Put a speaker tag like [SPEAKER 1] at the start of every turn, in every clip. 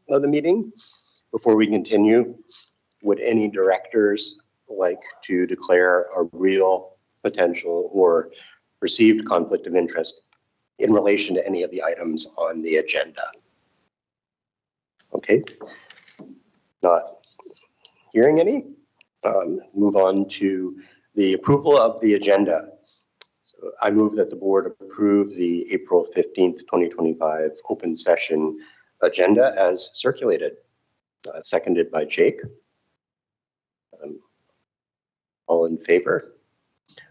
[SPEAKER 1] of the meeting. Before we continue, would any directors like to declare a real, potential, or perceived conflict of interest in relation to any of the items on the agenda? Okay, not hearing any. Move on to the approval of the agenda. So I move that the board approve the April 15th, 2025 open session agenda as circulated. Seconded by Jake. All in favor?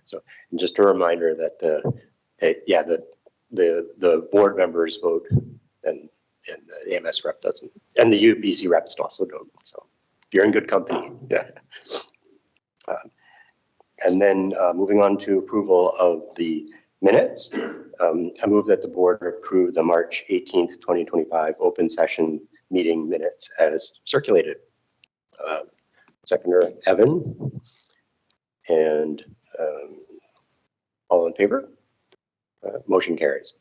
[SPEAKER 1] So, and just a reminder that the board members vote, and the AMS rep doesn't, and the UBC reps also don't. So you're in good company. Yeah. And then moving on to approval of the minutes, I move that the board approve the March 18th, 2025 open session meeting minutes as circulated. Seconder Evan, and all in favor? Motion carries.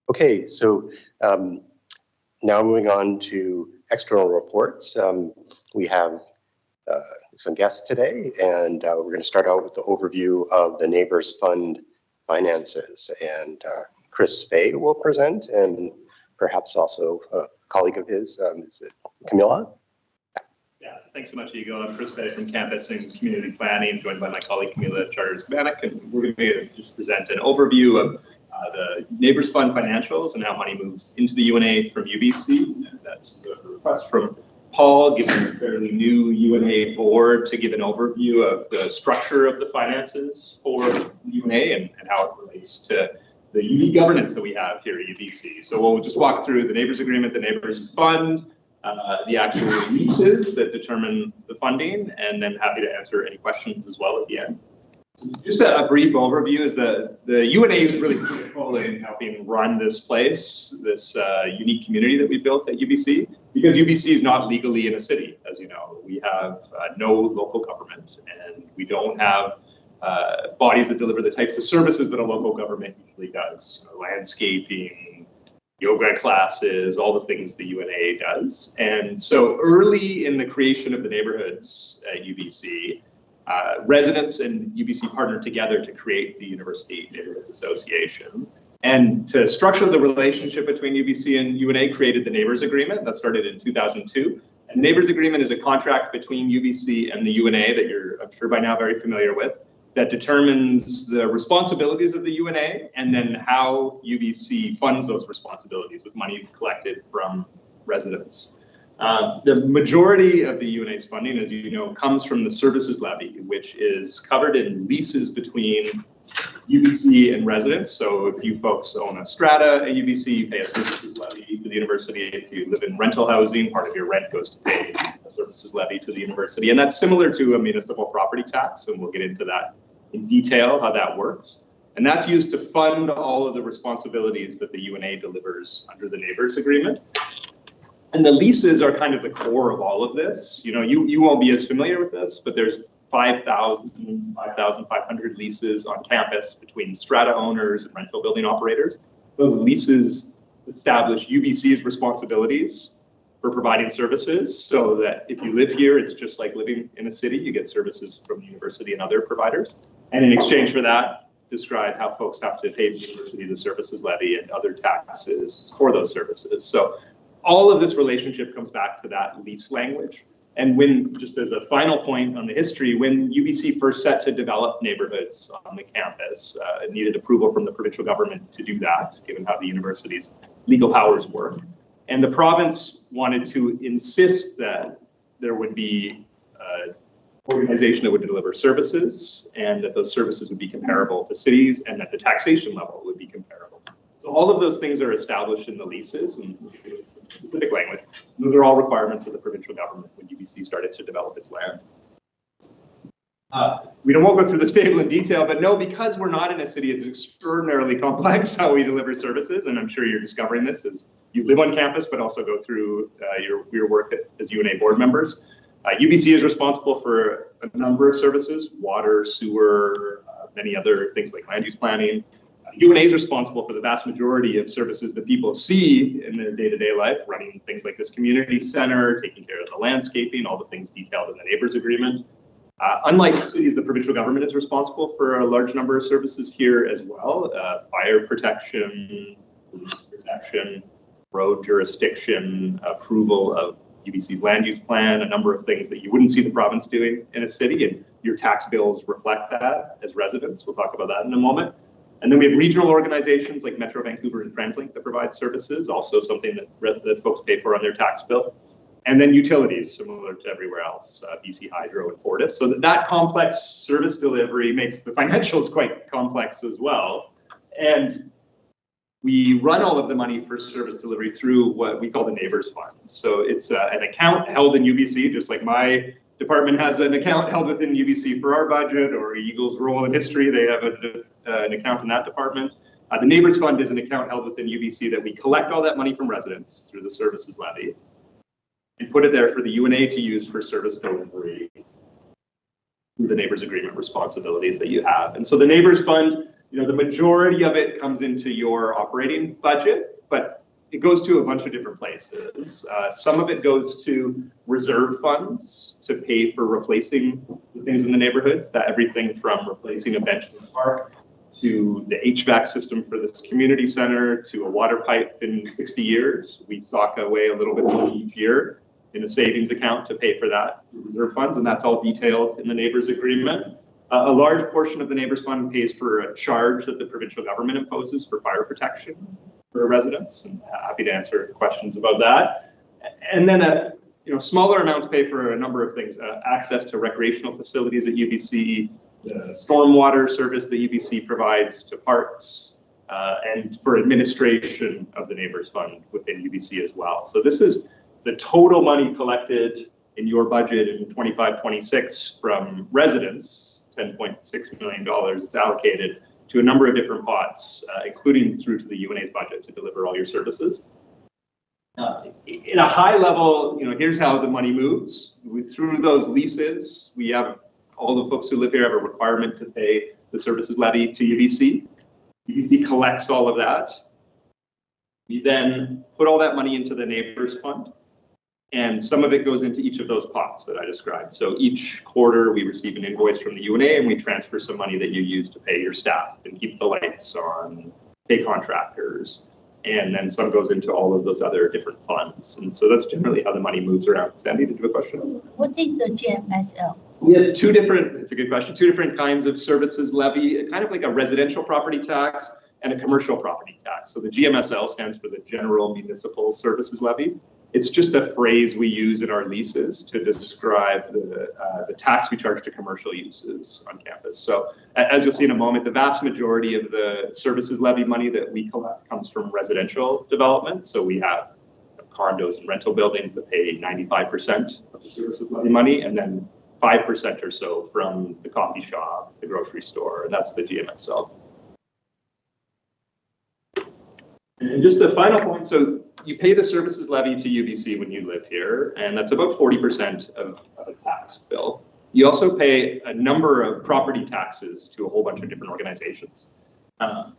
[SPEAKER 1] Okay, so now moving on to external reports. We have some guests today, and we're going to start out with the overview of the Neighbors Fund finances. And Chris Fay will present, and perhaps also a colleague of his, is it Camilla?
[SPEAKER 2] Yeah, thanks so much, Hugo. I'm Chris Fay from Campus and Community Planning, joined by my colleague Camilla Charters-Bannock, and we're going to just present an overview of the Neighbors Fund financials and how money moves into the UNA from UBC. And that's a request from Paul, given a fairly new UNA board, to give an overview of the structure of the finances for UNA and how it relates to the unique governance that we have here at UBC. So we'll just walk through the Neighbors Agreement, the Neighbors Fund, the actual leases that determine the funding, and then happy to answer any questions as well at the end. Just a brief overview is that the UNA is really critical in helping run this place, this unique community that we built at UBC, because UBC is not legally in a city, as you know. We have no local government, and we don't have bodies that deliver the types of services that a local government usually does. Landscaping, yoga classes, all the things the UNA does. And so early in the creation of the neighborhoods at UBC, residents and UBC partnered together to create the University Neighborhoods Association. And to structure the relationship between UBC and UNA, created the Neighbors Agreement that started in 2002. And the Neighbors Agreement is a contract between UBC and the UNA that you're, I'm sure by now, very familiar with, that determines the responsibilities of the UNA and then how UBC funds those responsibilities with money collected from residents. The majority of the UNA's funding, as you know, comes from the services levy, which is covered in leases between UBC and residents. So if you folks own a strata at UBC, you pay a services levy to the university. If you live in rental housing, part of your rent goes to pay a services levy to the university. And that's similar to a municipal property tax, and we'll get into that in detail, how that works. And that's used to fund all of the responsibilities that the UNA delivers under the Neighbors Agreement. And the leases are kind of the core of all of this. You know, you won't be as familiar with this, but there's 5,500 leases on campus between strata owners and rental building operators. Those leases establish UBC's responsibilities for providing services, so that if you live here, it's just like living in a city. You get services from the university and other providers. And in exchange for that, describe how folks have to pay the university the services levy and other taxes for those services. So all of this relationship comes back to that lease language. And when, just as a final point on the history, when UBC first set to develop neighborhoods on the campus, it needed approval from the provincial government to do that, given how the university's legal powers work. And the province wanted to insist that there would be an organization that would deliver services, and that those services would be comparable to cities, and that the taxation level would be comparable. So all of those things are established in the leases and specific language. Those are all requirements of the provincial government when UBC started to develop its land. We won't go through this table in detail, but no, because we're not in a city, it's extraordinarily complex how we deliver services, and I'm sure you're discovering this as you live on campus, but also go through your work as UNA board members. UBC is responsible for a number of services: water, sewer, many other things like land use planning. UNA is responsible for the vast majority of services that people see in their day-to-day life, running things like this community center, taking care of the landscaping, all the things detailed in the neighbors agreement. Unlike cities, the provincial government is responsible for a large number of services here as well. Fire protection, police protection, road jurisdiction, approval of UBC's land use plan, a number of things that you wouldn't see the province doing in a city, and your tax bills reflect that as residents. We'll talk about that in a moment. And then we have regional organizations like Metro Vancouver and TransLink that provide services, also something that folks pay for on their tax bill. And then utilities, similar to everywhere else, BC Hydro and Fortis. So that complex service delivery makes the financials quite complex as well. And we run all of the money for service delivery through what we call the Neighbors Fund. So it's an account held in UBC, just like my department has an account held within UBC for our budget, or Eagle's role in history, they have an account in that department. The Neighbors Fund is an account held within UBC that we collect all that money from residents through the services levy and put it there for the UNA to use for service delivery through the Neighbors Agreement responsibilities that you have. And so the Neighbors Fund, the majority of it comes into your operating budget, but it goes to a bunch of different places. Some of it goes to reserve funds to pay for replacing the things in the neighborhoods, that everything from replacing a bench in the park to the HVAC system for this community center to a water pipe in 60 years. We sock away a little bit of money each year in a savings account to pay for that reserve funds, and that's all detailed in the Neighbors Agreement. A large portion of the Neighbors Fund pays for a charge that the provincial government imposes for fire protection for residents, and happy to answer questions about that. And then smaller amounts pay for a number of things, access to recreational facilities at UBC, the stormwater service that UBC provides to parks, and for administration of the Neighbors Fund within UBC as well. So this is the total money collected in your budget in 25-26 from residents, $10.6 million. It's allocated to a number of different pots, including through to the UNA's budget to deliver all your services. In a high level, here's how the money moves. Through those leases, we have all the folks who live here have a requirement to pay the services levy to UBC. UBC collects all of that. We then put all that money into the Neighbors Fund, and some of it goes into each of those pots that I described. So each quarter we receive an invoice from the UNA and we transfer some money that you use to pay your staff and keep the lights on, pay contractors, and then some goes into all of those other different funds. And so that's generally how the money moves around. Sandy, did you have a question?
[SPEAKER 3] What is the GMSL?
[SPEAKER 2] We have it's a good question, two different kinds of services levy, kind of like a residential property tax and a commercial property tax. So the GMSL stands for the General Municipal Services Levy. It's just a phrase we use in our leases to describe the tax we charge to commercial uses on campus. So as you'll see in a moment, the vast majority of the services levy money that we collect comes from residential development. So we have condos and rental buildings that pay 95% of the services levy money, and then 5% or so from the coffee shop, the grocery store, and that's the GMSL. And just a final point, so you pay the services levy to UBC when you live here, and that's about 40% of a tax bill. You also pay a number of property taxes to a whole bunch of different organizations.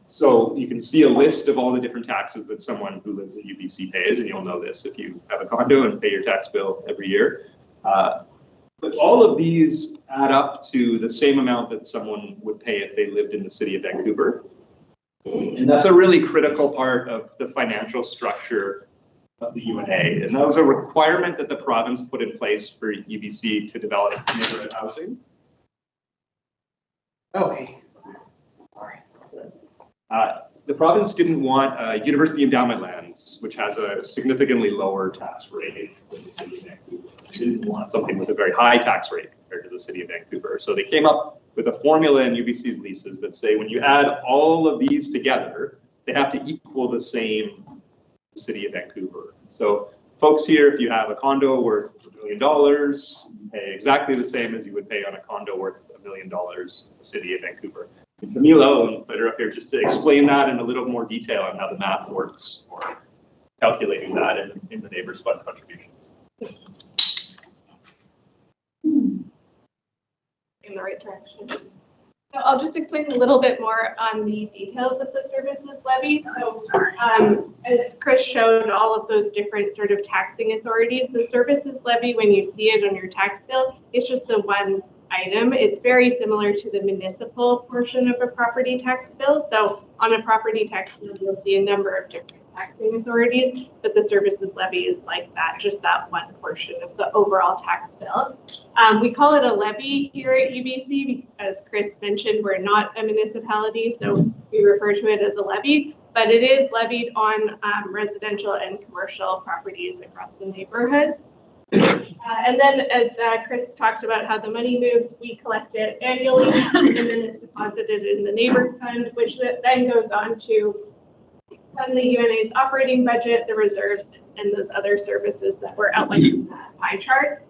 [SPEAKER 2] So you can see a list of all the different taxes that someone who lives in UBC pays, and you'll know this if you have a condo and pay your tax bill every year. But all of these add up to the same amount that someone would pay if they lived in the city of Vancouver. And that's a really critical part of the financial structure of the UNA. And that was a requirement that the province put in place for UBC to develop neighborhood housing. Okay. Sorry. The province didn't want university endowment lands, which has a significantly lower tax rate than the city of Vancouver. They didn't want something with a very high tax rate compared to the city of Vancouver. So they came up with a formula in UBC's leases that say when you add all of these together, they have to equal the same city of Vancouver. So folks here, if you have a condo worth $1 million, you pay exactly the same as you would pay on a condo worth $1 million in the city of Vancouver. Camilo, better up here just to explain that in a little more detail on how the math works for calculating that in the Neighbors Fund contributions.
[SPEAKER 4] In the right direction. So I'll just explain a little bit more on the details of the services levy. So as Chris showed all of those different sort of taxing authorities, the services levy, when you see it on your tax bill, it's just the one item. It's very similar to the municipal portion of a property tax bill. So on a property tax bill, you'll see a number of different taxing authorities, but the services levy is like that, just that one portion of the overall tax bill. We call it a levy here at UBC. As Chris mentioned, we're not a municipality, so we refer to it as a levy, but it is levied on residential and commercial properties across the neighborhood. And then as Chris talked about how the money moves, we collect it annually, and then it's deposited in the Neighbors Fund, which then goes on to fund the UNA's operating budget, the reserves, and those other services that were outlined in that pie chart.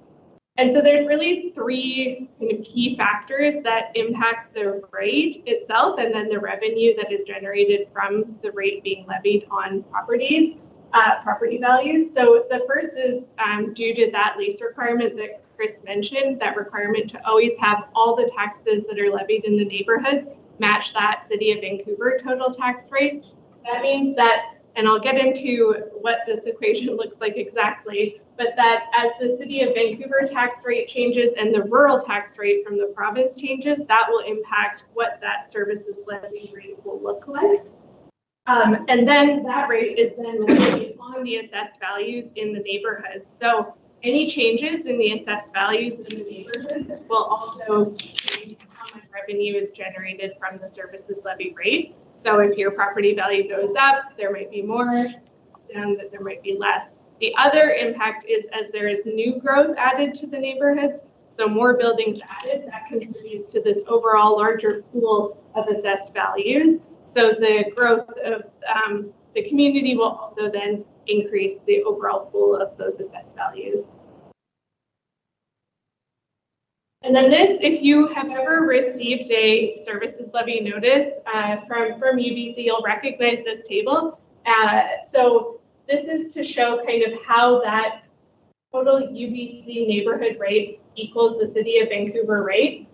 [SPEAKER 4] And so there's really three kind of key factors that impact the rate itself, and then the revenue that is generated from the rate being levied on properties. Property values. So the first is due to that lease requirement that Chris mentioned, that requirement to always have all the taxes that are levied in the neighborhoods match that City of Vancouver total tax rate. That means that, and I'll get into what this equation looks like exactly, but that as the City of Vancouver tax rate changes and the rural tax rate from the province changes, that will impact what that services levy rate will look like. And then that rate is then levied on the assessed values in the neighborhood. So any changes in the assessed values in the neighborhood will also change how much revenue is generated from the services levy rate. So if your property value goes up, there might be more, and there might be less. The other impact is as there is new growth added to the neighborhoods, so more buildings added, that contributes to this overall larger pool of assessed values. So the growth of the community will also then increase the overall pool of those assessed values. And then this, if you have ever received a services levy notice from UBC, you'll recognize this table. So this is to show kind of how that total UBC neighborhood rate equals the City of Vancouver rate.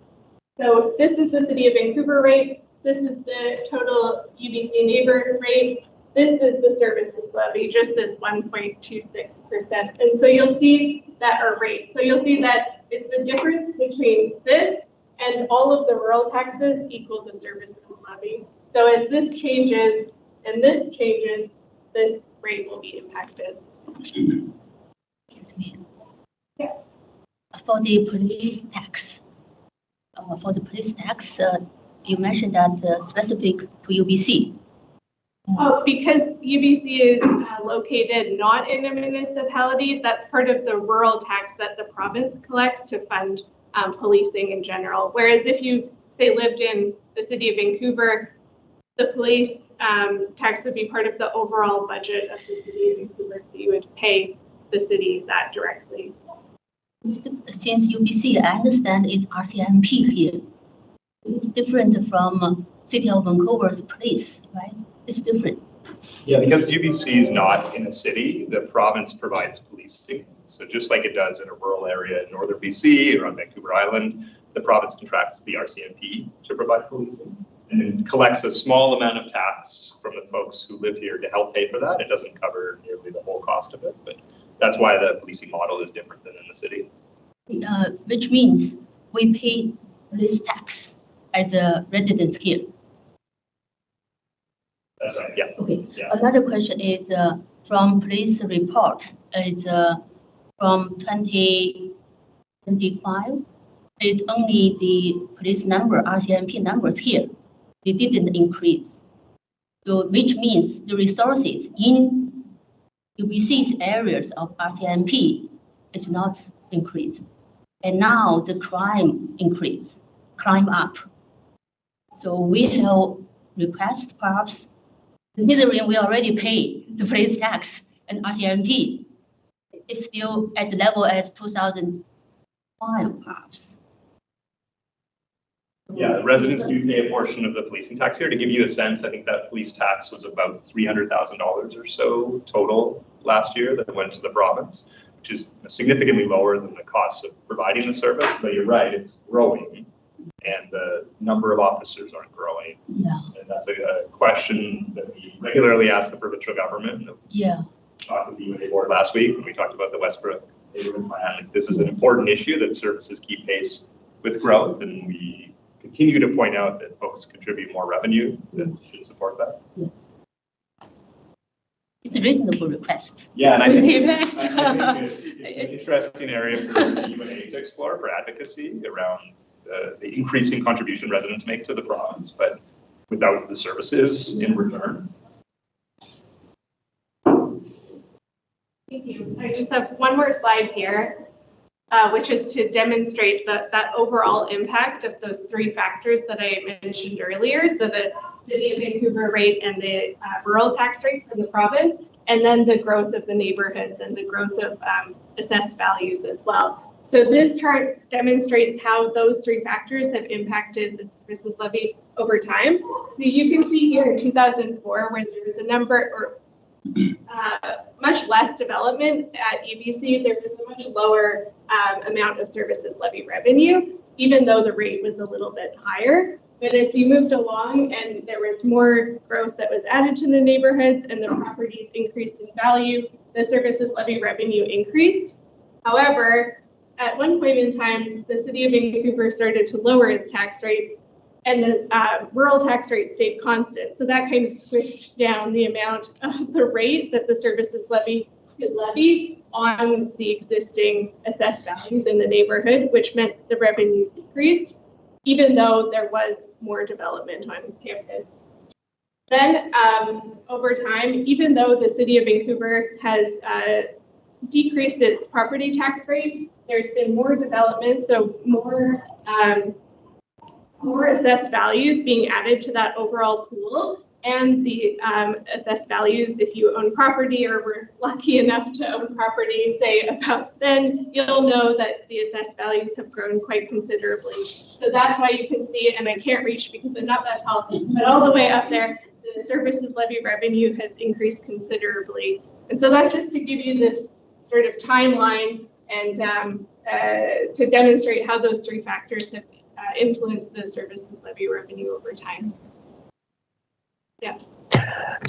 [SPEAKER 4] So this is the City of Vancouver rate. This is the total UBC neighborhood rate. This is the services levy, just this 1.26%. And so you'll see that our rate. So you'll see that it's the difference between this and all of the rural taxes equal the services levy. So as this changes and this changes, this rate will be impacted.
[SPEAKER 3] Excuse me. Yeah. For the police tax, you mentioned that specific to UBC.
[SPEAKER 4] Oh, because UBC is located not in a municipality, that's part of the rural tax that the province collects to fund policing in general. Whereas if you, say, lived in the City of Vancouver, the police tax would be part of the overall budget of the City of Vancouver, so you would pay the city that directly.
[SPEAKER 3] Since UBC, I understand it's RCMP here. It's different from City of Vancouver's police, right? It's different.
[SPEAKER 2] Yeah, because UBC is not in a city, the province provides policing. So just like it does in a rural area in northern BC or on Vancouver Island, the province contracts the RCMP to provide policing and it collects a small amount of tax from the folks who live here to help pay for that. It doesn't cover nearly the whole cost of it, but that's why the policing model is different than in the city.
[SPEAKER 3] Which means we pay police tax as a resident here.
[SPEAKER 2] That's right, yeah.
[SPEAKER 3] Okay.
[SPEAKER 2] Yeah.
[SPEAKER 3] Another question is from police report. It's from 2025. It's only the police number, RCMP numbers here. They didn't increase. So which means the resources in UBC's areas of RCMP is not increased. And now the crime up. So we have request perhaps, considering we already pay the police tax and RCMP, it's still at the level as 2005 perhaps.
[SPEAKER 2] Yeah, the residents do pay a portion of the policing tax here. To give you a sense, I think that police tax was about $300,000 or so total last year that went to the province, which is significantly lower than the cost of providing the service. But you're right, it's growing. and the number of officers aren't growing.
[SPEAKER 3] Yeah.
[SPEAKER 2] And that's a question that we regularly ask the provincial government.
[SPEAKER 3] Yeah.
[SPEAKER 2] We talked with the UNA board last week when we talked about the Westbrook neighborhood plan. Like, this is an important issue that services keep pace with growth, and we continue to point out that folks contribute more revenue that should support that.
[SPEAKER 3] Yeah. It's a reasonable request.
[SPEAKER 2] Yeah, and I think it's
[SPEAKER 4] Maybe
[SPEAKER 2] an interesting area for the UNA to explore for advocacy around the increasing contribution residents make to the province, but without the services in return.
[SPEAKER 4] Thank you. I just have one more slide here, which is to demonstrate that overall impact of those three factors that I mentioned earlier. So the City of Vancouver rate and the rural tax rate for the province, and then the growth of the neighborhoods and the growth of assessed values as well. So this chart demonstrates how those three factors have impacted the services levy over time. So you can see here in 2004, where there was a number or much less development at EBC, there was a much lower amount of services levy revenue, even though the rate was a little bit higher. But as you moved along and there was more growth that was added to the neighborhoods and the properties increased in value, the services levy revenue increased. However, at one point in time, the City of Vancouver started to lower its tax rate, and the rural tax rate stayed constant. So that kind of squished down the amount of the rate that the services levy could levy on the existing assessed values in the neighborhood, which meant the revenue decreased, even though there was more development on campus. Then over time, even though the City of Vancouver has decreased its property tax rate, there's been more development, so more assessed values being added to that overall pool, and the assessed values, if you own property or were lucky enough to own property, say about then, you'll know that the assessed values have grown quite considerably. So that's why you can see it, and I can't reach because I'm not that tall, but all the way up there, the services levy revenue has increased considerably. And so that's just to give you this sort of timeline and to demonstrate how those three factors have influenced the services levy revenue over time. Yeah.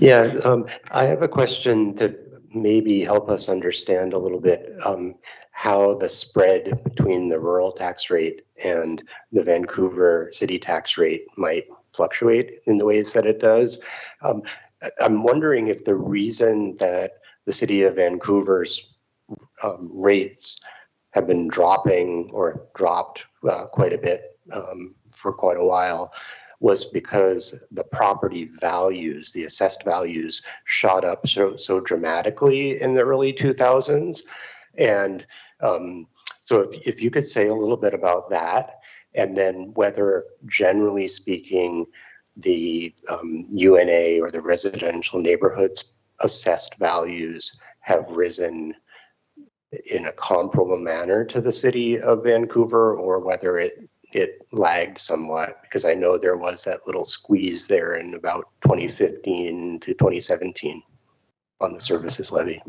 [SPEAKER 1] Yeah, I have a question to maybe help us understand a little bit how the spread between the rural tax rate and the Vancouver city tax rate might fluctuate in the ways that it does. I'm wondering if the reason that the City of Vancouver's rates have been dropping or dropped quite a bit for quite a while was because the property values, the assessed values, shot up so dramatically in the early 2000s. And so if you could say a little bit about that, and then whether, generally speaking, the UNA or the residential neighborhoods assessed values have risen in a comparable manner to the City of Vancouver, or whether it lagged somewhat, because I know there was that little squeeze there in about 2015 to 2017 on the services levy.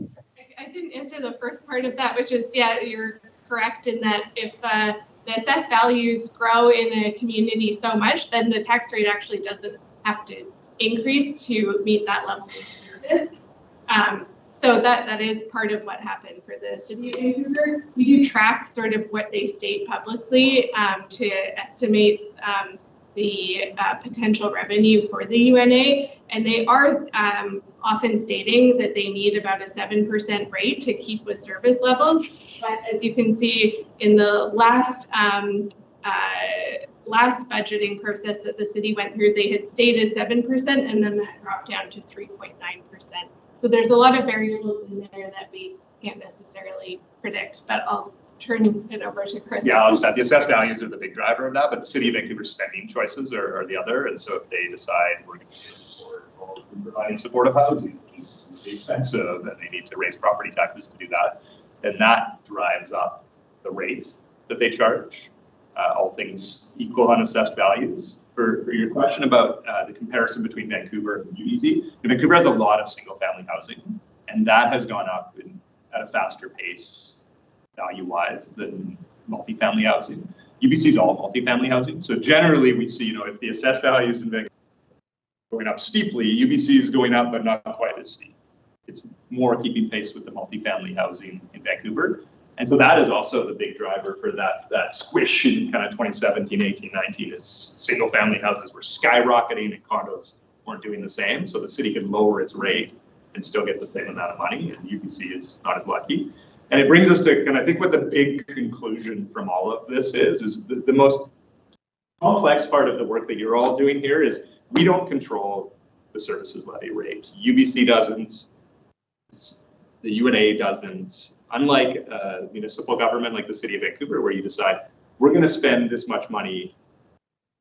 [SPEAKER 4] I didn't answer the first part of that, which is, yeah, you're correct in that if the assessed values grow in a community so much, then the tax rate actually doesn't have to increase to meet that level of service. So that is part of what happened for the City of Vancouver. We do track sort of what they state publicly to estimate the potential revenue for the UNA, and they are often stating that they need about a 7% rate to keep with service levels. But as you can see in the last budgeting process that the city went through, they had stated 7%, and then that dropped down to 3.9%. So there's a lot of variables in there that we can't necessarily predict, but I'll turn it over to Chris.
[SPEAKER 2] Yeah, I'll just add, the assessed values are the big driver of that, but the City of Vancouver's spending choices are the other. And so if they decide we're going to providing supportive housing, which is really expensive, and they need to raise property taxes to do that, then that drives up the rate that they charge, all things equal on assessed values. For your question about the comparison between Vancouver and UBC, Vancouver has a lot of single-family housing, and that has gone up at a faster pace value-wise than multifamily housing. UBC is all multifamily housing. So generally we see, if the assessed values in Vancouver are going up steeply, UBC is going up, but not quite as steep. It's more keeping pace with the multifamily housing in Vancouver. And so that is also the big driver for that squish in kind of 2017, 18, 19 is single family houses were skyrocketing and condos weren't doing the same. So the city could lower its rate and still get the same amount of money, and UBC is not as lucky. And it brings us to, and I think what the big conclusion from all of this is the most complex part of the work that you're all doing here is we don't control the services levy rate. UBC doesn't, the UNA doesn't. Unlike municipal government like the city of Vancouver, where you decide we're going to spend this much money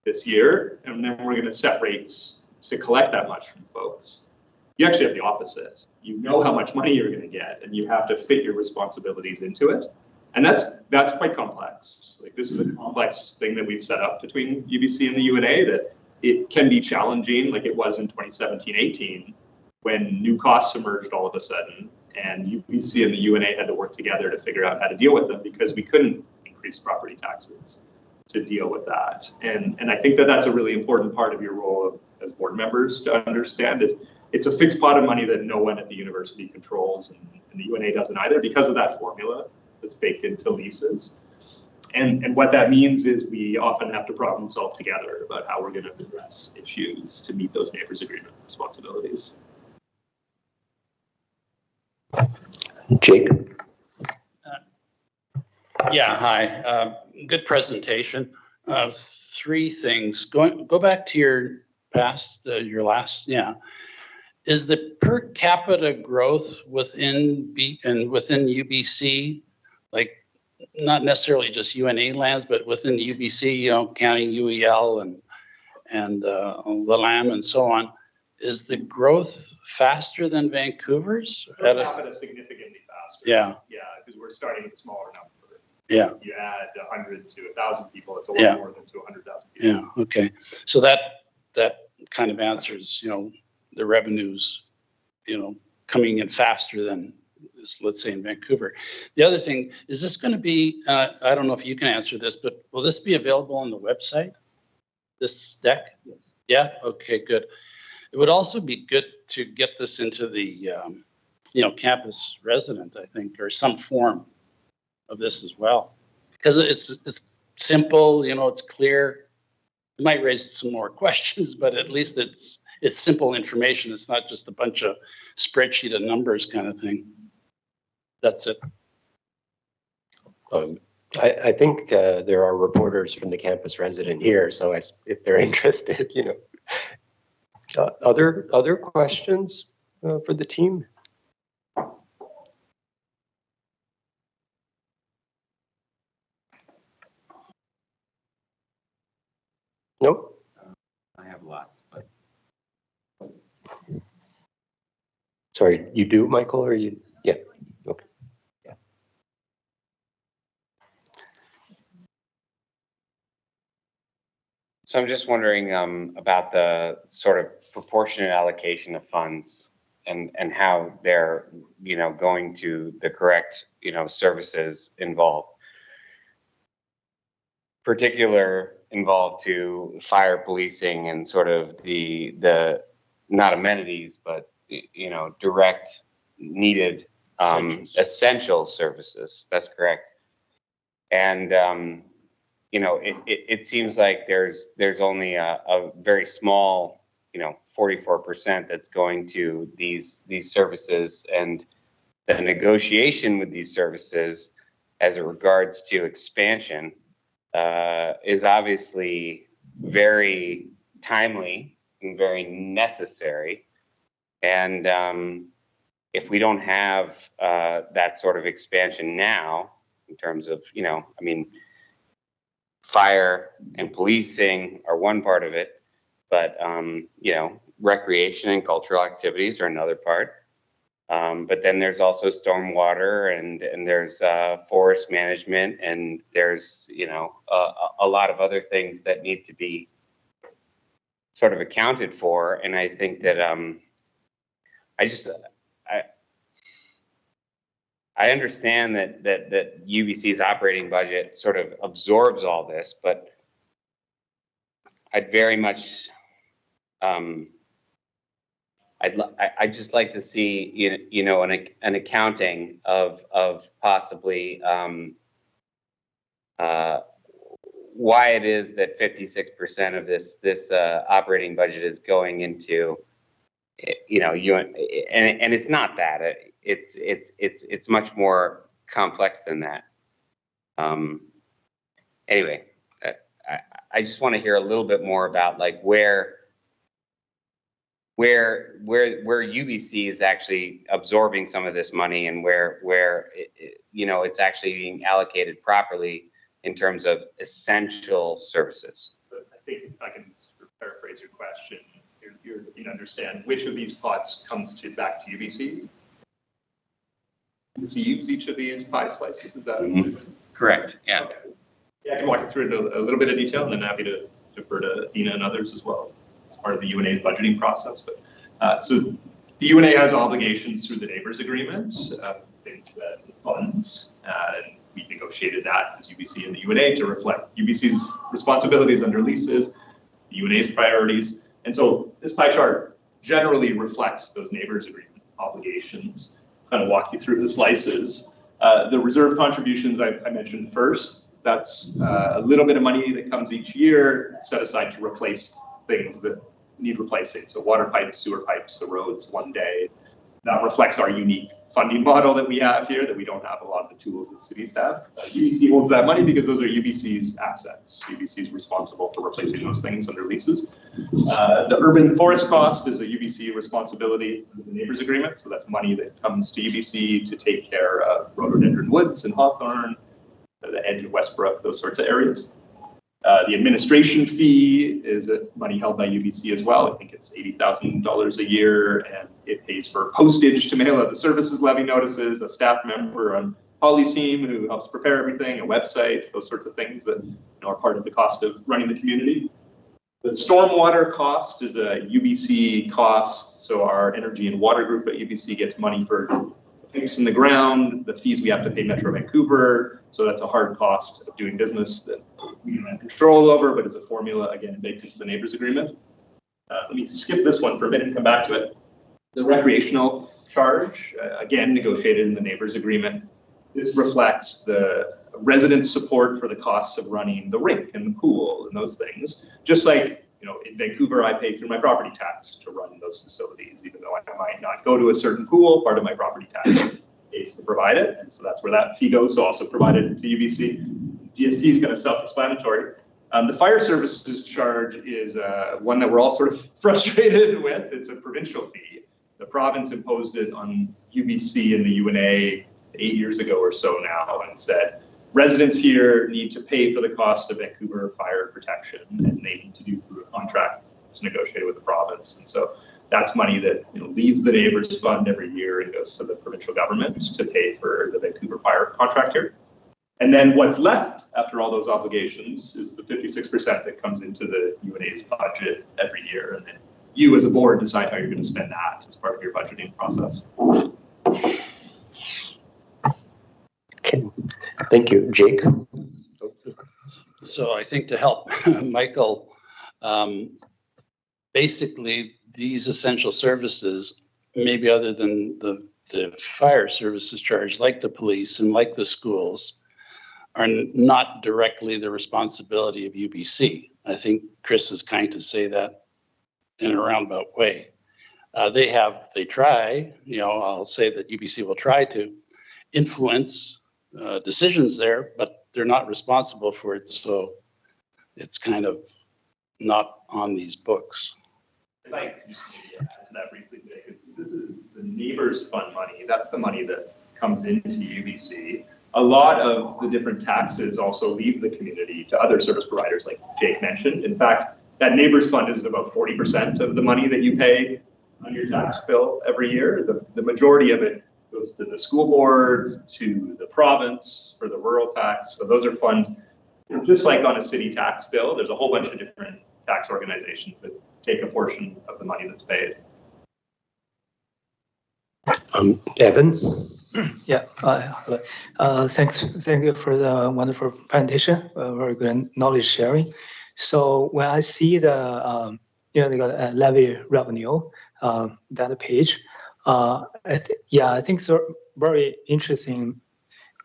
[SPEAKER 2] this year, and then we're going to set rates to collect that much from folks. You actually have the opposite. You know how much money you're going to get, and you have to fit your responsibilities into it. And that's quite complex. Like, this is a complex thing that we've set up between UBC and the UNA that it can be challenging, like it was in 2017, 18, when new costs emerged all of a sudden. And UBC and the UNA had to work together to figure out how to deal with them because we couldn't increase property taxes to deal with that. And I think that that's a really important part of your role as board members to understand is it's a fixed pot of money that no one at the university controls, and the UNA doesn't either because of that formula that's baked into leases. And what that means is we often have to problem solve together about how we're going to address issues to meet those neighbors' agreement responsibilities.
[SPEAKER 1] Jake?
[SPEAKER 5] Yeah, hi. Good presentation. Three things. Go back to your last, yeah. Is the per capita growth within UBC, like not necessarily just UNA lands, but within the UBC, county UEL and Lamb and so on, is the growth faster than Vancouver's?
[SPEAKER 2] Per capita significantly faster.
[SPEAKER 5] Yeah.
[SPEAKER 2] Yeah, because we're starting with a smaller number.
[SPEAKER 5] Yeah.
[SPEAKER 2] You add 100 to 1,000 people, it's a lot more than to 100,000 people.
[SPEAKER 5] Yeah, okay. So that kind of answers, the revenues, coming in faster than, let's say, in Vancouver. The other thing, is this going to be, I don't know if you can answer this, but will this be available on the website, this deck? Yes. Yeah, okay, good. It would also be good to get this into the, campus resident, I think, or some form of this as well. Because it's simple, it's clear. It might raise some more questions, but at least it's simple information. It's not just a bunch of spreadsheet of numbers kind of thing. That's it.
[SPEAKER 1] I think there are reporters from the campus resident here, so if they're interested, Other questions for the team? Nope.
[SPEAKER 6] I have lots, but.
[SPEAKER 1] Sorry, you do, Michael, or you? Yeah. Okay.
[SPEAKER 6] Yeah. So I'm just wondering about the sort of proportionate allocation of funds and how they're, going to the correct, services involved. Particular involved to fire policing and sort of the not amenities, but, direct needed essential services. That's correct. And, it seems like there's only a very small, 44% that's going to these services, and the negotiation with these services as it regards to expansion is obviously very timely and very necessary. And if we don't have that sort of expansion now, in terms of, fire and policing are one part of it, but, recreation and cultural activities are another part. But then there's also stormwater and there's forest management, and there's, a lot of other things that need to be sort of accounted for. And I I understand that UBC's operating budget sort of absorbs all this, but I'd very much, I'd just like to see, you know, an accounting of possibly why it is that 56% of this operating budget is going into, you know, and it's not that. It's much more complex than that. Anyway, I just want to hear a little bit more about like where UBC is actually absorbing some of this money and where you know, it's actually being allocated properly in terms of essential services.
[SPEAKER 2] So I think if I can paraphrase your question, you're looking to understand which of these pots comes back to UBC. Receives each of these pie slices, is that?
[SPEAKER 6] Correct, yeah.
[SPEAKER 2] Okay. Yeah, I can walk you through it in a little bit of detail, and then happy to defer to Athena and others as well. It's part of the UNA's budgeting process. But so the UNA has obligations through the neighbors agreement, things that funds, and we negotiated that as UBC and the UNA to reflect UBC's responsibilities under leases, the UNA's priorities. And so this pie chart generally reflects those neighbors agreement obligations. Kind of walk you through the slices. The reserve contributions I mentioned first, that's a little bit of money that comes each year set aside to replace things that need replacing. So water pipes, sewer pipes, the roads one day. That reflects our unique funding model that we have here, that we don't have a lot of the tools that cities have. UBC holds that money because those are UBC's assets. UBC is responsible for replacing those things under leases. The urban forest cost is a UBC responsibility under the neighbors agreement. So that's money that comes to UBC to take care of rhododendron woods and hawthorn, the edge of Westbrook, those sorts of areas. The administration fee is money held by UBC as well. I think it's $80,000 a year, and it pays for postage to mail out the services levy notices, a staff member on Holly's team who helps prepare everything, a website, those sorts of things that are part of the cost of running the community. The stormwater cost is a UBC cost, so our energy and water group at UBC gets money for pipes in the ground, the fees we have to pay Metro Vancouver. So that's a hard cost of doing business that we don't have control over, but is a formula, again, baked into the neighbors agreement. Let me skip this one for a minute and come back to it. The recreational charge, again, negotiated in the neighbors agreement. This reflects the residents' support for the costs of running the rink and the pool and those things. Just like, you know, in Vancouver, I pay through my property tax to run those facilities, even though I might not go to a certain pool, part of my property tax is to provide it. And so that's where that fee goes. So also provided to UBC. GST is kind of self-explanatory. The fire services charge is one that we're all sort of frustrated with. It's a provincial fee. The province imposed it on UBC and the UNA 8 years ago or so now and said, residents here need to pay for the cost of Vancouver fire protection, and they need to do through a contract that's negotiated with the province. And so that's money that, you know, leaves the neighbors fund every year and goes to the provincial government to pay for the Vancouver fire contract here. And then what's left after all those obligations is the 56% that comes into the UNA's budget every year. And then you as a board decide how you're going to spend that as part of your budgeting process.
[SPEAKER 1] Okay, thank you. Jake?
[SPEAKER 5] So I think to help Michael, basically these essential services, maybe other than the fire services charge, like the police and like the schools, are not directly the responsibility of UBC. I think Chris is kind to say that in a roundabout way. They try, you know, I'll say that UBC will try to influence decisions there, but they're not responsible for it. So it's kind of not on these books.
[SPEAKER 2] If I could just maybe add to that briefly today, because this is the neighbors fund money. That's the money that comes into UBC. A lot of the different taxes also leave the community to other service providers, like Jake mentioned. In fact, that neighbors fund is about 40% of the money that you pay on your tax bill every year. The majority of it goes to the school board, to the province for the rural tax. So those are funds, just like on a city tax bill, there's a whole bunch of different tax organizations that take a portion of the money that's paid.
[SPEAKER 1] Evan?
[SPEAKER 7] Yeah, thank you for the wonderful presentation, very good knowledge sharing. So when I see the, the levy revenue, that page, I think so very interesting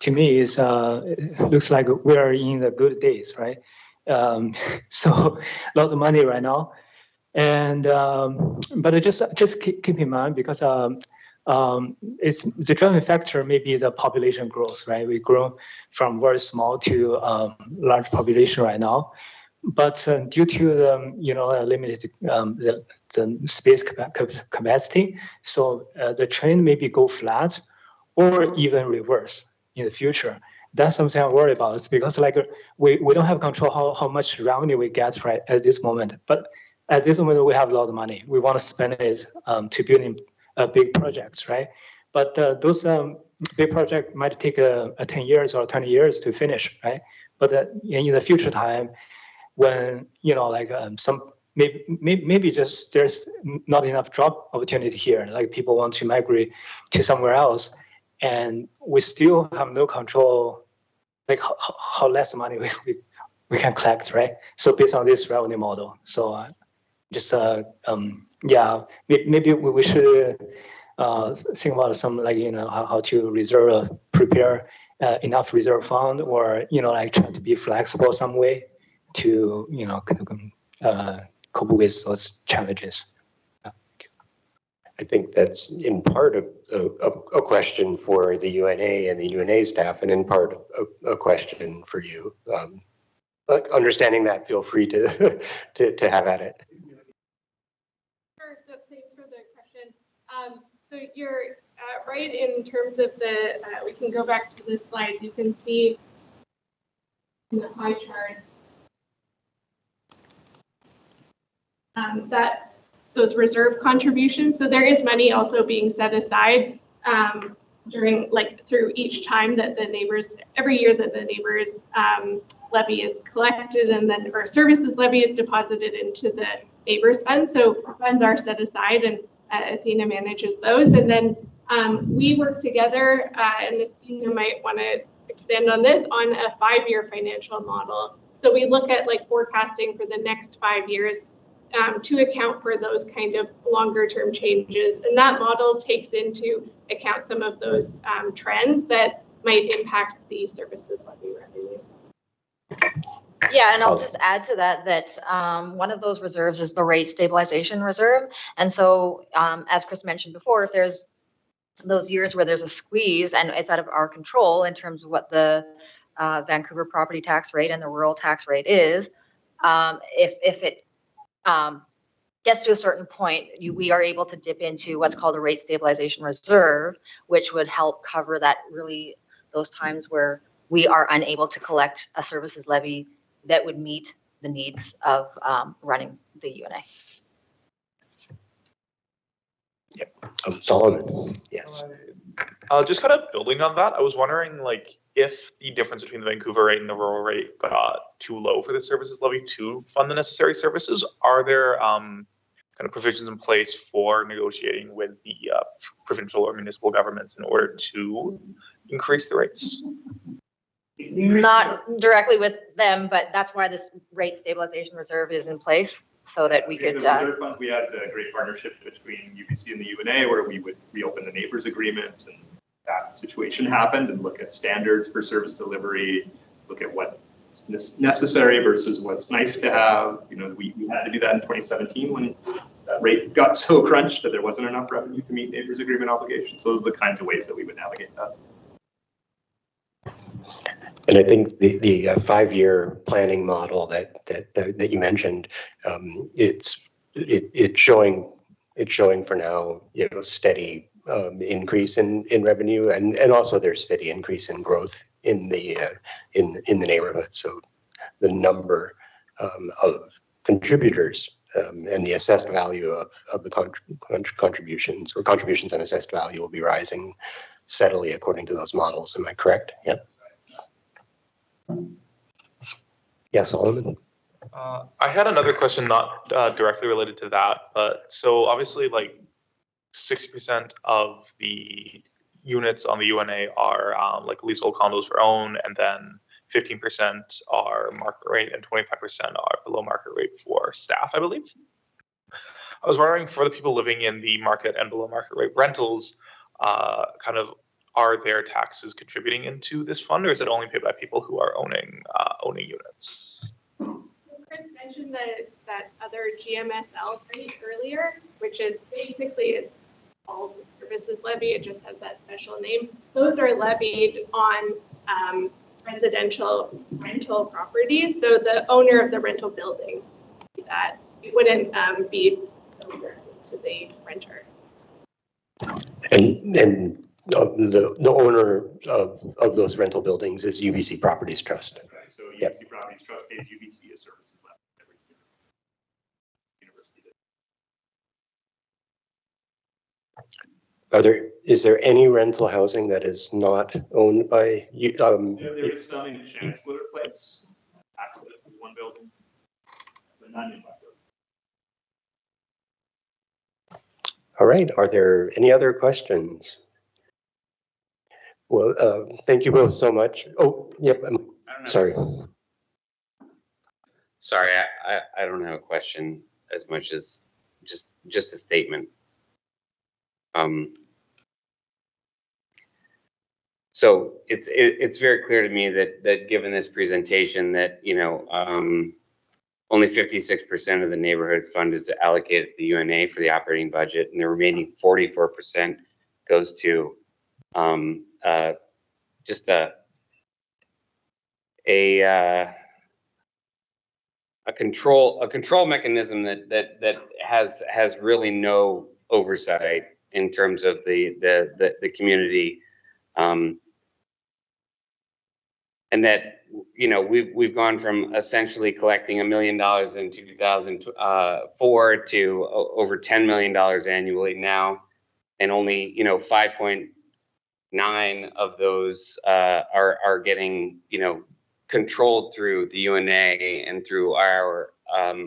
[SPEAKER 7] to me is, it looks like we are in the good days, right? So a lot of money right now. And but just keep in mind, because it's the driving factor may be the population growth, right? We grow from very small to large population right now, but due to the limited the space capacity, so the trend maybe go flat or even reverse in the future. That's something I'm worried about. It's because like we don't have control how much revenue we get right at this moment, but at this moment, we have a lot of money. We want to spend it to building big projects, right? But those big projects might take 10 years or 20 years to finish, right? But in the future time, when some maybe just there's not enough job opportunity here, like people want to migrate to somewhere else, and we still have no control, like how less money we can collect, right? So based on this revenue model, so. Just maybe we should think about some how to prepare enough reserve fund, or try to be flexible some way to cope with those challenges.
[SPEAKER 1] I think that's in part a question for the UNA and the UNA staff, and in part a question for you. Understanding that, feel free to to have at it.
[SPEAKER 4] Sure. So thanks for the question. So you're right in terms of the. We can go back to this slide. You can see in the pie chart that those reserve contributions. So there is money also being set aside during through each time that the neighbors, every year that the neighbors levy is collected, and then our services levy is deposited into the neighbors fund. So funds are set aside, and Athena manages those. And then we work together, and Athena might want to expand on this, on a 5-year financial model. So we look at forecasting for the next 5 years to account for those kind of longer term changes. And that model takes into account some of those trends that might impact the services levy revenue.
[SPEAKER 8] Yeah, and I'll just add to that one of those reserves is the rate stabilization reserve. And so as Chris mentioned before, if there's those years where there's a squeeze and it's out of our control in terms of what the Vancouver property tax rate and the rural tax rate is, if it gets to a certain point, we are able to dip into what's called a rate stabilization reserve, which would help cover those times where we are unable to collect a services levy that would meet the needs of running the UNA.
[SPEAKER 1] Yep. Solomon. Yes.
[SPEAKER 9] Just kind of building on that, I was wondering if the difference between the Vancouver rate and the rural rate got too low for the services levy to fund the necessary services, are there kind of provisions in place for negotiating with the provincial or municipal governments in order to increase the rates?
[SPEAKER 8] Not directly with them, but that's why this rate stabilization reserve is in place, so that we could.
[SPEAKER 2] The reserve fund, we had a great partnership between UBC and the UNA, where we would reopen the neighbors agreement, and that situation happened, and look at standards for service delivery, look at what's necessary versus what's nice to have. We had to do that in 2017 when that rate got so crunched that there wasn't enough revenue to meet neighbors agreement obligations. So those are the kinds of ways that we would navigate that.
[SPEAKER 1] And I think the 5-year planning model that you mentioned, it's showing for now steady increase in revenue, and also there's steady increase in growth in the neighborhood. So the number of contributors and the assessed value of the contributions and assessed value will be rising steadily according to those models. Am I correct? Yep. Yes, Solomon.
[SPEAKER 9] I had another question, not directly related to that, but so obviously 60% of the units on the UNA are like leasehold condos for own, and then 15% are market rate and 25% are below market rate for staff, I believe. I was wondering, for the people living in the market and below market rate rentals, kind of, are their taxes contributing into this fund, or is it only paid by people who are owning units?
[SPEAKER 4] Chris mentioned that other GMSL rate earlier, which is basically it's all the services levy. It just has that special name. Those are levied on residential rental properties. So the owner of the rental building, that it wouldn't be to the renter.
[SPEAKER 1] And the owner of those rental buildings is UBC Properties Trust.
[SPEAKER 2] Right. So UBC
[SPEAKER 1] Yep.
[SPEAKER 2] Properties Trust pays UBC a services levy every year. University does.
[SPEAKER 1] Is there any rental housing that is not owned by you?
[SPEAKER 2] There is some in Chancellor Place. Access is one building, but not in my building.
[SPEAKER 1] All right. Are there any other questions? Well, thank you both so much. Oh, yep. Sorry.
[SPEAKER 6] Sorry, I don't have a question as much as just a statement. So it's very clear to me that given this presentation that, you know, only 56% of the neighborhoods fund is allocated to the UNA for the operating budget, and the remaining 44% goes to just a control mechanism that has really no oversight in terms of the community, and that, you know, we've gone from essentially collecting $1 million in 2004 to over $10 million annually now, and only, you know, 5.9 of those are getting, you know, controlled through the UNA and through our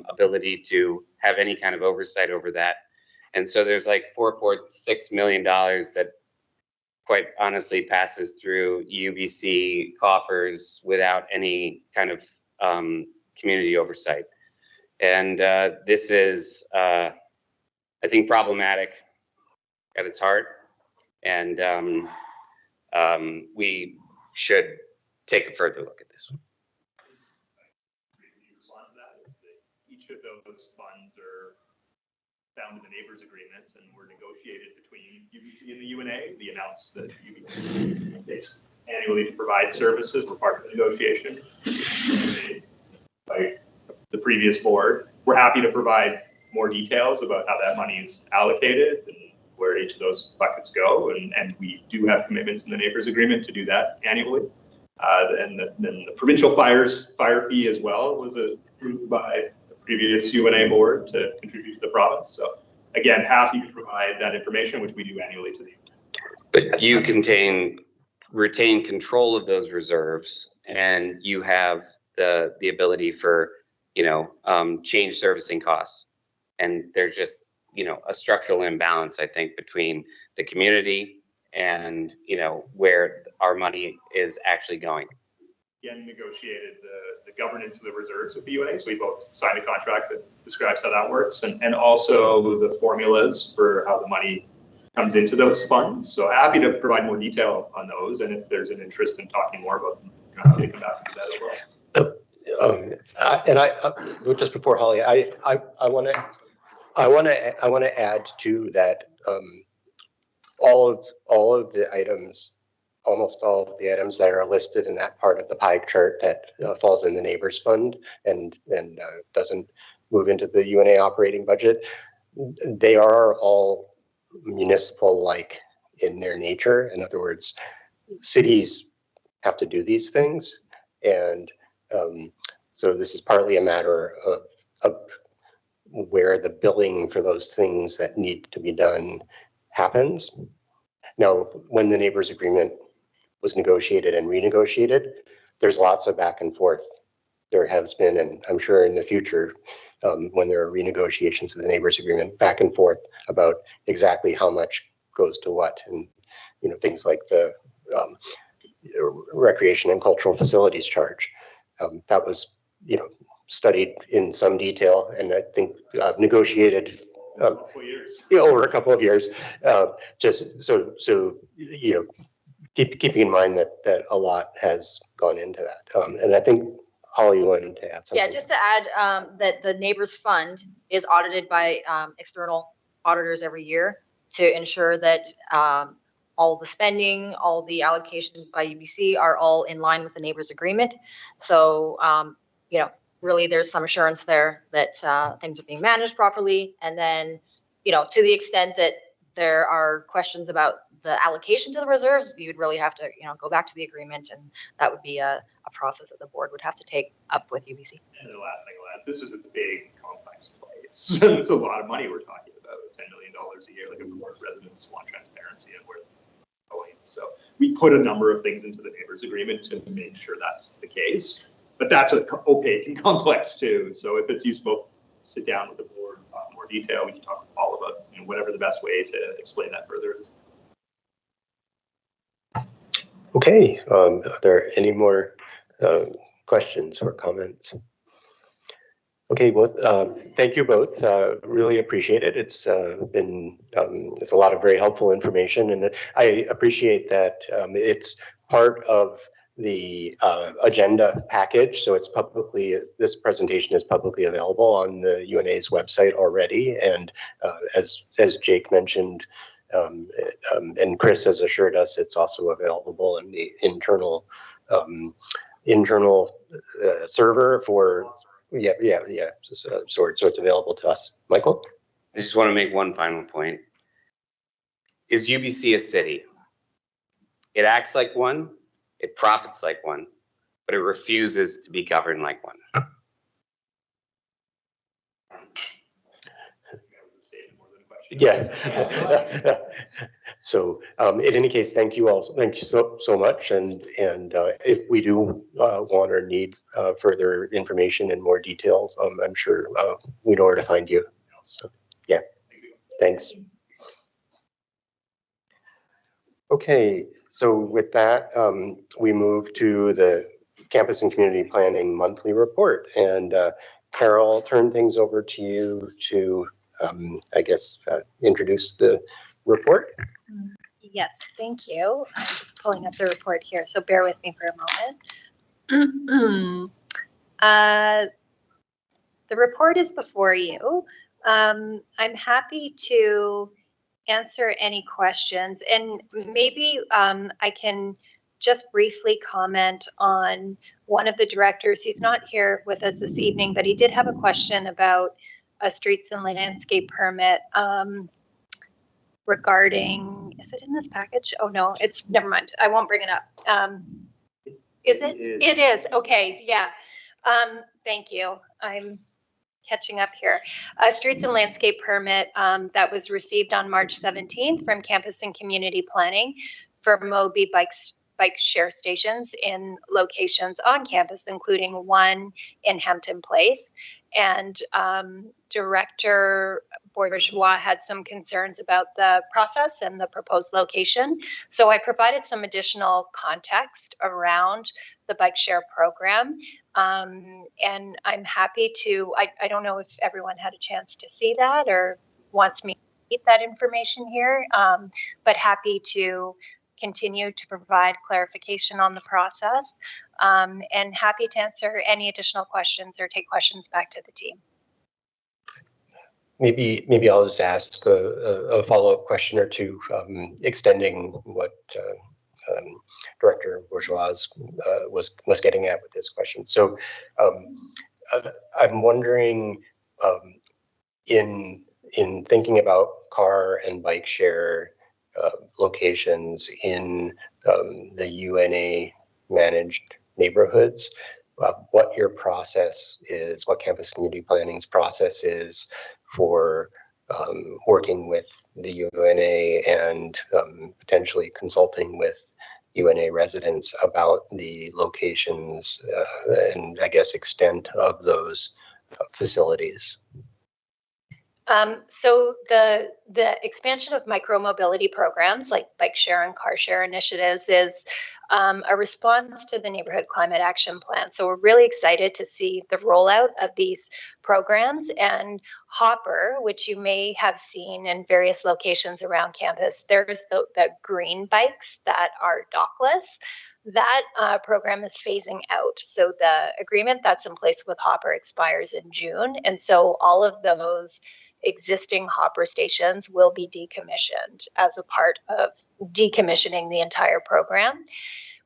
[SPEAKER 6] ability to have any kind of oversight over that. And so there's like $4.6 million that quite honestly passes through UBC coffers without any kind of community oversight. And this is, I think, problematic at its heart. And we should take a further look at this one.
[SPEAKER 2] Each of those funds are found in the neighbors agreement and were negotiated between UBC and the UNA. The amounts that UBC takes annually to provide services were part of the negotiation by the previous board. We're happy to provide more details about how that money is allocated and where each of those buckets go, and we do have commitments in the neighbors agreement to do that annually. And then the provincial fire fee as well was approved by the previous UNA board to contribute to the province. So again, happy to provide that information, which we do annually to the.
[SPEAKER 6] But you retain control of those reserves, and you have the ability for, you know, change servicing costs. And there's just, you know, a structural imbalance, I think, between the community and, you know, where our money is actually going.
[SPEAKER 2] Again, negotiated the governance of the reserves with the UNA, so we both signed a contract that describes how that works, and also the formulas for how the money comes into those funds. So happy to provide more detail on those, and if there's an interest in talking more about them, happy to come back to that as well.
[SPEAKER 1] Just before Holly, I want to add to that. All of the items, almost all of the items that are listed in that part of the pie chart that falls in the neighbors fund and doesn't move into the UNA operating budget, they are all municipal-like in their nature. In other words, cities have to do these things, and so this is partly a matter of where the billing for those things that need to be done happens. Now, when the neighbors agreement was negotiated and renegotiated, there's lots of back and forth. There has been, and I'm sure in the future, when there are renegotiations of the neighbors agreement, back and forth about exactly how much goes to what. And things like the recreation and cultural facilities charge. That was, studied in some detail, and I think negotiated over a couple of years, just so keeping in mind that a lot has gone into that. And I think Holly wanted to add something.
[SPEAKER 8] Yeah, just to add that the Neighbors Fund is audited by external auditors every year to ensure that all the spending, all the allocations by UBC are all in line with the Neighbors Agreement. So, really there's some assurance there that things are being managed properly. And then, to the extent that there are questions about the allocation to the reserves, you'd really have to, go back to the agreement, and that would be a process that the board would have to take up with UBC.
[SPEAKER 2] And the last thing I'll add, this is a big, complex place. It's a lot of money we're talking about, $10 million a year. Like, of course, residents want transparency and where they're going. So we put a number of things into the neighbors agreement to make sure that's the case. But that's opaque and complex too. So if it's useful, sit down with the board, more detail. We can talk all about whatever the best way to explain that further is.
[SPEAKER 1] Okay, are there any more questions or comments? Okay, well, thank you both. Really appreciate it. It's been it's a lot of very helpful information, and I appreciate that it's part of the agenda package. So it's this presentation is publicly available on the UNA's website already, and as Jake mentioned, and Chris has assured us, it's also available in the internal server for, so it's available to us. Michael?
[SPEAKER 6] I just want to make one final point. Is UBC a city? It acts like one, it profits like one, but it refuses to be governed like one.
[SPEAKER 1] Yes. So in any case, thank you all. Thank you so much. And if we do want or need further information and more detail, I'm sure we know where to find you. So yeah, thanks. Okay, so with that, we move to the Campus and Community Planning Monthly Report. And Carol, I'll turn things over to you to introduce the report.
[SPEAKER 10] Yes, thank you. I'm just pulling up the report here, so bear with me for a moment. The report is before you. I'm happy to answer any questions, and maybe I can just briefly comment on one of the directors. He's not here with us this evening, but he did have a question about a streets and landscape permit regarding, is it in this package? Oh no, it's, never mind. I won't bring it up. Is it? It is. Okay, yeah. Thank you. I'm catching up here. A streets and landscape permit that was received on March 17th from Campus and Community Planning for Moby bike share stations in locations on campus, including one in Hampton Place. And Director Bourgeois had some concerns about the process and the proposed location. So I provided some additional context around the bike share program. And I'm happy to, I don't know if everyone had a chance to see that or wants me to get that information here, but happy to continue to provide clarification on the process, and happy to answer any additional questions or take questions back to the team.
[SPEAKER 1] Maybe I'll just ask a follow-up question or two, extending what Director Bourgeois was getting at with this question. So I'm wondering, in thinking about car and bike share locations in the UNA managed neighborhoods, what your process is, what Campus Community Planning's process is for working with the UNA and potentially consulting with UNA residents about the locations and I guess extent of those facilities.
[SPEAKER 10] So the expansion of micro-mobility programs like bike share and car share initiatives is a response to the Neighborhood Climate Action Plan. So we're really excited to see the rollout of these programs, and Hopper, which you may have seen in various locations around campus, there's the green bikes that are dockless. That program is phasing out. So the agreement that's in place with Hopper expires in June. And so all of those existing Hopper stations will be decommissioned as a part of decommissioning the entire program.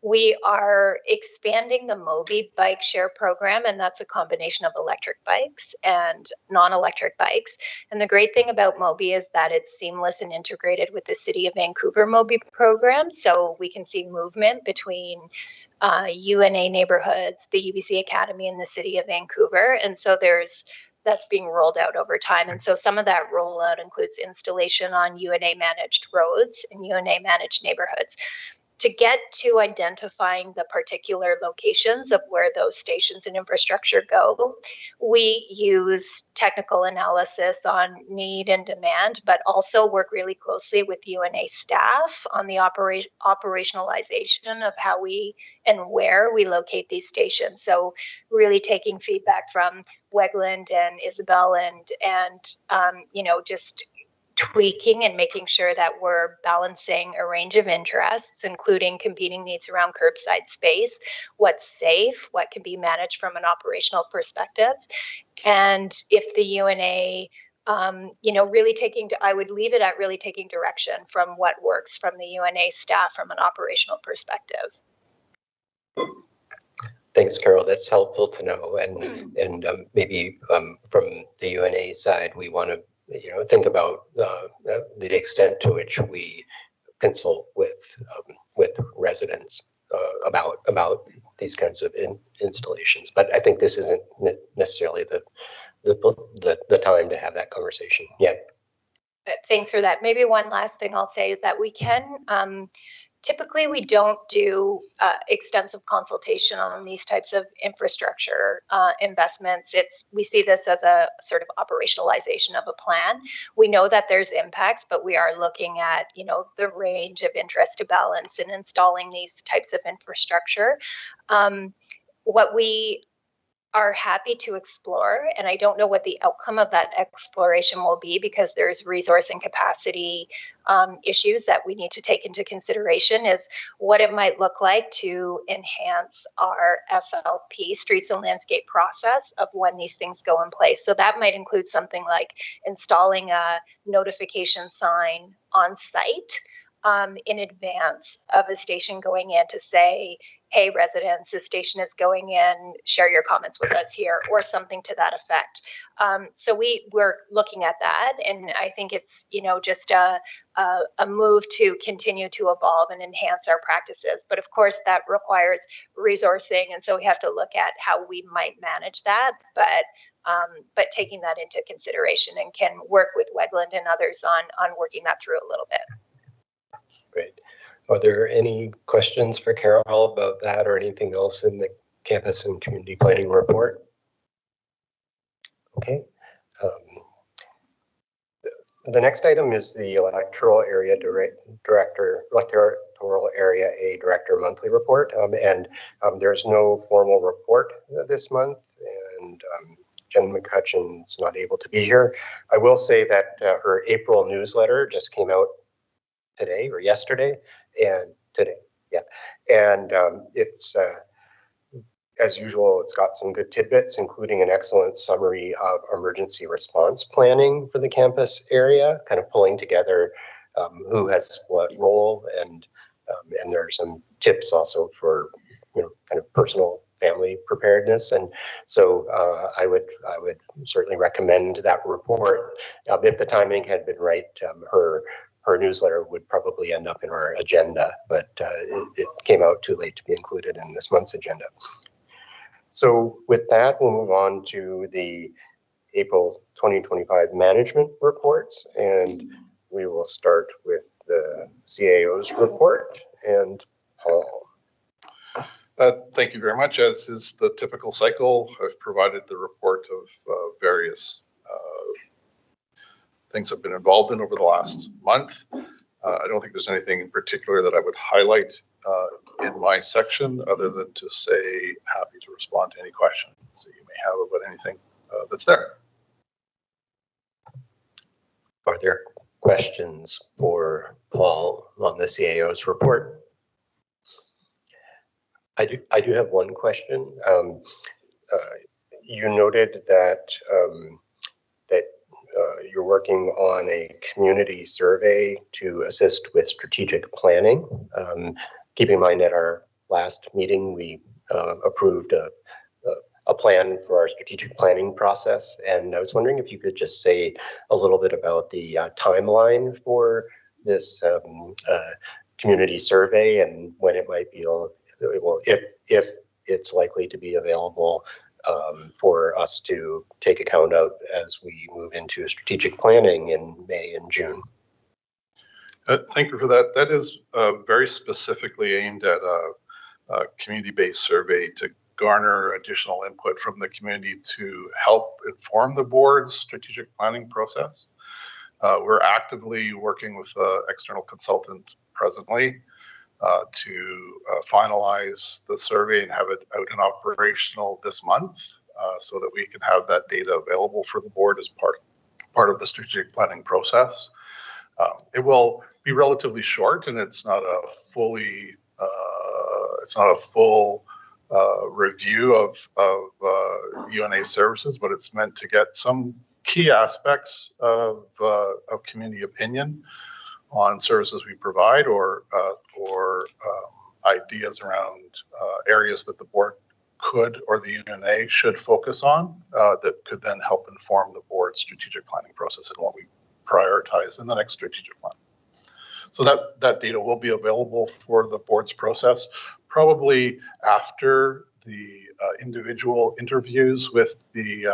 [SPEAKER 10] We are expanding the Mobi bike share program, and that's a combination of electric bikes and non-electric bikes. And the great thing about Mobi is that it's seamless and integrated with the City of Vancouver Mobi program. So we can see movement between UNA neighborhoods, the UBC Academy, and the City of Vancouver. And so that's being rolled out over time. And so some of that rollout includes installation on UNA managed roads and UNA managed neighborhoods. To get to identifying the particular locations of where those stations and infrastructure go, we use technical analysis on need and demand, but also work really closely with UNA staff on the operationalization of how we and where we locate these stations. So really taking feedback from Wegland and Isabel and just tweaking and making sure that we're balancing a range of interests, including competing needs around curbside space, what's safe, what can be managed from an operational perspective. And if the UNA, I would leave it at really taking direction from what works from the UNA staff from an operational perspective.
[SPEAKER 11] Thanks, Carol. That's helpful to know. And maybe from the UNA side, we want to think about the extent to which we consult with residents about these kinds of installations. But I think this isn't necessarily the time to have that conversation yet.
[SPEAKER 10] Thanks for that. Maybe one last thing I'll say is that we can typically, we don't do extensive consultation on these types of infrastructure investments. We see this as a sort of operationalization of a plan. We know that there's impacts, but we are looking at, the range of interest to balance in installing these types of infrastructure. What we are happy to explore, and I don't know what the outcome of that exploration will be because there's resource and capacity issues that we need to take into consideration, is what it might look like to enhance our SLP, streets and landscape process, of when these things go in place. So that might include something like installing a notification sign on site in advance of a station going in to say, hey, residents, this station is going in, share your comments with us here, or something to that effect. So we're looking at that, and I think it's just a move to continue to evolve and enhance our practices. But of course, that requires resourcing, and so we have to look at how we might manage that. But taking that into consideration, and can work with Wegland and others on working that through a little bit.
[SPEAKER 11] Great. Are there any questions for Carol about that or anything else in the campus and community planning report? Okay.
[SPEAKER 1] The next item is the electoral area director monthly report, and there's no formal report this month, and Jen McCutcheon's not able to be here. I will say that her April newsletter just came out today or yesterday, and today, yeah. And it's, as usual, it's got some good tidbits, including an excellent summary of emergency response planning for the campus area, kind of pulling together who has what role, and there are some tips also for kind of personal family preparedness. And so I would certainly recommend that report. If the timing had been right, her newsletter would probably end up in our agenda, but it came out too late to be included in this month's agenda. So with that, we'll move on to the April 2025 management reports, and we will start with the CAO's report. And Paul.
[SPEAKER 12] Thank you very much. As is the typical cycle, I've provided the report of various things I've been involved in over the last month. I don't think there's anything in particular that I would highlight in my section, other than to say happy to respond to any questions that you may have about anything that's there.
[SPEAKER 11] Are there questions for Paul on the CAO's report? I do have one question. You noted that you're working on a community survey to assist with strategic planning. Keeping in mind at our last meeting, we approved a plan for our strategic planning process. And I was wondering if you could just say a little bit about the timeline for this community survey and when it might be, well, if it's likely to be available for us to take account of as we move into strategic planning in May and June.
[SPEAKER 12] Thank you for that. That is very specifically aimed at a community-based survey to garner additional input from the community to help inform the board's strategic planning process. We're actively working with an external consultant presently to finalize the survey and have it out and operational this month so that we can have that data available for the board as part of the strategic planning process. It will be relatively short, and it's not a full review of UNA services, but it's meant to get some key aspects of community opinion on services we provide, or ideas around areas that the board could or the UNA should focus on that could then help inform the board's strategic planning process and what we prioritize in the next strategic plan. So that data will be available for the board's process, probably after the individual interviews with the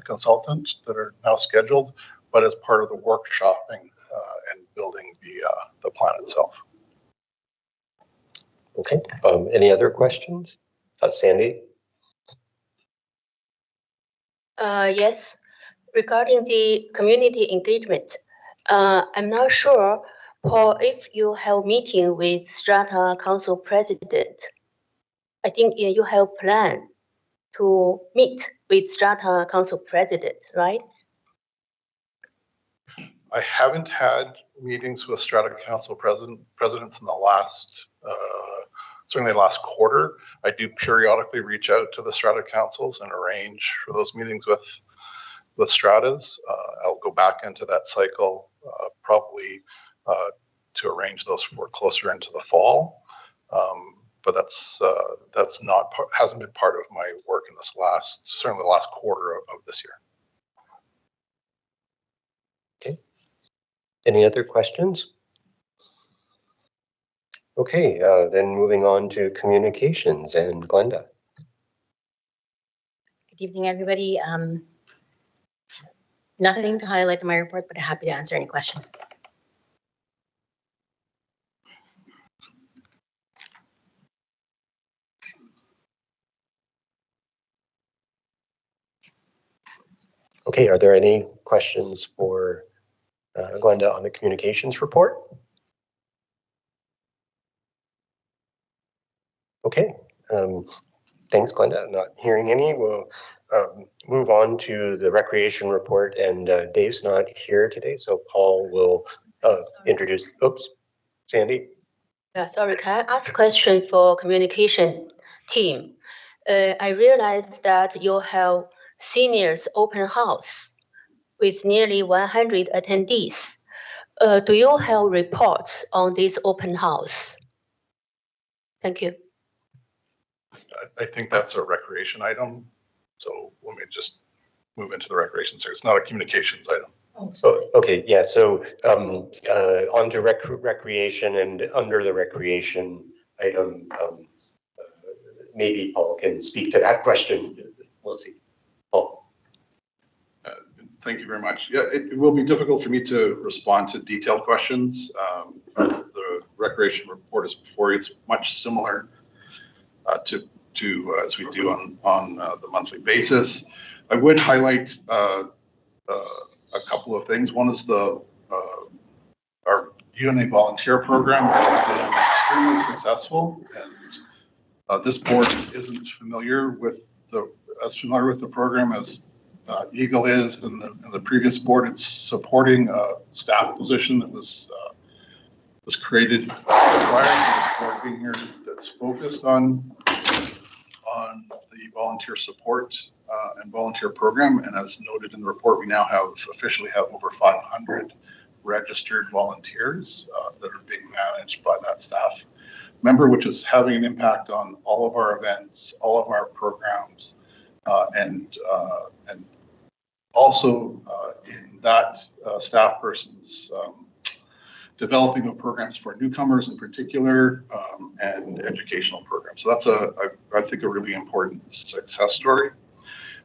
[SPEAKER 12] consultant that are now scheduled, but as part of the workshopping and building the plan itself.
[SPEAKER 11] Okay. Any other questions? Sandy?
[SPEAKER 3] Yes. Regarding the community engagement, I'm not sure, Paul, if you have meeting with Strata Council President. I think you have planned to meet with Strata Council President, right?
[SPEAKER 12] I haven't had meetings with Strata Council presidents in the last, certainly last quarter. I do periodically reach out to the Strata Councils and arrange for those meetings with Stratas. I'll go back into that cycle probably to arrange those for closer into the fall. But that's not hasn't been part of my work in this certainly the last quarter of this year.
[SPEAKER 11] Okay. Any other questions? Okay, then moving on to communications and Glenda.
[SPEAKER 13] Good evening, everybody. Nothing to highlight in my report, but happy to answer any questions.
[SPEAKER 11] Okay, are there any questions for Glenda on the communications report? Okay, thanks, Glenda. Not hearing any. We'll move on to the recreation report, and Dave's not here today, so Paul will introduce. Oops, Sandy.
[SPEAKER 3] Yeah, sorry, can I ask a question for communication team? I realized that you have seniors open house with nearly 100 attendees. Do you have reports on this open house? Thank you.
[SPEAKER 12] I think that's a recreation item. So let me just move into the recreation section. It's not a communications item.
[SPEAKER 11] Oh, okay, yeah, so on to recreation, and under the recreation item, maybe Paul can speak to that question. We'll see. Paul.
[SPEAKER 12] Thank you very much. Yeah, it will be difficult for me to respond to detailed questions. The recreation report is before you. It's much similar to as we do on the monthly basis. I would highlight a a couple of things. One is our UNA volunteer program has been extremely successful, and this board isn't familiar with the program as Eagle is, and the previous board. It's supporting a staff position that was created prior to this board being here, that's focused on the volunteer support and volunteer program. And as noted in the report, we now officially have over 500 registered volunteers that are being managed by that staff member, which is having an impact on all of our events, all of our programs, and also in that staff person's developing of programs for newcomers in particular, and educational programs. So that's I think a really important success story.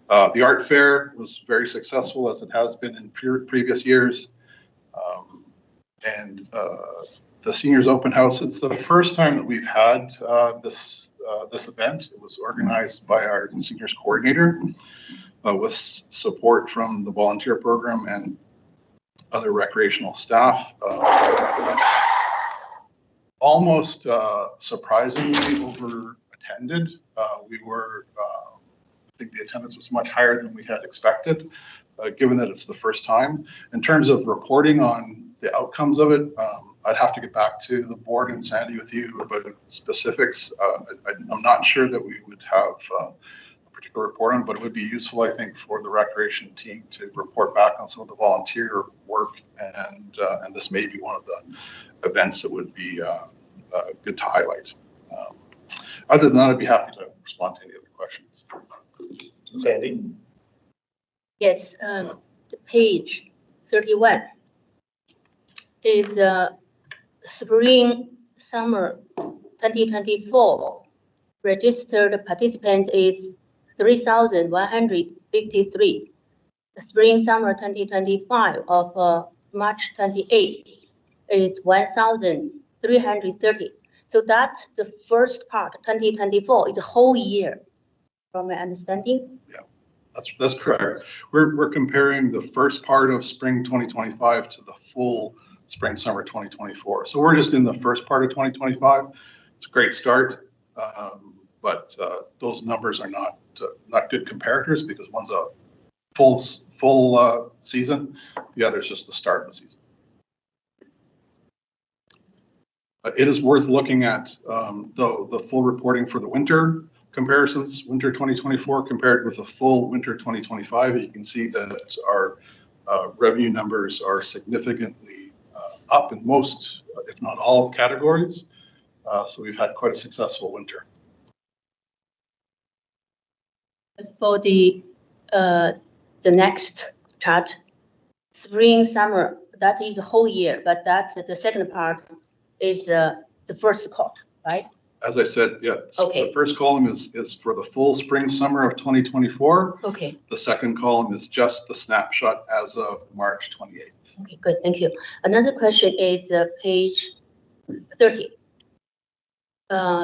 [SPEAKER 12] The art fair was very successful, as it has been in previous years. And the seniors open house, it's the first time that we've had this event. It was organized by our seniors coordinator with support from the volunteer program and other recreational staff. Almost surprisingly over attended. I think the attendance was much higher than we had expected, given that it's the first time. In terms of reporting on the outcomes of it, I'd have to get back to the board and Sandy with you about specifics. I'm not sure that we would have a particular report on, but it would be useful, I think, for the recreation team to report back on some of the volunteer work, and this may be one of the events that would be good to highlight. Other than that, I'd be happy to respond to any other questions.
[SPEAKER 1] Sandy?
[SPEAKER 3] Yes, the page 31 is spring summer 2024 registered participants is 3,153. The spring summer 2025 of March 28 is 1,330. So that's the first part. 2024 is a whole year, from my understanding.
[SPEAKER 12] Yeah, that's correct. We're comparing the first part of spring 2025 to the full spring summer 2024. So we're just in the first part of 2025. It's a great start, but those numbers are not good comparators, because one's a full season, the other is just the start of the season. It is worth looking at the full reporting for the winter comparisons, winter 2024 compared with the full winter 2025. You can see that our revenue numbers are significantly up in most, if not all, categories. So we've had quite a successful winter.
[SPEAKER 3] For the next chart, spring summer, that is a whole year, but that's the second part is the first quarter, right?
[SPEAKER 12] As I said, yeah.
[SPEAKER 3] Okay.
[SPEAKER 12] The first column is for the full spring summer of 2024.
[SPEAKER 3] Okay.
[SPEAKER 12] The second column is just the snapshot as of March 28th.
[SPEAKER 3] Okay, good, thank you. Another question is page 30.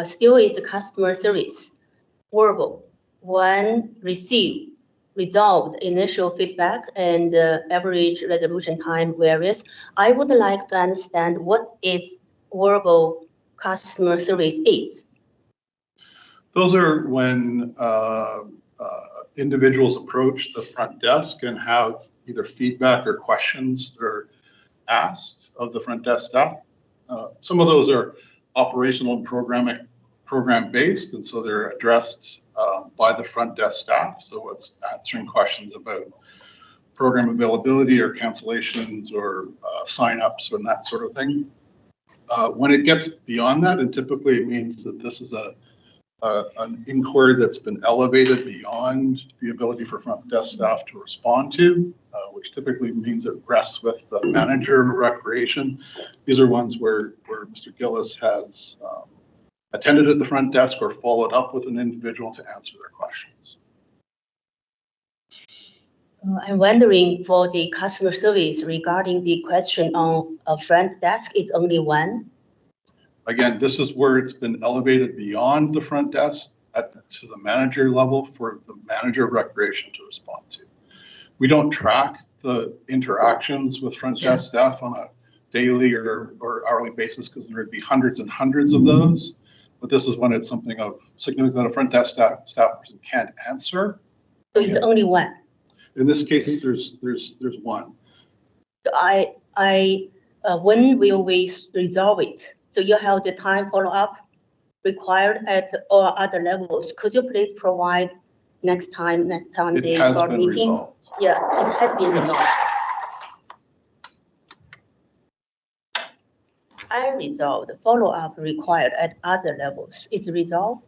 [SPEAKER 3] Still is customer service. Verbal. One resolved initial feedback and average resolution time varies. I would like to understand what is verbal customer service is.
[SPEAKER 12] Those are when individuals approach the front desk and have either feedback or questions that are asked of the front desk staff. Some of those are operational and program based, and so they're addressed by the front desk staff. So it's answering questions about program availability or cancellations or signups and that sort of thing. When it gets beyond that, and typically it means that this is an inquiry that's been elevated beyond the ability for front desk staff to respond to, which typically means it rests with the manager of recreation. These are ones where Mr. Gillis has attended at the front desk or followed up with an individual to answer their questions.
[SPEAKER 3] I'm wondering, for the customer service regarding the question on a front desk, it's only one?
[SPEAKER 12] Again, this is where it's been elevated beyond the front desk to the manager level for the manager of recreation to respond to. We don't track the interactions with front desk staff on a daily or hourly basis, because there would be hundreds and hundreds of those. But this is when it's something of significance that a front desk staff person can't answer.
[SPEAKER 3] So it's only one.
[SPEAKER 12] In this case, there's one.
[SPEAKER 3] So when will we resolve it? So you have the time follow-up required at all other levels. Could you please provide next time
[SPEAKER 12] It
[SPEAKER 3] they
[SPEAKER 12] has
[SPEAKER 3] board
[SPEAKER 12] been
[SPEAKER 3] meeting?
[SPEAKER 12] resolved.
[SPEAKER 3] Yeah, it has been resolved. Unresolved follow-up required at other levels. Is resolved?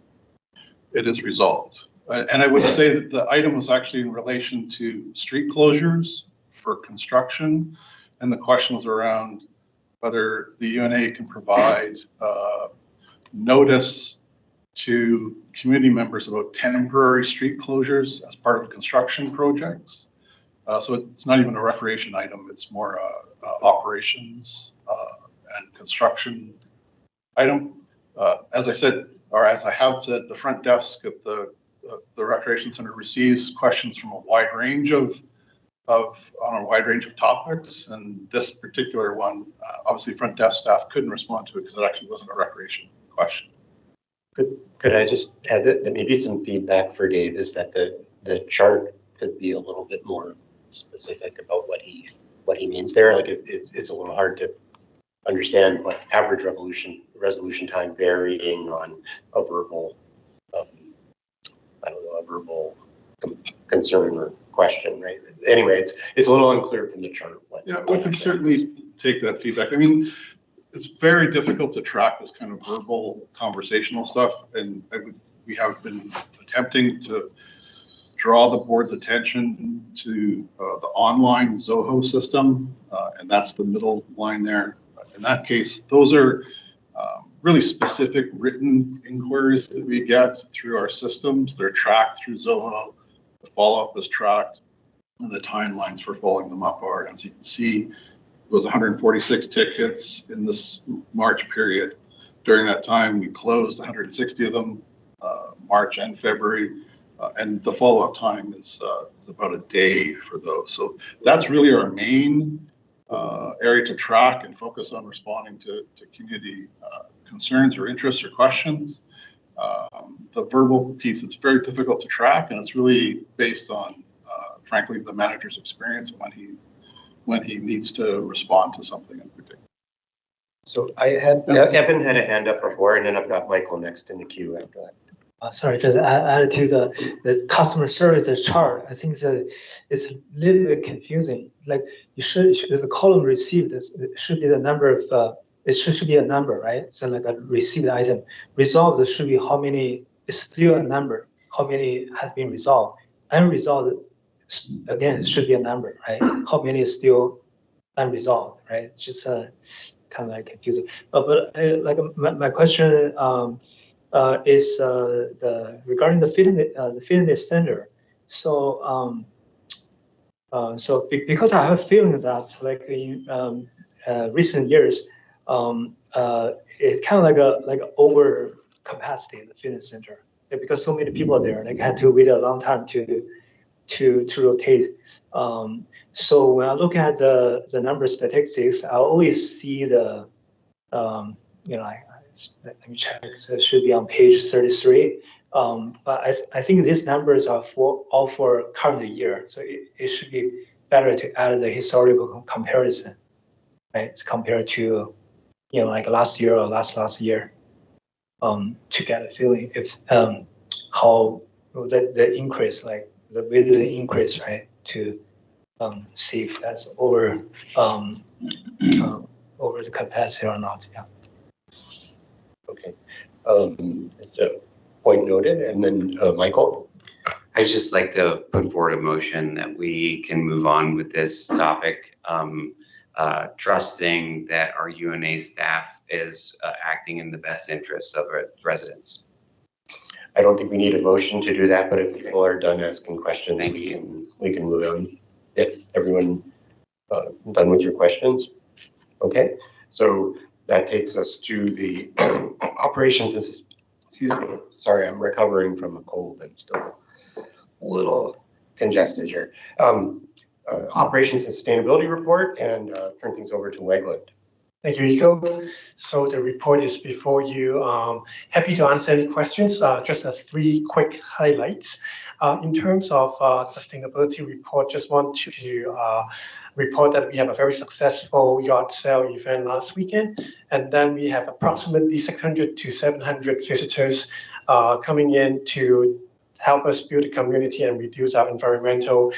[SPEAKER 12] It is resolved. And I would say that the item was actually in relation to street closures for construction. And the question was around whether the UNA can provide notice to community members about temporary street closures as part of construction projects. So it's not even a recreation item, it's more operations and construction item. As I said, or as I have said, the front desk at the Recreation Center receives questions from a wide range of topics, and this particular one, obviously front desk staff couldn't respond to it because it actually wasn't a recreation question.
[SPEAKER 1] Could I just add that maybe some feedback for Dave is that the chart could be a little bit more specific about what he means there. Like it's a little hard to understand what average resolution time varying on a verbal, concern or question, right? Anyway, it's a little unclear from the chart.
[SPEAKER 12] Yeah, we can certainly take that feedback. I mean, it's very difficult to track this kind of verbal conversational stuff, and we have been attempting to draw the board's attention to the online Zoho system, and that's the middle line there. In that case, those are really specific written inquiries that we get through our systems. They're tracked through Zoho. The follow-up is tracked, and the timelines for following them up are, as you can see, it was 146 tickets in this March period. During that time, we closed 160 of them, March and February, and the follow-up time is about a day for those. So that's really our main area to track and focus on responding to community concerns or interests or questions. The verbal piece, it's very difficult to track, and it's really based on, frankly, the manager's experience when he needs to respond to something in particular.
[SPEAKER 1] So Evan had a hand up before, and then I've got Michael next in the queue after that.
[SPEAKER 7] Sorry, just add to the customer service chart. I think it's a little bit confusing. Like the column received should be the number of it should be a number, right? So like a received item. Resolved should be how many is still a number. How many has been resolved? Unresolved again should be a number, right? How many is still unresolved, right? It's just kind of like confusing. But like my question is regarding the fitness center. So because I have a feeling that like in recent years, it's kind of like a over capacity in the fitness center, because so many people are there, like had to wait a long time to rotate. So when I look at the number statistics, I always see the let me check. So it should be on page 33. But I think these numbers are all for current year. So it should be better to add the historical comparison, right? Compared to, like last year or last year, to get a feeling if how the increase, like the increase, right? To see if that's over the capacity or not. Yeah.
[SPEAKER 1] Okay. So point noted. And then Michael.
[SPEAKER 6] I'd just like to put forward a motion that we can move on with this topic, trusting that our UNA staff is acting in the best interests of residents.
[SPEAKER 1] I don't think we need a motion to do that, but if people are done asking questions, we can move on. If everyone done with your questions, okay. So that takes us to the operations. Excuse me. Sorry, I'm recovering from a cold and still a little congested here. Operations and Sustainability Report and turn things over to Wegland.
[SPEAKER 14] Thank you, Iko. So the report is before you. Happy to answer any questions. Just as 3 quick highlights. In terms of sustainability report, just want to report that we have a very successful yard sale event last weekend. And then we have approximately 600 to 700 visitors coming in to help us build a community and reduce our environmental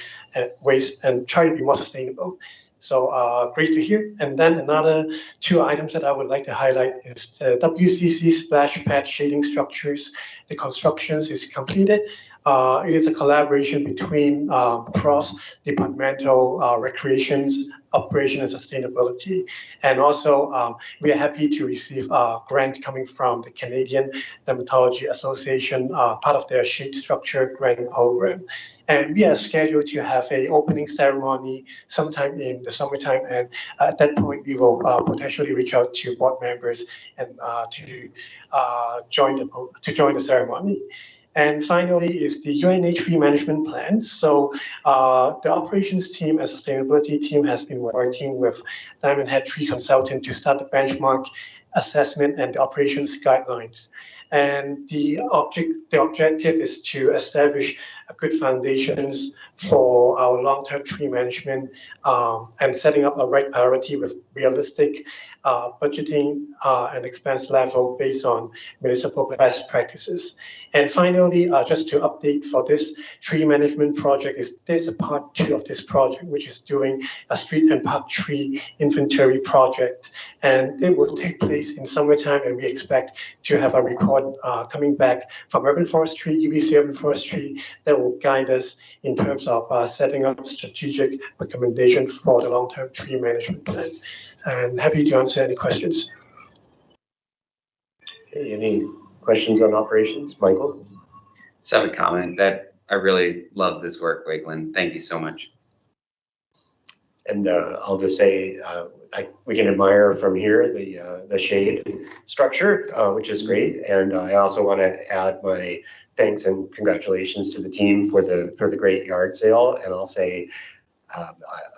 [SPEAKER 14] waste and try to be more sustainable. So great to hear. And then another 2 items that I would like to highlight is the WCC splash pad shading structures. The construction is completed. It is a collaboration between cross-departmental recreations, operation and sustainability. And also we are happy to receive a grant coming from the Canadian Dermatology Association, part of their shade structure grant program. And we are scheduled to have an opening ceremony sometime in the summertime. And at that point, we will potentially reach out to board members and to join the ceremony. And finally is the UNA tree management plan. So the operations team and sustainability team has been working with Diamond Head Tree Consultant to start the benchmark assessment and the operations guidelines. And the objective is to establish a good foundations for our long-term tree management and setting up a right priority with realistic budgeting and expense level based on municipal best practices. And finally, just to update for this tree management project, there's a part 2 of this project, which is doing a street and park tree inventory project. And it will take place in summertime, and we expect to have a report coming back from Urban Forestry, UBC Urban Forestry, that will guide us in terms of setting up strategic recommendations for the long-term tree management plan. And happy to answer any questions.
[SPEAKER 1] Okay, any questions on operations, Michael?
[SPEAKER 6] Just have a comment that I really love this work, Wakeland. Thank you so much.
[SPEAKER 1] And I'll just say we can admire from here the shade structure, which is great. And I also want to add my thanks and congratulations to the team for the great yard sale. And I'll say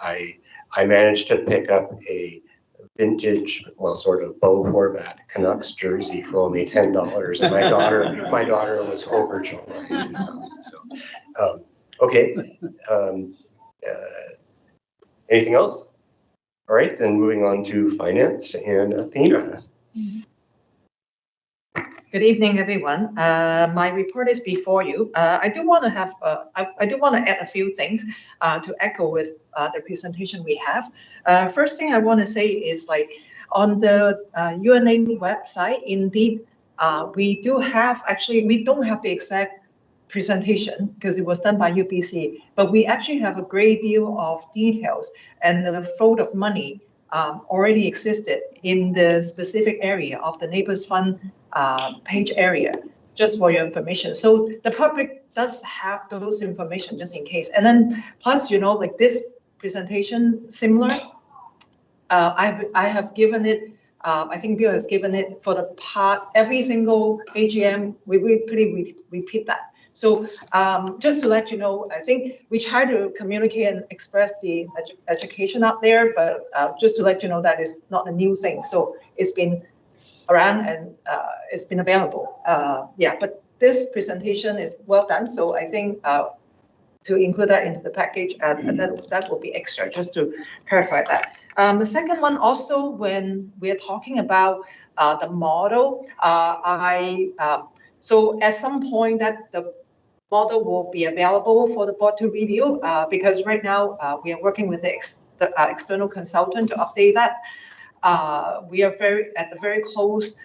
[SPEAKER 1] I managed to pick up a vintage, well, sort of Bo Horvat Canucks jersey for only $10, and my daughter was overjoyed. Okay. Anything else? All right, then moving on to finance and Athena.
[SPEAKER 15] Good evening, everyone. My report is before you. I do want to add a few things to echo with the presentation we have. First thing I want to say is on the UNA website, indeed, we don't have the exact presentation because it was done by UBC, but we actually have a great deal of details, and the flow of money already existed in the specific area of the Neighbors Fund page area, just for your information. So the public does have those information just in case. And then plus, this presentation similar, I have given it, I think Bill has given it for the past, every single AGM, we repeat that. So just to let you know, I think we try to communicate and express the education out there, but just to let you know that is not a new thing. So it's been around and it's been available. Yeah, but this presentation is well done. So I think to include that into the package, that will be extra, just to clarify that. The second one also, when we're talking about the model, so at some point that the model will be available for the board to review, because right now we are working with the external consultant to update that. We are at the very close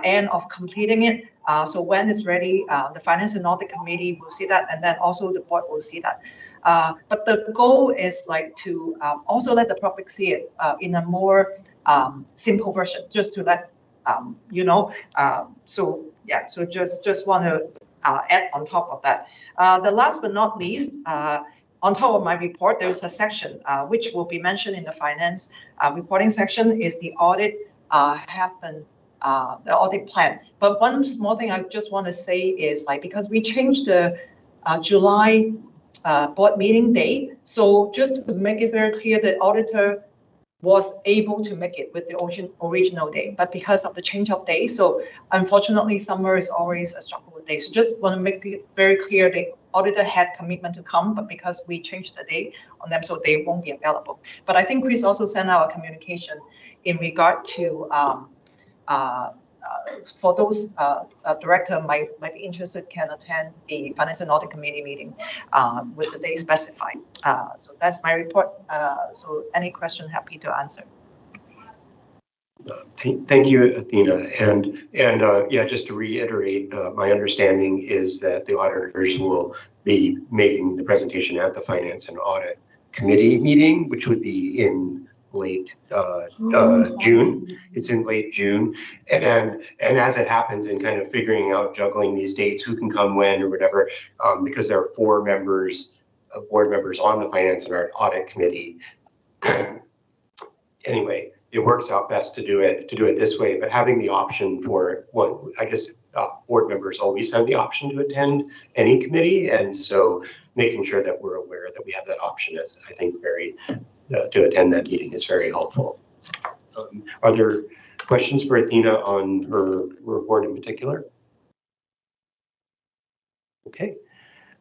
[SPEAKER 15] end of completing it. So when it's ready, the Finance and Audit Committee will see that, and then also the board will see that. But the goal is to also let the public see it in a more simple version, just to let you know. So yeah, so just want to add on top of that. The last but not least, on top of my report, there's a section which will be mentioned in the finance reporting section is the audit the audit plan. But one small thing I just want to say is because we changed the July board meeting day. So just to make it very clear, the auditor was able to make it with the original day, but because of the change of day, so unfortunately summer is always a struggle with day. So just want to make it very clear the auditor had commitment to come, but because we changed the day on them, so they won't be available. But I think Chris also sent out a communication in regard to for those director might be interested can attend the Finance and Audit Committee meeting with the day specified. So that's my report. So any question, happy to answer.
[SPEAKER 1] Thank you, Athena. And yeah, just to reiterate, my understanding is that the auditors will be making the presentation at the Finance and Audit Committee meeting, which would be in late June. It's in late June, and as it happens in kind of figuring out juggling these dates, who can come when or whatever, because there are 4 members, board members on the Finance and Audit Committee. Anyway, it works out best to do it this way. But having the option for I guess board members always have the option to attend any committee, and so making sure that we're aware that we have that option is, I think, to attend that meeting is very helpful. Are there questions for Athena on her report in particular? Okay.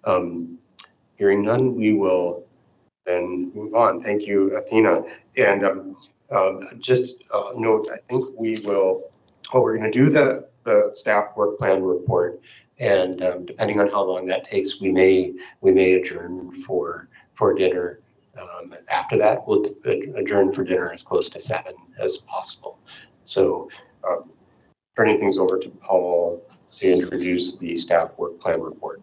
[SPEAKER 1] Hearing none, we will then move on. Thank you, Athena. And just note, I think we're going to do the staff work plan report, and depending on how long that takes, we may adjourn for dinner. After that, we'll adjourn for dinner as close to 7 as possible. So turning things over to Paul to introduce the staff work plan report.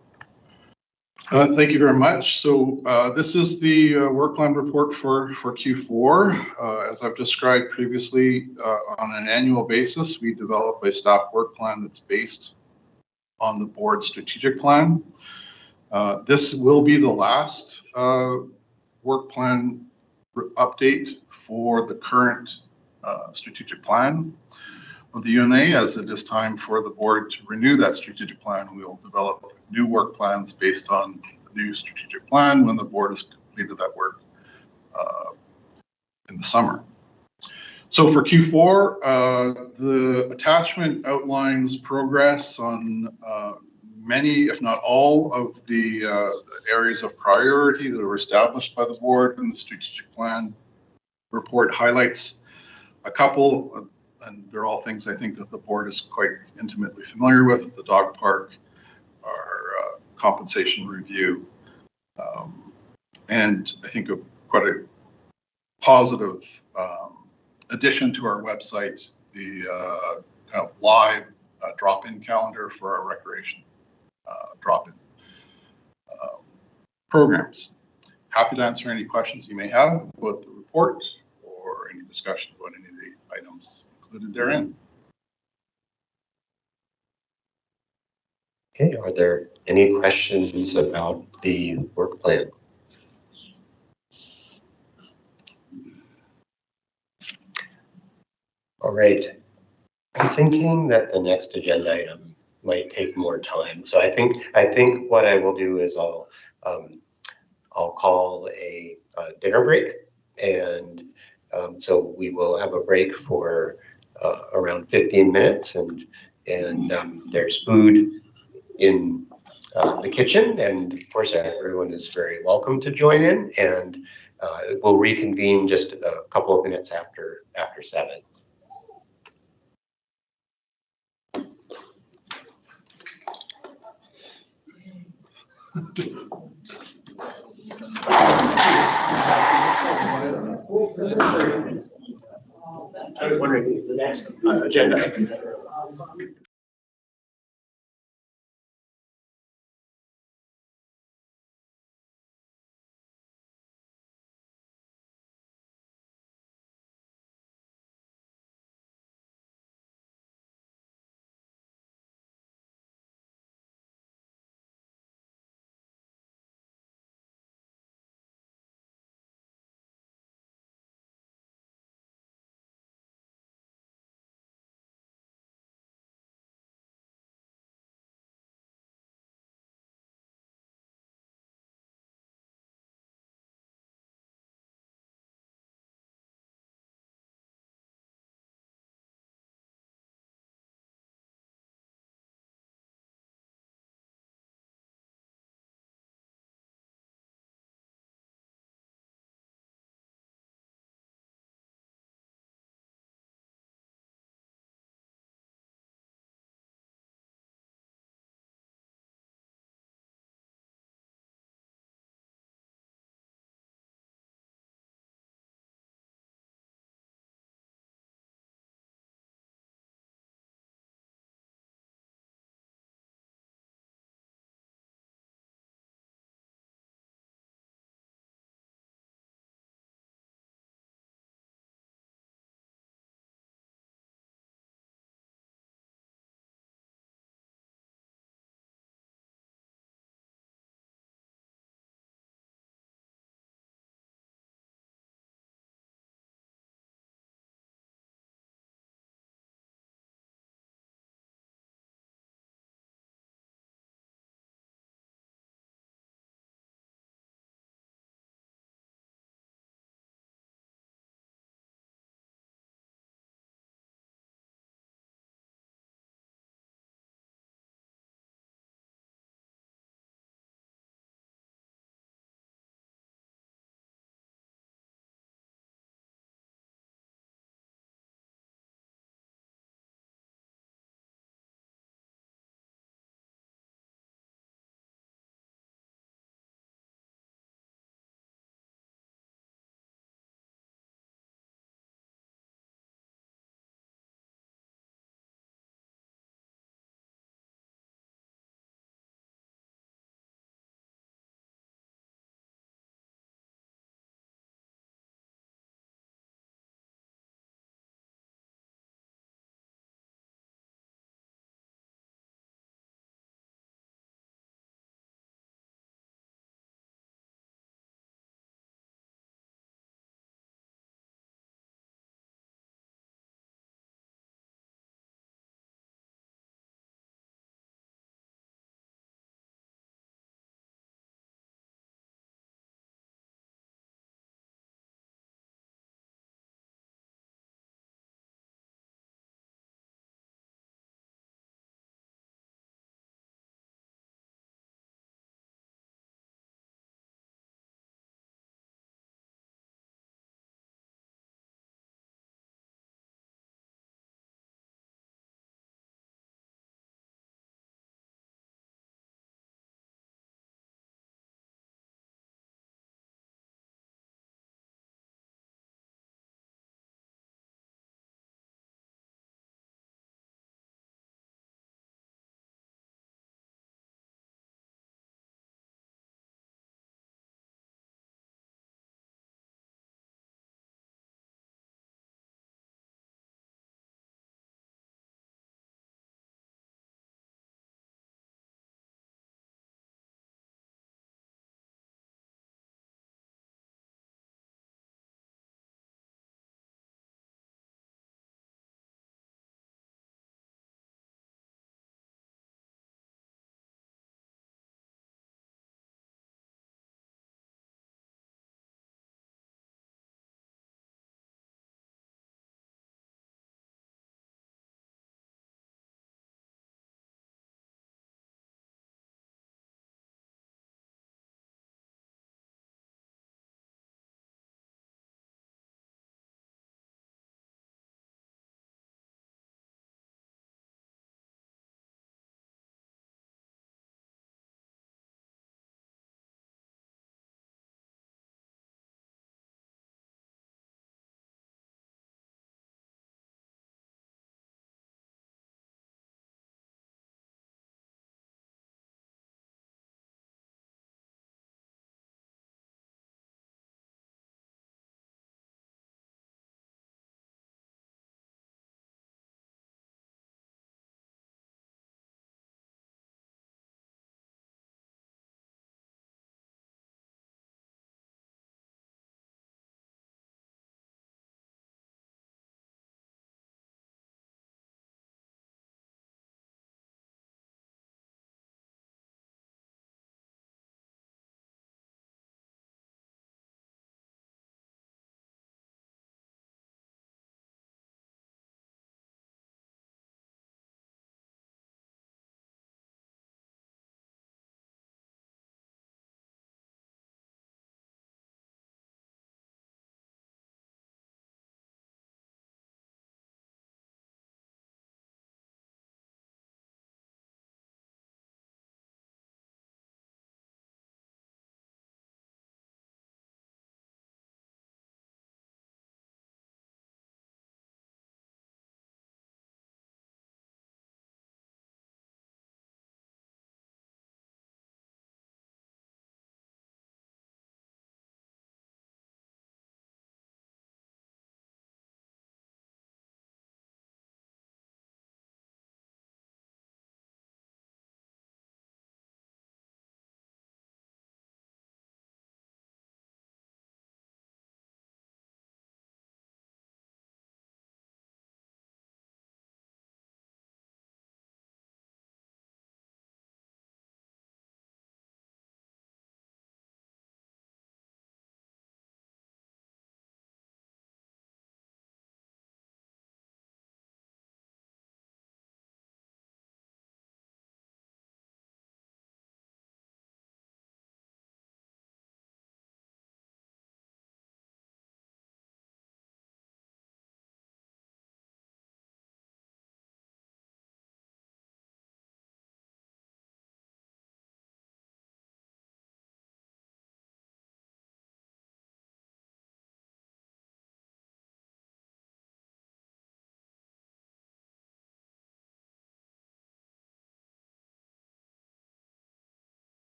[SPEAKER 12] Thank you very much. So this is the work plan report for Q4. As I've described previously, on an annual basis, we develop a staff work plan that's based on the board's strategic plan. This will be the last work plan update for the current strategic plan of the UNA. As it is time for the board to renew that strategic plan, we will develop new work plans based on the new strategic plan when the board has completed that work in the summer. So for Q4, the attachment outlines progress on many, if not all, of the areas of priority that were established by the board in the strategic plan. Report highlights a couple, and they're all things I think that the board is quite intimately familiar with: the dog park, our compensation review, and I think quite a positive addition to our website, the kind of live drop-in calendar for our recreation drop-in programs. Happy to answer any questions you may have about the report or any discussion about any of the items included therein.
[SPEAKER 1] Okay, are there any questions about the work plan? All right, I'm thinking that the next agenda item might take more time. So I think what I will do is I'll call a dinner break, and so we will have a break for around 15 minutes, and there's food in the kitchen, and of course everyone is very welcome to join in, and we'll reconvene just a couple of minutes after 7. I was wondering, is the next agenda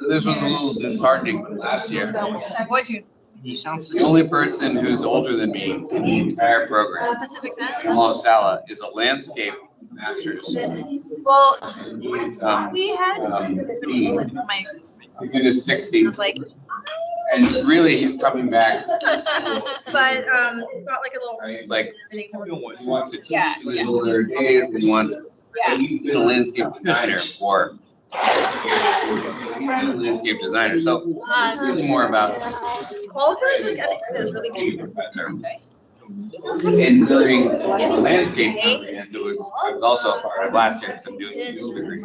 [SPEAKER 16] This was a little disheartening last year. The only person who's older than me in the entire program, Kamal Sala, is a landscape master's.
[SPEAKER 8] Well,
[SPEAKER 16] We
[SPEAKER 8] had.
[SPEAKER 16] He's in his 60s. And really, he's coming back.
[SPEAKER 8] But it's got like a little.
[SPEAKER 16] Right? Like, he wants to teach in his older days. He wants. He's been a landscape designer for. Landscape designer, so it's really more about.
[SPEAKER 8] Qualifiers, I think it is really good.
[SPEAKER 16] And during the landscape conference, it was, I was also a part of last year, because I'm doing a dual degree.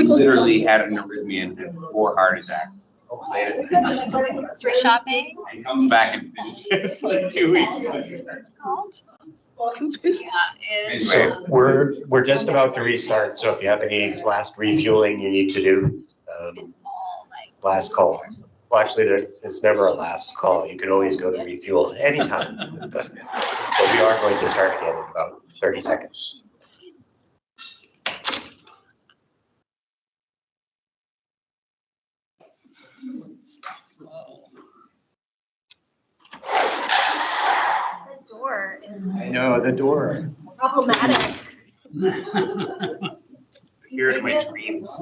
[SPEAKER 16] He literally had an arrhythmia and had 4 heart attacks.
[SPEAKER 10] Street shopping.
[SPEAKER 16] And comes back and finishes like 2 weeks later.
[SPEAKER 8] Yeah,
[SPEAKER 1] So we're just about to restart. So if you have any last refueling you need to do, last call. Well, actually, it's never a last call. You can always go to refuel anytime. But we are going to start again in about 30 seconds.
[SPEAKER 8] the door is
[SPEAKER 1] I know, the door.
[SPEAKER 8] problematic.
[SPEAKER 1] Here in my dreams.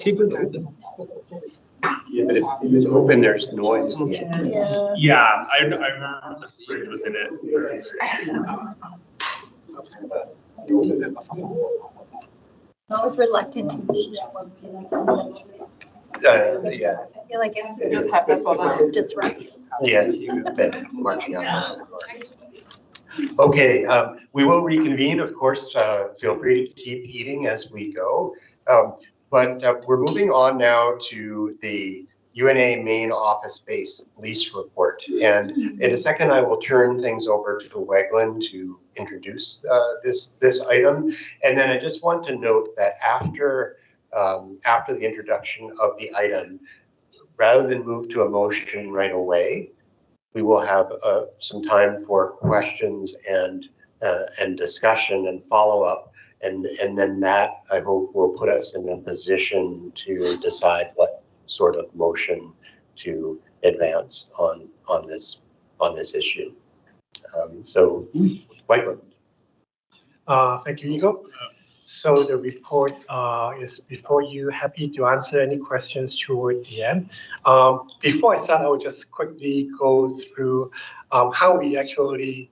[SPEAKER 1] Keep it open. Yeah, but if it's open, there's noise.
[SPEAKER 2] Yeah, I remember the fridge was in it.
[SPEAKER 10] I was reluctant to meet.
[SPEAKER 1] Yeah,
[SPEAKER 10] I feel like
[SPEAKER 15] It just happens for
[SPEAKER 10] it's disruptive.
[SPEAKER 1] yeah, then marching out. Okay, we will reconvene, of course. Feel free to keep eating as we go. But we're moving on now to the UNA main office space lease report. And in a second, I will turn things over to Weglin to introduce this item. And then I just want to note that after the introduction of the item, rather than move to a motion right away, we will have some time for questions and discussion and follow-up. And then that, I hope, will put us in a position to decide what sort of motion to advance on this issue. So, Michael.
[SPEAKER 14] Thank you, Igor. So the report is before you. Happy to answer any questions toward the end. Before I start, I will just quickly go through how we actually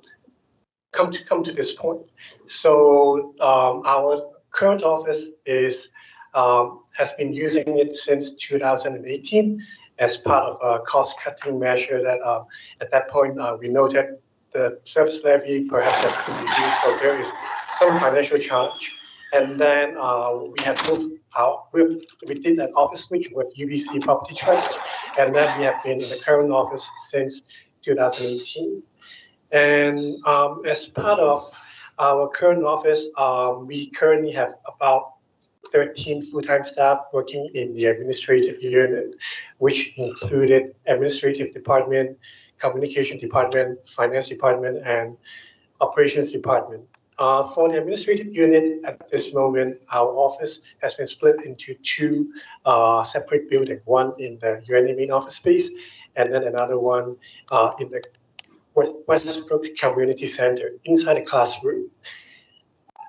[SPEAKER 14] come to this point. So our current office has been using it since 2018 as part of a cost-cutting measure that at that point we noted the service levy perhaps has been reduced, so there is some financial challenge. And then we have moved out. We did an office switch with UBC Property Trust, and then we have been in the current office since 2018. And as part of our current office, we currently have about 13 full-time staff working in the administrative unit, which included administrative department, communication department, finance department, and operations department. For the administrative unit, at this moment, our office has been split into 2 separate buildings, one in the UNA main office space, and then another one in the Westbrook Community Center inside the classroom.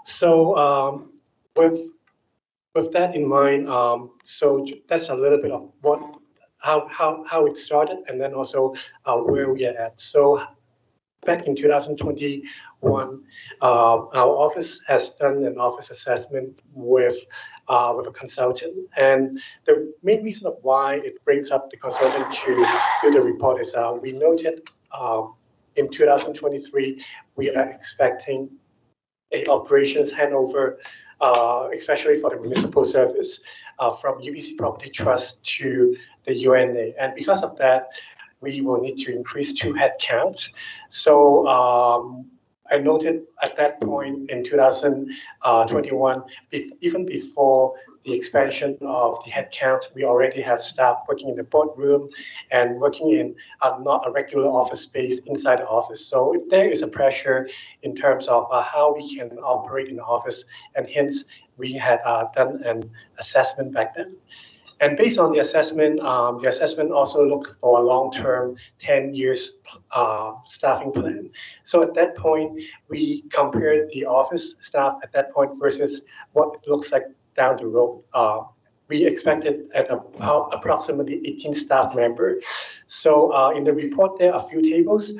[SPEAKER 14] So with that in mind, so that's a little bit of how it started, and then also where we are at. So back in 2021, our office has done an office assessment with a consultant, and the main reason of why it brings up the consultant to do the report is we noted in 2023 we are expecting a operations handover, especially for the municipal service, from UBC Property Trust to the UNA, and because of that, we will need to increase 2 headcounts. So I noted at that point in 2021, even before the expansion of the headcount, we already have staff working in the boardroom and working in not a regular office space inside the office. So there is a pressure in terms of how we can operate in the office, and hence we had done an assessment back then. And based on the assessment also looked for a long-term 10 years staffing plan. So at that point, we compared the office staff at that point versus what it looks like down the road. We expected at about approximately 18 staff members. So in the report, there are a few tables,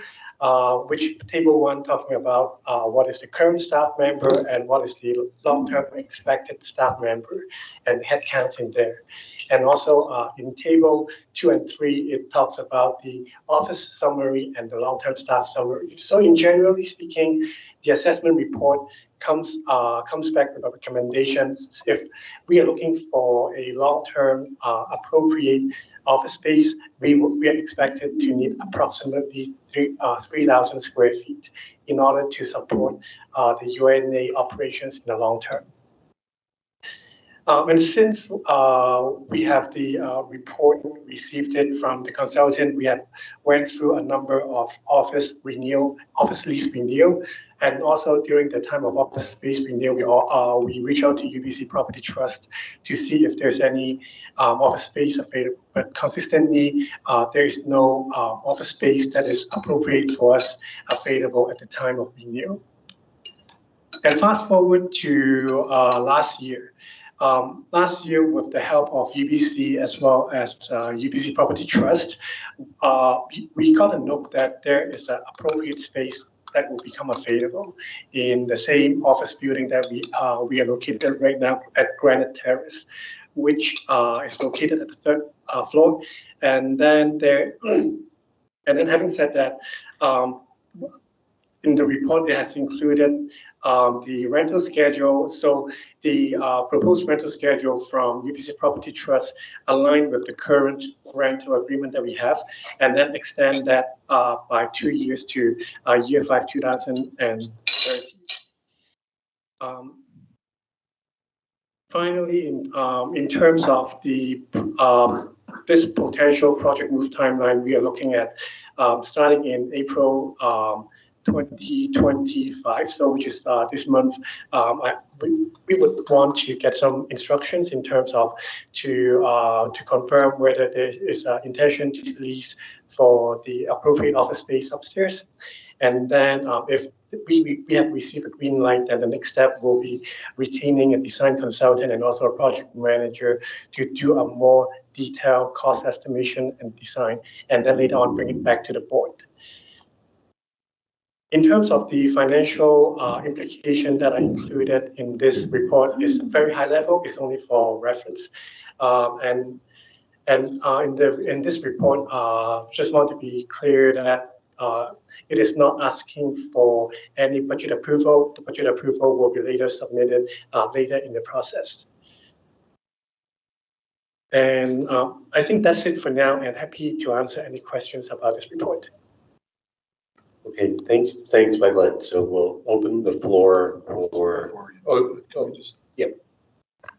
[SPEAKER 14] which table 1 talking about what is the current staff member and what is the long-term expected staff member and headcount in there. And also in table 2 and 3, it talks about the office summary and the long-term staff summary. So in generally speaking, the assessment report comes back with a recommendation. If we are looking for a long-term appropriate office space, we are expected to need approximately 3,000 square feet in order to support the UNA operations in the long term. And since we have the report, received it from the consultant, we have went through a number of office lease renewal, and also during the time of office space renewal, we reach out to UBC Property Trust to see if there's any office space available. But consistently, there is no office space that is appropriate for us available at the time of renewal. And fast forward to last year. Last year, with the help of UBC as well as UBC Property Trust, we got a note that there is an appropriate space that will become available in the same office building that we are located right now at Granite Terrace, which is located at the 3rd floor. And then having said that, in the report, it has included the rental schedule. So the proposed rental schedule from UBC Property Trust aligned with the current rental agreement that we have, and then extend that by 2 years to year 5, 2030. Finally, in terms of the this potential project move timeline, we are looking at starting in April 2025, so which is this month. We would want to get some instructions in terms of to confirm whether there is an intention to lease for the appropriate office space upstairs. And then if we have received a green light, then the next step will be retaining a design consultant and also a project manager to do a more detailed cost estimation and design, and then later on bring it back to the board. In terms of the financial implication that I included in this report is very high level. It's only for reference. In this report, just want to be clear that it is not asking for any budget approval. The budget approval will be later submitted later in the process. And I think that's it for now, and happy to answer any questions about this report.
[SPEAKER 1] Okay, thanks, Michael. So we'll open the floor for. Yep.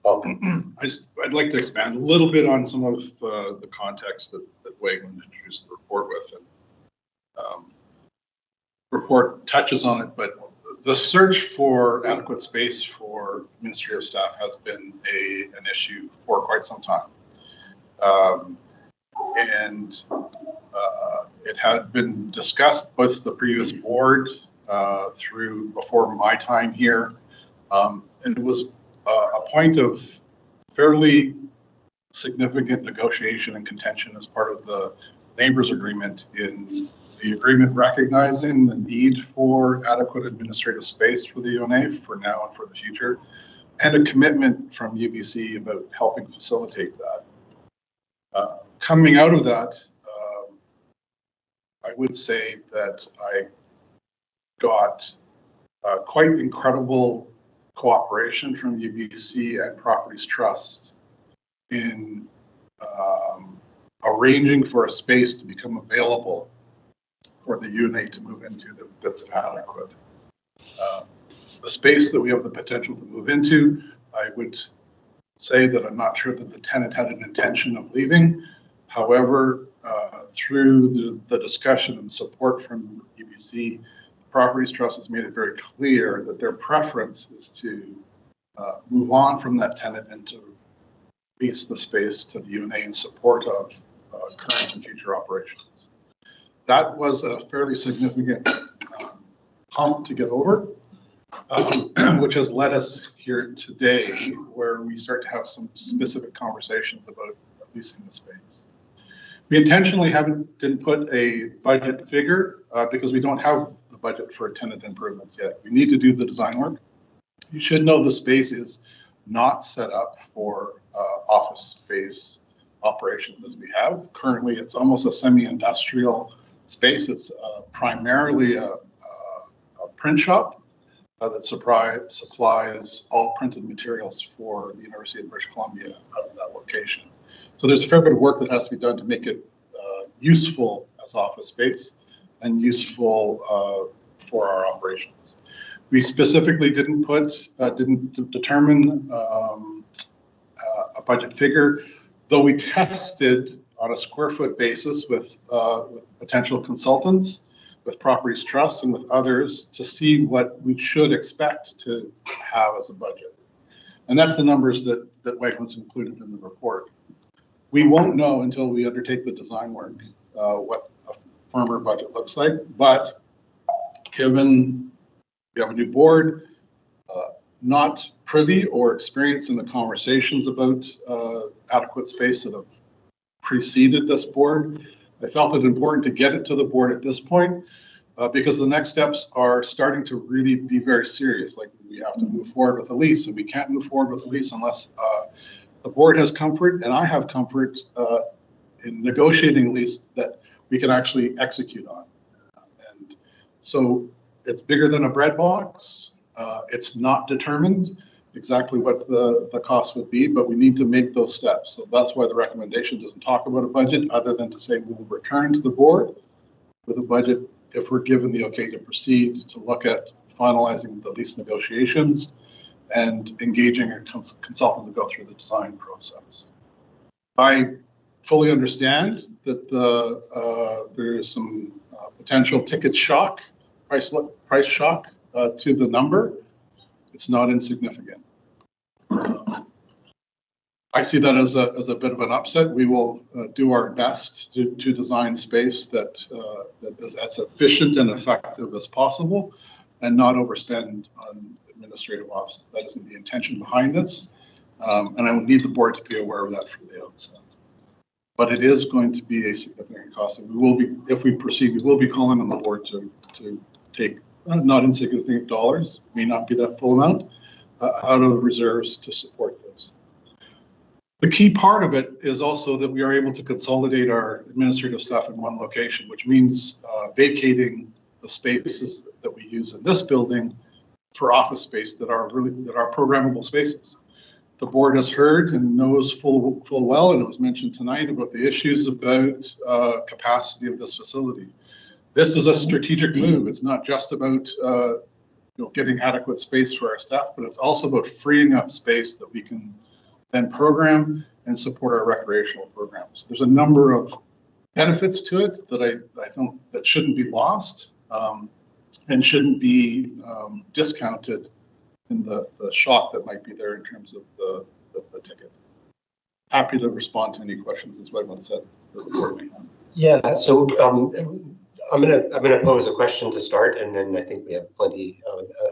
[SPEAKER 12] I'd like to expand a little bit on some of the context that Wayland introduced the report with. And report touches on it, but the search for adequate space for administrative staff has been an issue for quite some time. It had been discussed with the previous board through before my time here. And it was a point of fairly significant negotiation and contention as part of the neighbors agreement, in the agreement recognizing the need for adequate administrative space for the UNA for now and for the future, and a commitment from UBC about helping facilitate that. Coming out of that, I would say that I got quite incredible cooperation from UBC and Properties Trust in arranging for a space to become available for the UNA to move into that's adequate. The space that we have the potential to move into, I would say that I'm not sure that the tenant had an intention of leaving. However, through the discussion and support from EBC, the Properties Trust has made it very clear that their preference is to move on from that tenant and to lease the space to the UNA in support of current and future operations. That was a fairly significant hump to get over, which has led us here today, where we start to have some specific conversations about leasing the space. We intentionally didn't put a budget figure because we don't have the budget for tenant improvements yet. We need to do the design work. You should know the space is not set up for office space operations as we have. Currently, it's almost a semi-industrial space. It's primarily a print shop that supplies all printed materials for the University of British Columbia out of that location. So there's a fair bit of work that has to be done to make it useful as office space and useful for our operations. We specifically didn't determine a budget figure, though we tested on a square foot basis with potential consultants, with Properties Trust and with others to see what we should expect to have as a budget. And that's the numbers that Wegmans included in the report. We won't know until we undertake the design work what a firmer budget looks like, but given we have a new board, not privy or experienced in the conversations about adequate space that have preceded this board, I felt it important to get it to the board at this point because the next steps are starting to really be very serious. Like we have to move forward with a lease, and we can't move forward with a lease unless the board has comfort and I have comfort in negotiating a lease that we can actually execute on. And so it's bigger than a bread box. It's not determined exactly what the cost would be, but we need to make those steps. So that's why the recommendation doesn't talk about a budget other than to say we will return to the board with a budget if we're given the okay to proceed to look at finalizing the lease negotiations and engaging a consultant to go through the design process. I fully understand that there is some potential ticket shock, price shock to the number. It's not insignificant. I see that as a bit of an upset. We will do our best to design space that is as efficient and effective as possible and not overspend on administrative offices. That isn't the intention behind this. And I will need the board to be aware of that from the outset. But it is going to be a significant cost. And we will be, if we proceed, we will be calling on the board to take not insignificant dollars, may not be that full amount, out of the reserves to support this. The key part of it is also that we are able to consolidate our administrative staff in one location, which means vacating the spaces that we use in this building for office space that are programmable spaces. The board has heard and knows full well, and it was mentioned tonight about the issues about capacity of this facility. This is a strategic move. It's not just about getting adequate space for our staff, but it's also about freeing up space that we can then program and support our recreational programs. There's a number of benefits to it that I don't that shouldn't be lost and shouldn't be discounted in the shock that might be there in terms of the ticket. Happy to respond to any questions, as Wegman said.
[SPEAKER 1] Yeah, so I'm gonna pose a question to start, and then I think we have plenty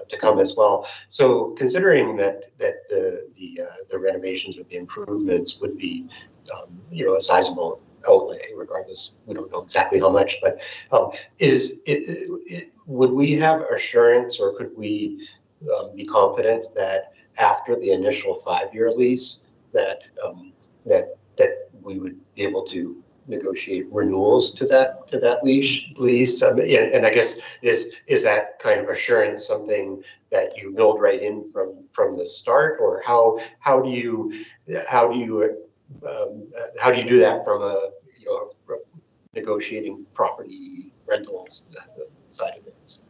[SPEAKER 1] to come as well. So considering that the renovations or the improvements would be a sizable outlay, regardless, we don't know exactly how much, but would we have assurance, or could we be confident that after the initial 5-year lease that we would be able to negotiate renewals to that lease? And I guess is that kind of assurance something that you build right in from the start, or how do you do that from a negotiating property rentals side of things?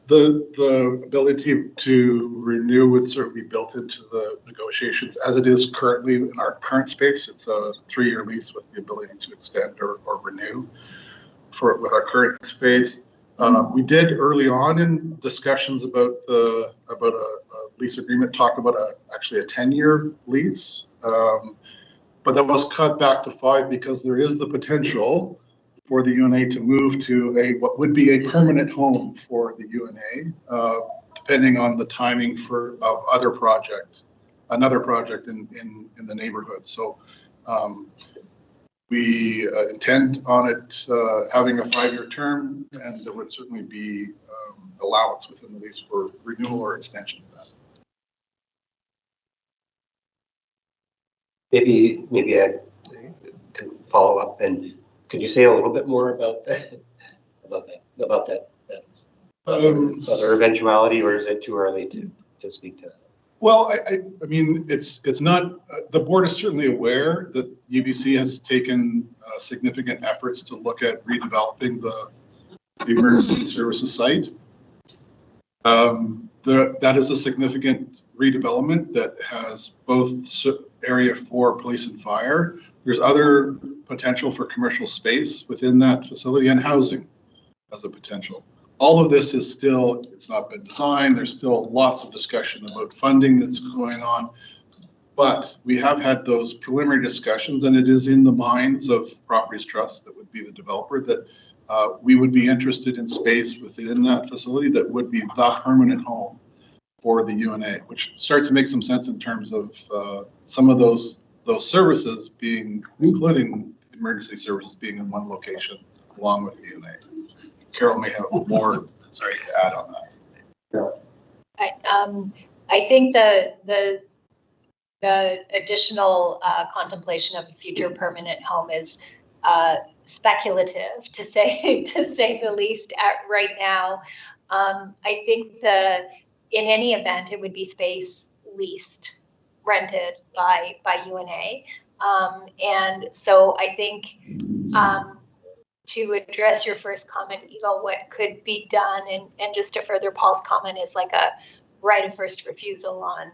[SPEAKER 12] The ability to renew would certainly be built into the negotiations as it is currently in our current space. It's a 3-year lease with the ability to extend or renew with our current space. We did early on in discussions about a lease agreement talk about actually a 10-year lease, but that was cut back to 5 because there is the potential for the UNA to move to what would be a permanent home for the UNA, depending on the timing of another project in the neighborhood. So we intend on it having a 5-year term, and there would certainly be allowance within the lease for renewal or extension of that.
[SPEAKER 1] Maybe I can follow up then. Could you say a little bit more about that other eventuality, or is it too early to speak to that?
[SPEAKER 12] Well, I mean, it's not, the board is certainly aware that UBC has taken significant efforts to look at redeveloping the emergency services site. That is a significant redevelopment that has both area for police and fire. There's other potential for commercial space within that facility and housing as a potential. All of this is still, it's not been designed. There's still lots of discussion about funding that's going on. But we have had those preliminary discussions, and it is in the minds of Properties Trust, that would be the developer, that we would be interested in space within that facility that would be the permanent home for the UNA, which starts to make some sense in terms of some of those services being, including emergency services, being in one location along with the UNA. Carol may have more, to add on that.
[SPEAKER 10] I think the additional contemplation of a future permanent home is speculative, to say the least, at right now. I think in any event, it would be space leased, rented by UNA. And so I think to address your first comment, Eagle, what could be done, and just to further Paul's comment, is like a right of first refusal on,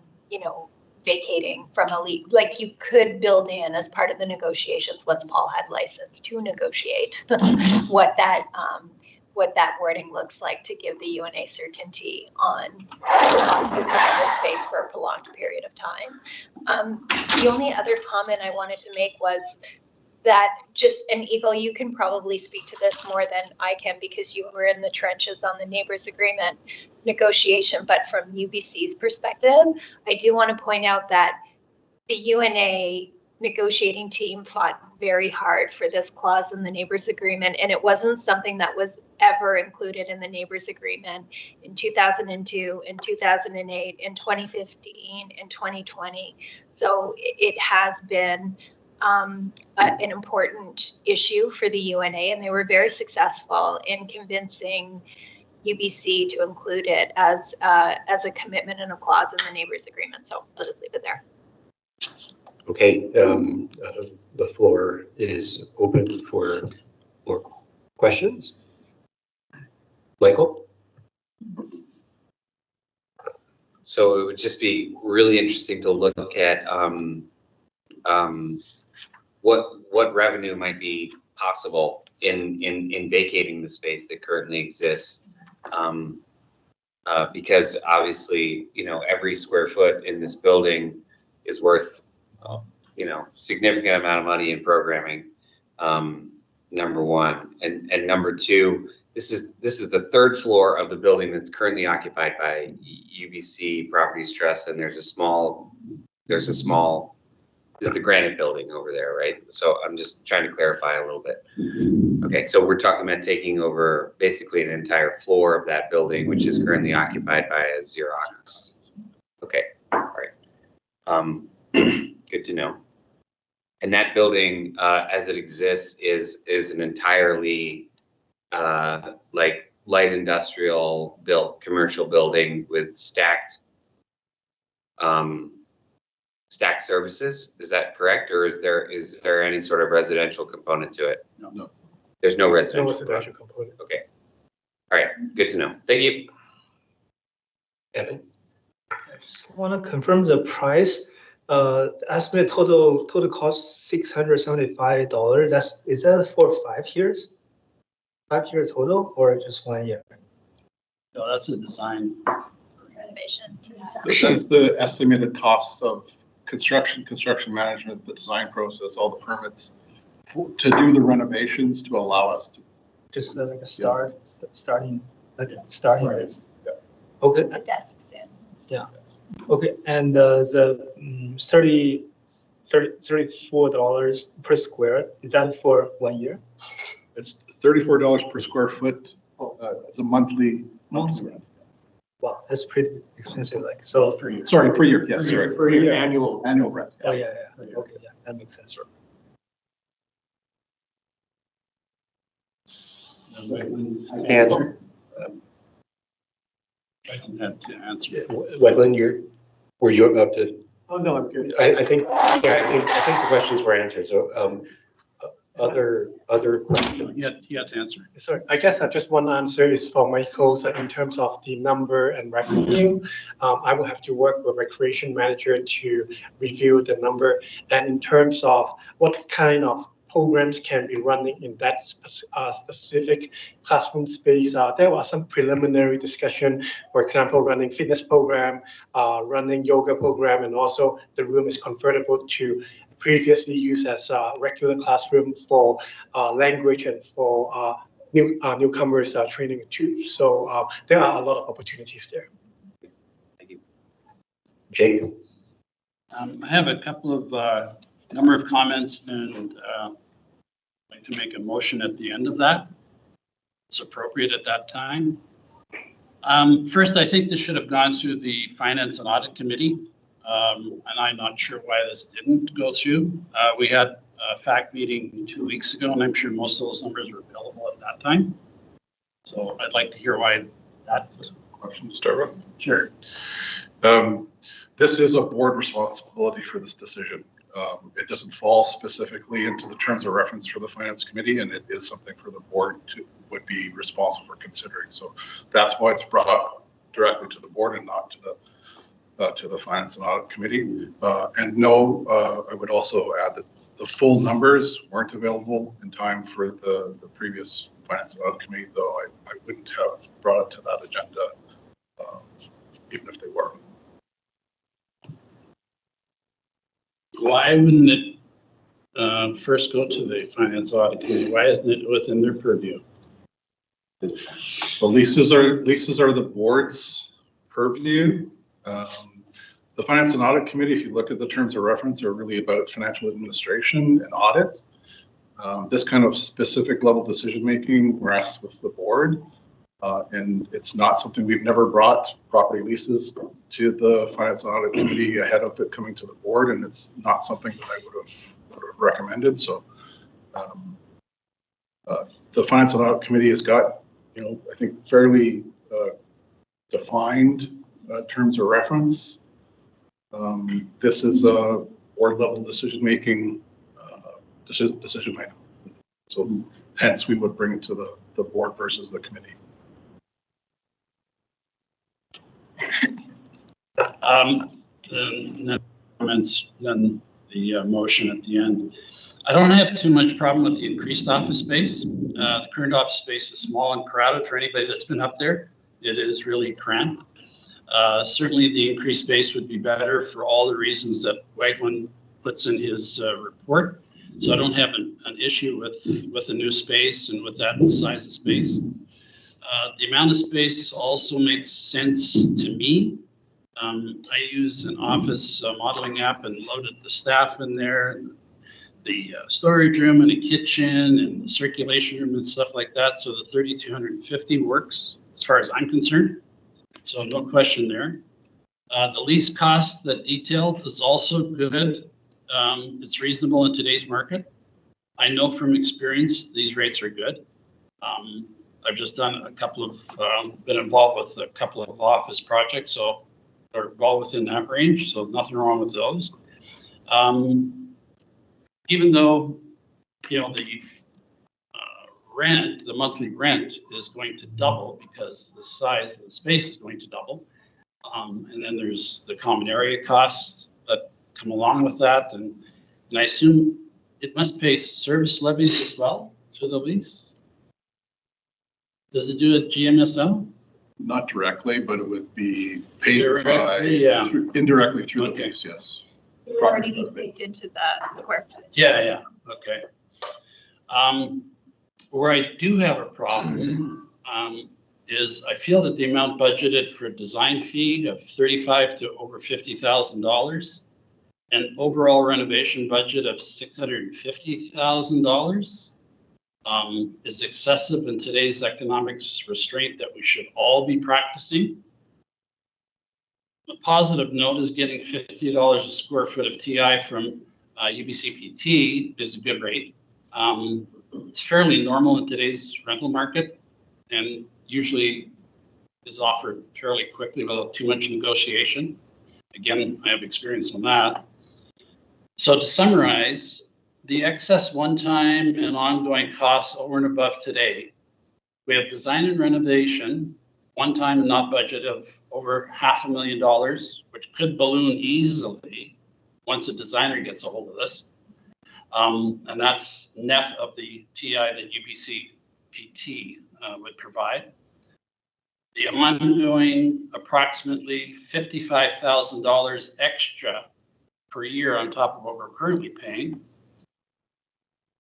[SPEAKER 10] vacating from a league. Like, you could build in as part of the negotiations, once Paul had license to negotiate, what that wording looks like to give the UNA certainty on occupying the space for a prolonged period of time. The only other comment I wanted to make was that and Eagle, you can probably speak to this more than I can because you were in the trenches on the neighbors agreement negotiation, but from UBC's perspective, I do want to point out that the UNA negotiating team fought very hard for this clause in the neighbors agreement, and it wasn't something that was ever included in the neighbors agreement in 2002, in 2008, in 2015, in 2020. So it has been an important issue for the UNA, and they were very successful in convincing UBC to include it as a commitment and a clause in the neighbors agreement. So I'll just leave it there.
[SPEAKER 1] Okay, the floor is open for more questions. Michael?
[SPEAKER 6] So it would just be really interesting to look at what revenue might be possible in vacating the space that currently exists. Because obviously, every square foot in this building is worth, significant amount of money in programming, number one. And number two, this is the third floor of the building that's currently occupied by UBC Properties Trust, and there's a small, this is the Granite building over there, right? So I'm just trying to clarify a little bit. Okay, so we're talking about taking over basically an entire floor of that building, which is currently occupied by a Xerox. Okay, all right. Good to know. And that building, as it exists, is an entirely like light industrial built commercial building with stacked services. Is that correct, or is there any sort of residential component to it?
[SPEAKER 12] No.
[SPEAKER 6] There's no residential
[SPEAKER 14] component.
[SPEAKER 6] Okay. All right. Good to know. Thank you.
[SPEAKER 11] Evan?
[SPEAKER 7] I just want to confirm the price. Estimated total cost $675. Is that for 5 years? 5 years total or just 1 year?
[SPEAKER 5] No, that's a design.
[SPEAKER 10] Renovation.
[SPEAKER 12] That's the estimated costs of construction management, the design process, all the permits to do the renovations to allow us to.
[SPEAKER 7] Just like a starting. Price.
[SPEAKER 12] Yeah.
[SPEAKER 7] Okay.
[SPEAKER 10] The desks in.
[SPEAKER 7] Yeah. Okay. And the $34 per square, is that for 1 year?
[SPEAKER 12] It's $34 per square foot. It's a monthly rent.
[SPEAKER 7] Wow, that's pretty expensive. Like so.
[SPEAKER 5] Per year.
[SPEAKER 12] Sorry, per year. Yes, sorry.
[SPEAKER 7] Per year.
[SPEAKER 12] Annual rent.
[SPEAKER 7] Oh yeah. Okay, yeah, that makes sense.
[SPEAKER 1] Answer.
[SPEAKER 5] I don't have to answer.
[SPEAKER 11] Wetland, were you about to?
[SPEAKER 14] Oh, no, I'm good.
[SPEAKER 11] I think the questions were answered. So other questions?
[SPEAKER 5] You have to answer.
[SPEAKER 14] Sorry, I guess just one answer is for Michael. So in terms of the number and revenue, I will have to work with recreation manager to review the number. And in terms of what kind of programs can be running in that specific classroom space, there was some preliminary discussion. For example, running fitness program, running yoga program, and also the room is convertible to previously used as a regular classroom for language and for newcomers training too. So there are a lot of opportunities there.
[SPEAKER 11] Thank you. Jacob?
[SPEAKER 5] I have a couple of number of comments and I'd like to make a motion at the end of that. It's appropriate at that time. First, I think this should have gone through the Finance and Audit Committee. And I'm not sure why this didn't go through. We had a fact meeting 2 weeks ago, and I'm sure most of those numbers were available at that time. So I'd like to hear why that.
[SPEAKER 12] Question to start with?
[SPEAKER 5] Sure.
[SPEAKER 12] This is a board responsibility for this decision. It doesn't fall specifically into the terms of reference for the Finance Committee, and it is something for the board would be responsible for considering. So that's why it's brought up directly to the board and not to the Finance and Audit Committee. And no, I would also add that the full numbers weren't available in time for the previous Finance and Audit Committee, though I wouldn't have brought it to that agenda even if they were.
[SPEAKER 5] Why wouldn't it first go to the Finance Audit Committee? Why isn't it within their purview?
[SPEAKER 12] Well, leases are the board's purview. The Finance and Audit Committee, if you look at the terms of reference, are really about financial administration and audit. This kind of specific level decision-making rests with the board. And it's not something we've never brought property leases to the Finance and Audit Committee ahead of it coming to the board. And it's not something that I would have recommended. So the Finance and Audit Committee has got, I think fairly defined terms of reference. This is a board level decision-making decision item. So hence we would bring it to the board versus the committee.
[SPEAKER 5] The comments, then the motion at the end. I don't have too much problem with the increased office space. The current office space is small and crowded for anybody that's been up there. It is really cramped. Certainly the increased space would be better for all the reasons that Wegland puts in his report. So I don't have an issue with the new space and with that size of space. The amount of space also makes sense to me. I use an office modeling app and loaded the staff in there, the storage room and a kitchen and the circulation room and stuff like that. So the 3,250 works as far as I'm concerned. So no question there. The lease cost that detailed is also good. It's reasonable in today's market. I know from experience these rates are good. I've just done a couple of, been involved with a couple of office projects, so they're well within that range, so nothing wrong with those. Even though, the rent, the monthly rent is going to double because the size of the space is going to double. And then there's the common area costs that come along with that. And I assume it must pay service levies as well through the lease? Does it do a GMSL?
[SPEAKER 12] Not directly, but it would be paid
[SPEAKER 5] Indirectly, yeah.
[SPEAKER 12] indirectly through the
[SPEAKER 5] Okay.
[SPEAKER 12] lease, yes.
[SPEAKER 10] We're already baked into the square foot.
[SPEAKER 5] Yeah, okay. Where I do have a problem is I feel that the amount budgeted for a design fee of $35,000 to over $50,000 and overall renovation budget of $650,000 is excessive in today's economics restraint that we should all be practicing. A positive note is getting $50 a square foot of TI from UBCPT is a good rate. It's fairly normal in today's rental market and usually is offered fairly quickly without too much negotiation. Again, I have experience on that. So to summarize, the excess one-time and ongoing costs over and above today, we have design and renovation, one-time and not budget of over $500,000, which could balloon easily once a designer gets a hold of this. And that's net of the TI that UBCPT would provide. The ongoing approximately $55,000 extra per year on top of what we're currently paying,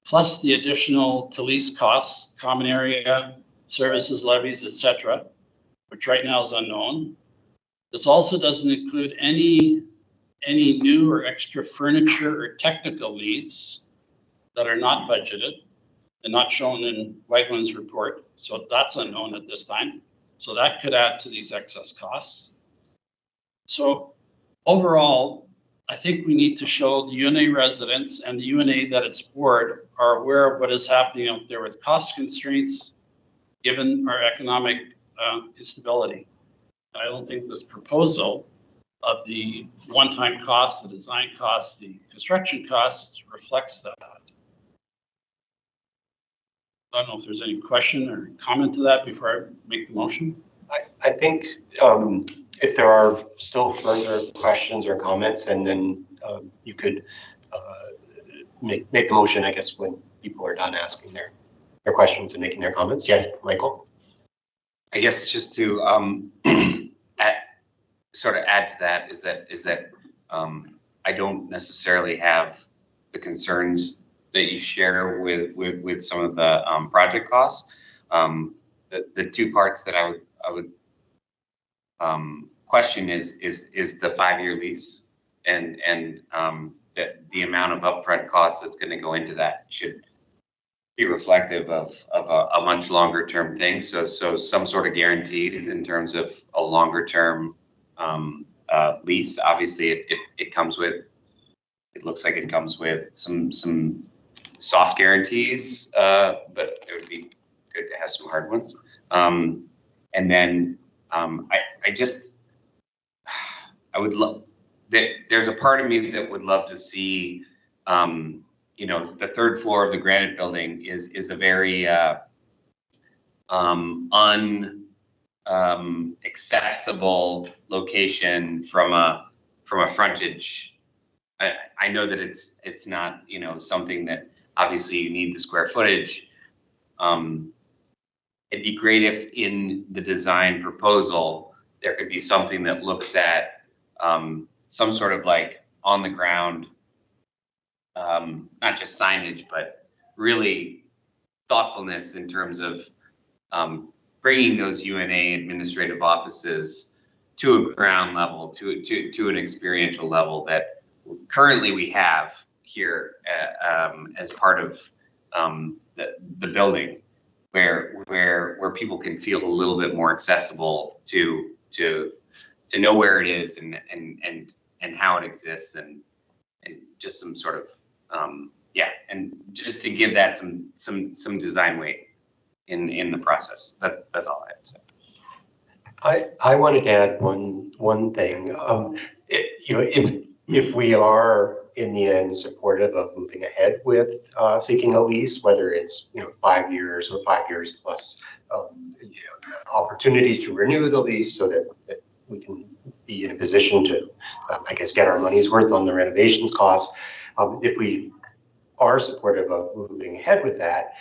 [SPEAKER 5] plus the additional to lease costs, common area, services, levies, etc., which right now is unknown. This also doesn't include any new or extra furniture or technical needs that are not budgeted and not shown in Wegland's report. So that's unknown at this time. So that could add to these excess costs. So overall, I think we need to show the UNA residents and the UNA that its board are aware of what is happening out there with cost constraints given our economic instability. I don't think this proposal of the one-time costs, the design costs, the construction costs reflects that. I don't know if there's any question or comment to that before I make the motion.
[SPEAKER 1] I think if there are still further questions or comments, and then you could make the motion, I guess, when people are done asking their questions and making their comments. Yeah, Michael?
[SPEAKER 6] I guess just to sort of add to that is that I don't necessarily have the concerns that you share with some of the project costs. The two parts that I would question is the 5-year lease and that the amount of upfront costs that's going to go into that should be reflective of a much longer term thing. So some sort of guarantees in terms of a longer term lease. Obviously, it comes with. It looks like it comes with some soft guarantees, but it would be good to have some hard ones. And then I would love. There's a part of me that would love to see. The third floor of the Granite Building is a very accessible location from a frontage. I know that it's not something that obviously you need the square footage. It'd be great if in the design proposal there could be something that looks at some sort of like on the ground, not just signage, but really thoughtfulness in terms of bringing those UNA administrative offices to a ground level, to an experiential level that currently we have here as part of the building, where people can feel a little bit more accessible to know where it is and how it exists and just some sort of and just to give that some design weight in the process. That's all I have to say.
[SPEAKER 1] I wanted to add one thing. If we are in the end supportive of moving ahead with seeking a lease, whether it's 5 years or 5 years plus the opportunity to renew the lease so that be in a position to, I guess, get our money's worth on the renovations costs. If we are supportive of moving ahead with that,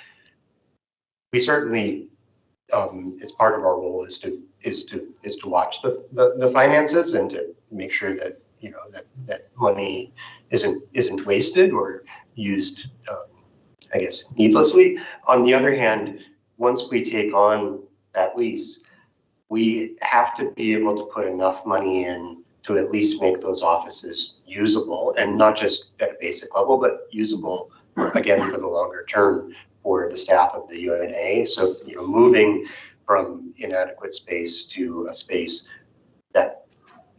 [SPEAKER 1] we certainly, it's part of our role is to watch the finances and to make sure that that money isn't wasted or used, I guess, needlessly. On the other hand, once we take on that lease, we have to be able to put enough money in to at least make those offices usable, and not just at a basic level, but usable again for the longer term for the staff of the UNA. So moving from inadequate space to a space that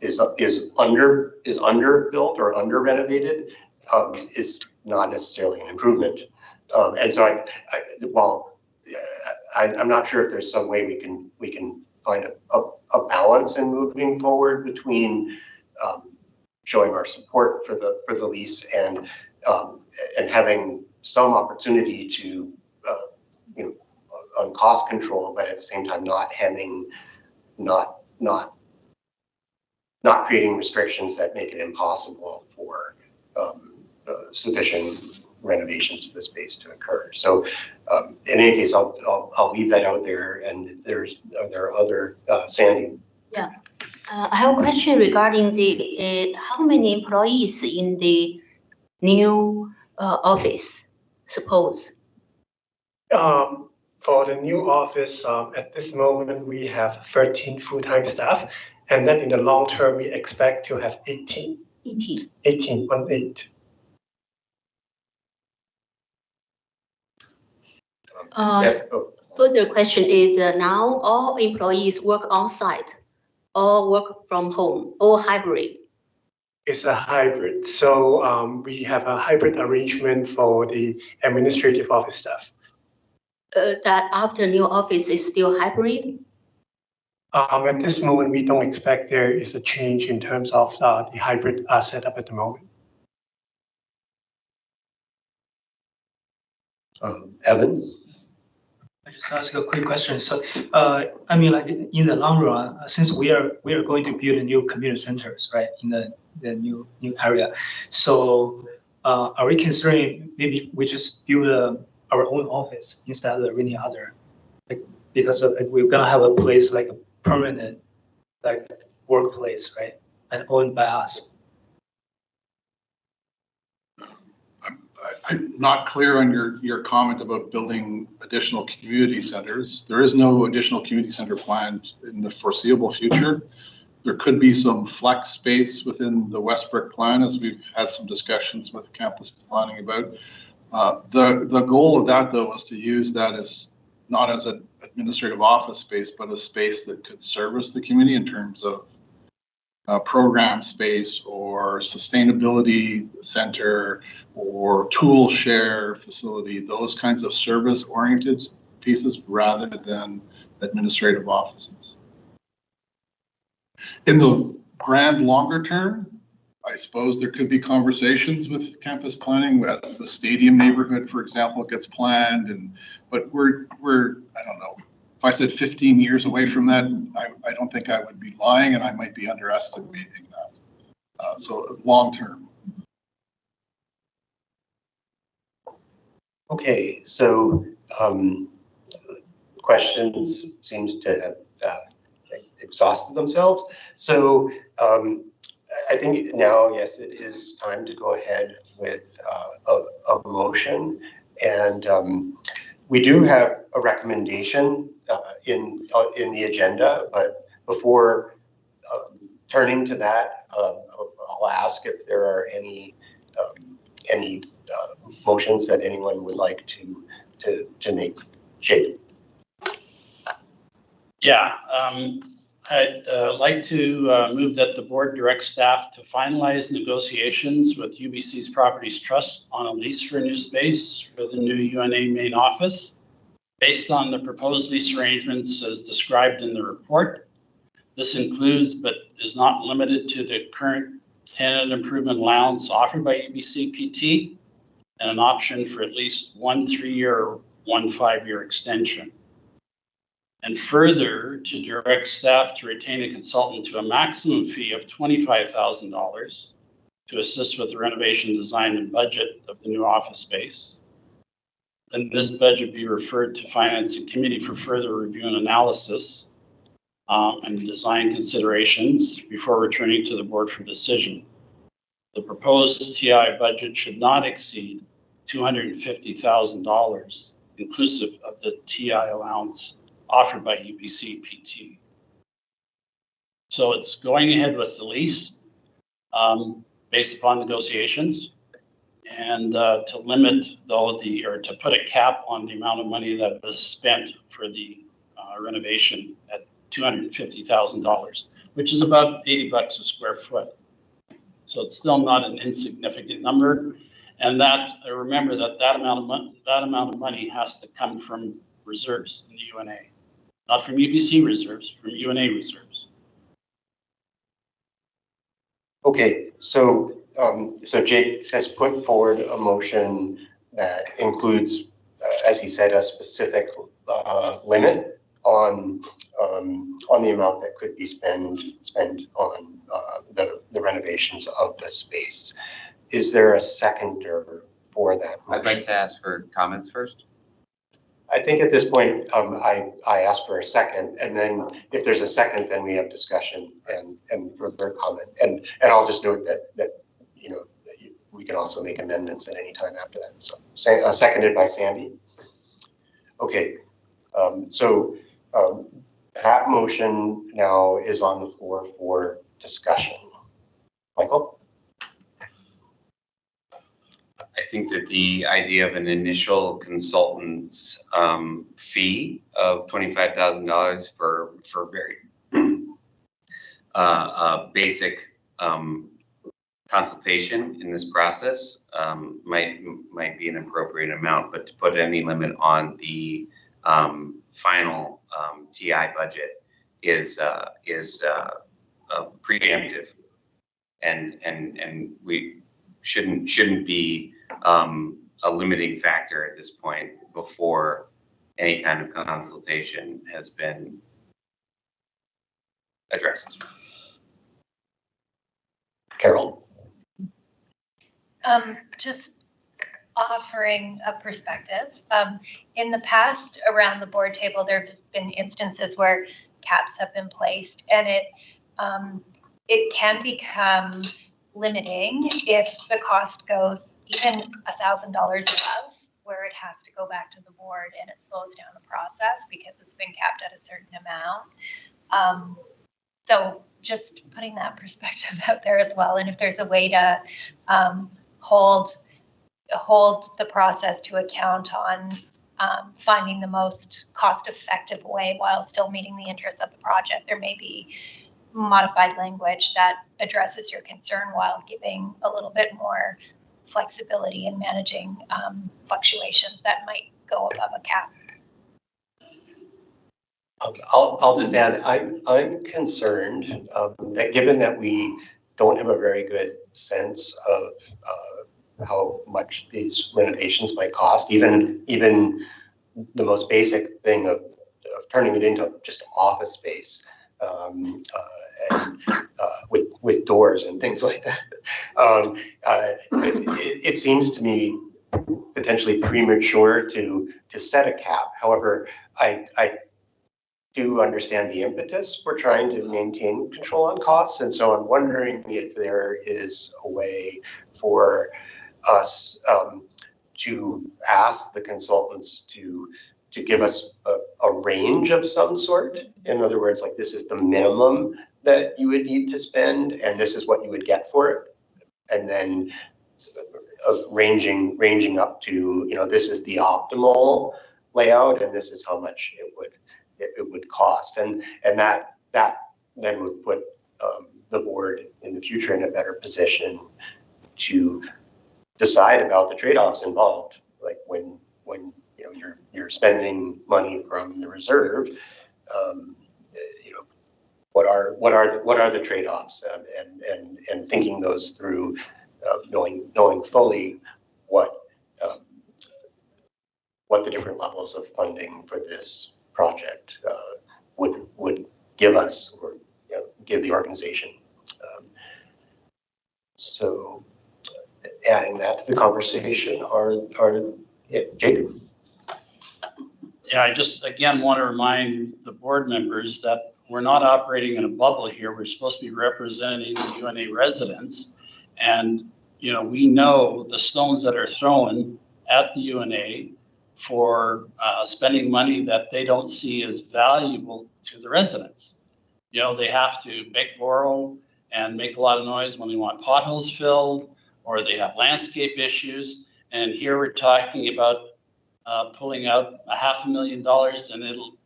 [SPEAKER 1] is underbuilt or under renovated is not necessarily an improvement. And so I'm not sure if there's some way we can find a balance in moving forward between showing our support for the lease and having some opportunity to on cost control, but at the same time not creating restrictions that make it impossible for sufficient renovations to the space to occur. So in any case, I'll leave that out there. And if there are other, Sandy.
[SPEAKER 3] Yeah, I have a question regarding the how many employees in the new office, suppose?
[SPEAKER 14] For the new office, at this moment, we have 13 full-time staff. And then in the long term, we expect to have 18. 18.
[SPEAKER 3] Further question is now all employees work on site or work from home or hybrid?
[SPEAKER 14] It's a hybrid. So we have a hybrid arrangement for the administrative office staff.
[SPEAKER 3] That after new office is still hybrid?
[SPEAKER 14] At this moment, we don't expect there is a change in terms of the hybrid setup at the moment.
[SPEAKER 1] Evan?
[SPEAKER 7] I just ask a quick question. So, I mean, like in the long run, since we are going to build a new community centers, right, in the new area. So, are we considering maybe we just build our own office instead of any other, like, because we're gonna have a place like a permanent, like workplace, right, and owned by us.
[SPEAKER 12] I'm not clear on your comment about building additional community centers. There is no additional community center planned in the foreseeable future. There could be some flex space within the Westbrook plan, as we've had some discussions with campus planning about. The goal of that, though, was to use that as not as an administrative office space, but a space that could service the community in terms of program space or sustainability center or tool share facility, those kinds of service-oriented pieces rather than administrative offices. In the grand longer term, I suppose there could be conversations with campus planning as the stadium neighborhood, for example, gets planned. But we're I don't know. If I said 15 years away from that, I don't think I would be lying, and I might be underestimating that. So long term.
[SPEAKER 1] Okay, so questions seem to have exhausted themselves. So I think now, yes, it is time to go ahead with a motion. And we do have a recommendation in the agenda, but before turning to that, I'll ask if there are any motions that anyone would like to make. Jake?
[SPEAKER 5] Yeah, I'd like to move that the board direct staff to finalize negotiations with UBC's Properties Trust on a lease for a new space for the new UNA main office based on the proposed lease arrangements as described in the report. This includes, but is not limited to, the current tenant improvement allowance offered by UBC PT and an option for at least one 3-year or one 5-year extension. And further, to direct staff to retain a consultant to a maximum fee of $25,000 to assist with the renovation design and budget of the new office space. Then this budget be referred to Financing Committee for further review and analysis and design considerations before returning to the board for decision. The proposed TI budget should not exceed $250,000, inclusive of the TI allowance offered by UBC PT. So it's going ahead with the lease based upon negotiations, and to limit though or to put a cap on the amount of money that was spent for the renovation at $250,000, which is about $80 a square foot. So it's still not an insignificant number. And that, remember that amount of money has to come from reserves in the UNA, not from UBC reserves, from UNA reserves.
[SPEAKER 1] Okay, so Jake has put forward a motion that includes, as he said, a specific limit on the amount that could be spent on the renovations of the space. Is there a seconder for that motion?
[SPEAKER 6] I'd like to ask for comments first.
[SPEAKER 1] I think at this point, I ask for a second, and then if there's a second, then we have discussion and further comment. And I'll just note that we can also make amendments at any time after that. So seconded by Sandy. Okay, that motion now is on the floor for discussion. Michael?
[SPEAKER 6] I think that the idea of an initial consultant fee of $25,000 for very basic consultation in this process might be an appropriate amount, but to put any limit on the final TI budget is preemptive, and we shouldn't be a limiting factor at this point before any kind of consultation has been addressed.
[SPEAKER 1] Carol?
[SPEAKER 10] Just offering a perspective. In the past, around the board table, there have been instances where caps have been placed, and it can become limiting if the cost goes even $1,000 above, where it has to go back to the board, and it slows down the process because it's been capped at a certain amount. So just putting that perspective out there as well, and if there's a way to hold the process to account on finding the most cost-effective way while still meeting the interests of the project, there may be modified language that addresses your concern while giving a little bit more flexibility in managing fluctuations that might go above a cap.
[SPEAKER 1] I'll just add, I'm concerned that given that we don't have a very good sense of how much these renovations might cost, even the most basic thing of turning it into just office space, and with doors and things like that. It seems to me potentially premature to set a cap. However, I do understand the impetus for trying to maintain control on costs, and so I'm wondering if there is a way for us to ask the consultants to give us a range of some sort. In other words, like, this is the minimum that you would need to spend, and this is what you would get for it. And then ranging up to, this is the optimal layout, and this is how much it would cost. And that then would put the board in the future in a better position to decide about the trade-offs involved, like when you're spending money from the reserve, what are the trade-offs, and thinking those through, knowing fully what the different levels of funding for this project would give us, or give the organization. So adding that to the conversation Jacob.
[SPEAKER 5] Yeah, I just, again, want to remind the board members that we're not operating in a bubble here. We're supposed to be representing UNA residents. And, we know the stones that are thrown at the UNA for spending money that they don't see as valuable to the residents. They have to borrow and make a lot of noise when they want potholes filled, or they have landscape issues. And here we're talking about pulling out $500,000, and it'll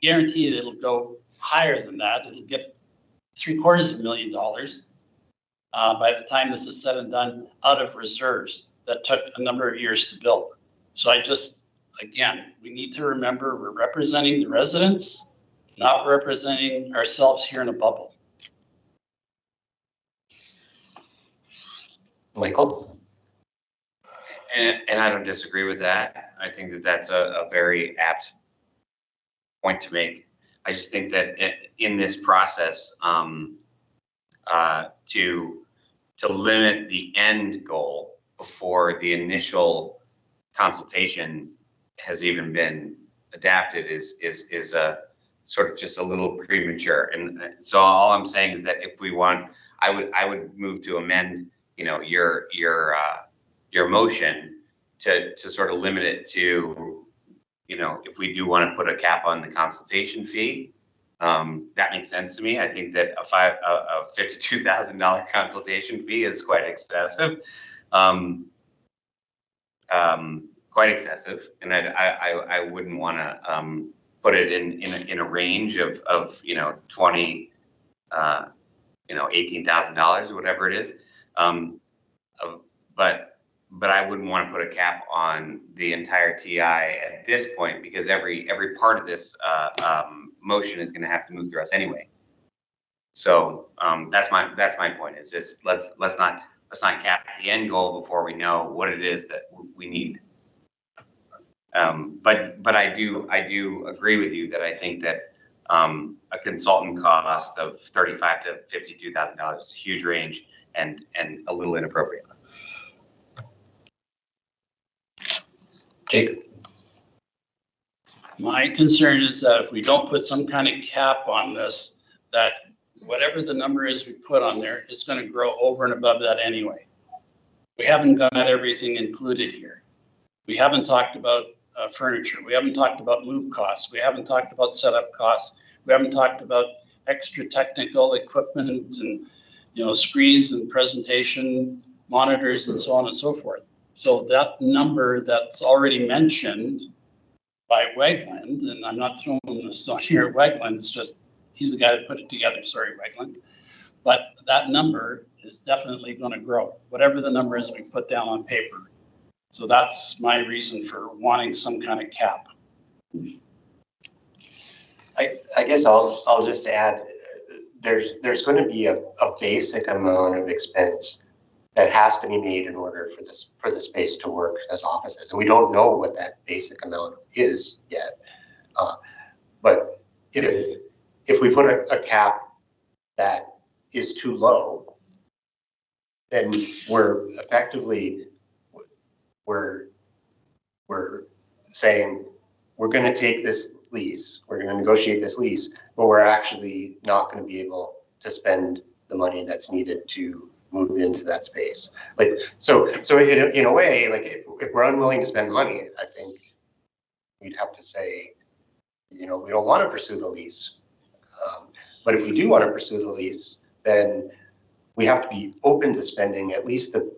[SPEAKER 5] guarantee that it'll go higher than that. It'll get $750,000 by the time this is said and done, out of reserves that took a number of years to build. So again, we need to remember we're representing the residents, not representing ourselves here in a bubble.
[SPEAKER 1] Michael?
[SPEAKER 6] And I don't disagree with that. I think that that's a very apt point to make. I just think that in this process, to limit the end goal before the initial consultation has even been adapted is a sort of just a little premature. And so all I'm saying is that if we want, I would move to amend, your motion to sort of limit it to, if we do want to put a cap on the consultation fee, that makes sense to me. I think that a $52,000 consultation fee is quite excessive, quite excessive, and I wouldn't want to put it in a range of $20,000, $18,000 or whatever it is, but I wouldn't want to put a cap on the entire TI at this point, because every part of this motion is going to have to move through us anyway. So that's my point. Is just let's not cap the end goal before we know what it is that we need. But I do agree with you that I think that a consultant cost of $35,000 to $52,000 is a huge range and a little inappropriate.
[SPEAKER 1] Jacob?
[SPEAKER 5] My concern is that if we don't put some kind of cap on this, that whatever the number is we put on there, it's going to grow over and above that anyway. We haven't got everything included here. We haven't talked about furniture. We haven't talked about move costs. We haven't talked about setup costs. We haven't talked about extra technical equipment and screens and presentation monitors and so on and so forth. So that number that's already mentioned by Wegland, and I'm not throwing the stone here at Wegland, it's just, he's the guy that put it together, sorry, Wegland. But that number is definitely going to grow, whatever the number is we put down on paper. So that's my reason for wanting some kind of cap.
[SPEAKER 1] I guess I'll just add, there's going to be a basic amount of expense that has to be made in order for the space to work as offices, and we don't know what that basic amount is yet. But if we put a cap that is too low, then we're effectively we're saying we're going to take this lease, we're going to negotiate this lease, but we're actually not going to be able to spend the money that's needed to move into that space. So in a way, if we're unwilling to spend money, I think we'd have to say, we don't want to pursue the lease. But if we do want to pursue the lease, then we have to be open to spending at least the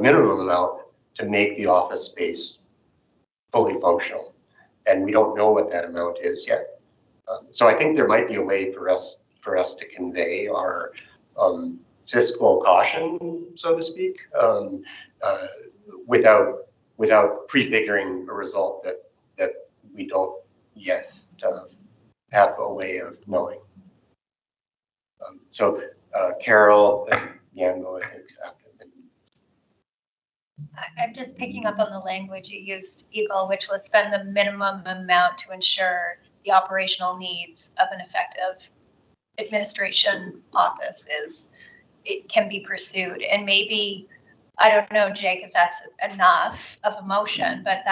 [SPEAKER 1] minimum amount to make the office space fully functional. And we don't know what that amount is yet. So I think there might be a way for us to convey our fiscal caution, so to speak, without prefiguring a result that we don't yet have a way of knowing. So Carol and Yango, I think, after.
[SPEAKER 10] I'm just picking up on the language you used, Eagle, which was spend the minimum amount to ensure the operational needs of an effective administration office it can be pursued. And maybe, I don't know, Jake, if that's enough of a motion, but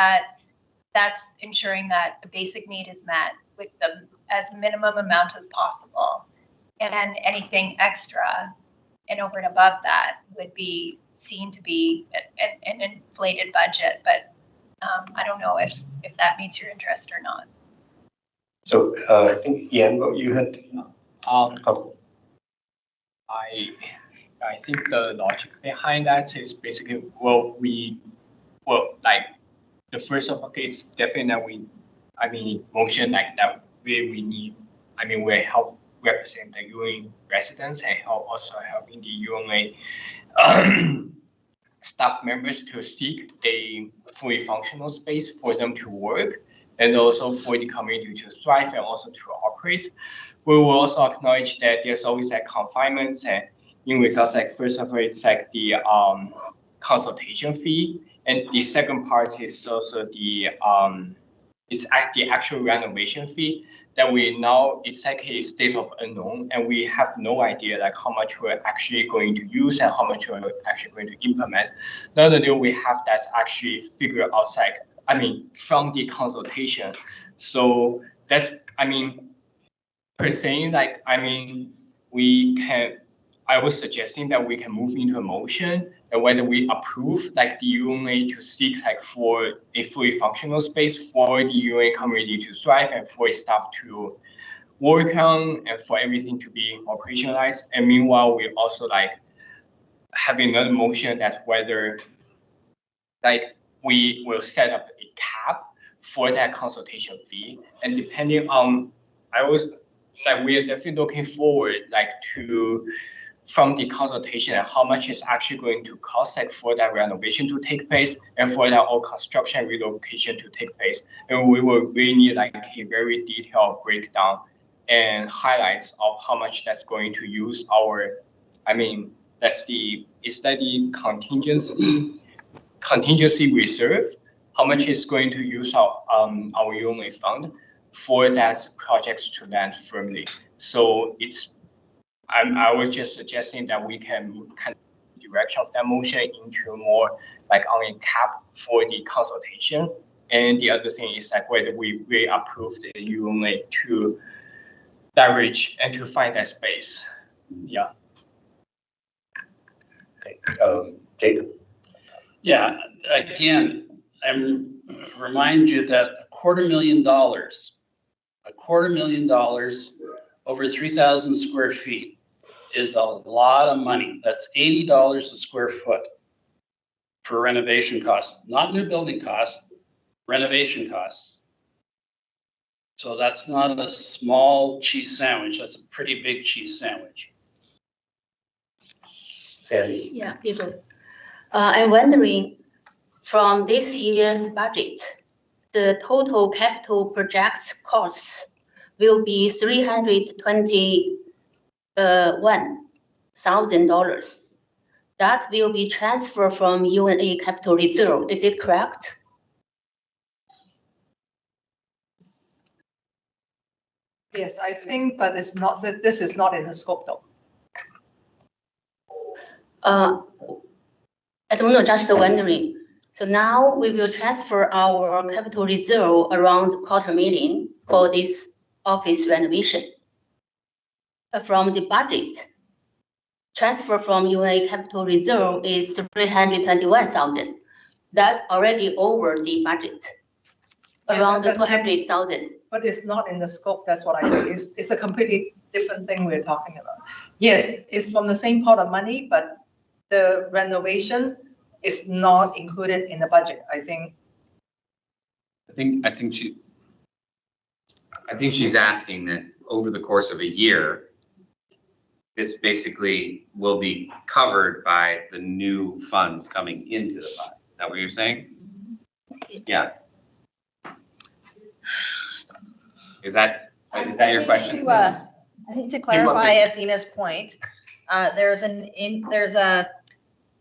[SPEAKER 10] that's ensuring that the basic need is met with the as minimum amount as possible. And anything extra and over and above that would be seen to be an inflated budget, but I don't know if that meets your interest or not.
[SPEAKER 1] So I think Ian, what you had.
[SPEAKER 17] I think the logic behind that is basically like the first of all, it's definitely that motion like that we need. We help represent the UN residents and also helping the UNA staff members to seek a fully functional space for them to work and also for the community to thrive and also to operate. We will also acknowledge that there's always like confinements and in regards like first of all, it's like the consultation fee, and the second part is also the it's the actual renovation fee that we now it's like a state of unknown, and we have no idea like how much we're actually going to use and how much we're actually going to implement. Not only do we have that actually figured out from the consultation. So that's per se we can. I was suggesting that we can move into a motion and whether we approve like the UNA to seek like for a fully functional space for the UNA community to thrive and for staff to work on and for everything to be operationalized. And meanwhile, we also like have another motion that whether like we will set up a cap for that consultation fee, and depending on we are definitely looking forward like to from the consultation and how much is actually going to cost like for that renovation to take place and for that all construction relocation to take place. And we will really need like a very detailed breakdown and highlights of how much that's going to use our, is that the contingency reserve, how much is going to use our UNA fund for that projects to land firmly. So I was just suggesting that we can kind of direction of that motion into more like on a cap for the consultation. And the other thing is like whether we approve the UNA to leverage and to find that space. Yeah.
[SPEAKER 1] Okay. Jacob.
[SPEAKER 5] Yeah. Again, I remind you that $250,000 over 3,000 square feet is a lot of money. That's $80 a square foot for renovation costs, not new building costs, renovation costs. So that's not a small cheese sandwich. That's a pretty big cheese sandwich.
[SPEAKER 1] Sandy?
[SPEAKER 3] Yeah, people. I'm wondering, from this year's budget, the total capital projects costs will be $321,000. That will be transferred from UNA capital reserve. Is it correct?
[SPEAKER 15] Yes, I think, but it's not. This is not in the scope, though.
[SPEAKER 3] I don't know. Just wondering. So now we will transfer our capital reserve around $250,000 for this office renovation. From the budget, transfer from UNA capital reserve is $321,000. That already over the budget, around $200,000.
[SPEAKER 15] But it's not in the scope. That's what I say. It's a completely different thing we're talking about. Yes, it's from the same pot of money, but the renovation is not included in the budget. I think
[SPEAKER 6] she's asking that over the course of a year, this basically will be covered by the new funds coming into the fund. Is that what you're saying? Yeah. Is that your question?
[SPEAKER 8] I think to clarify Athena's point, there's a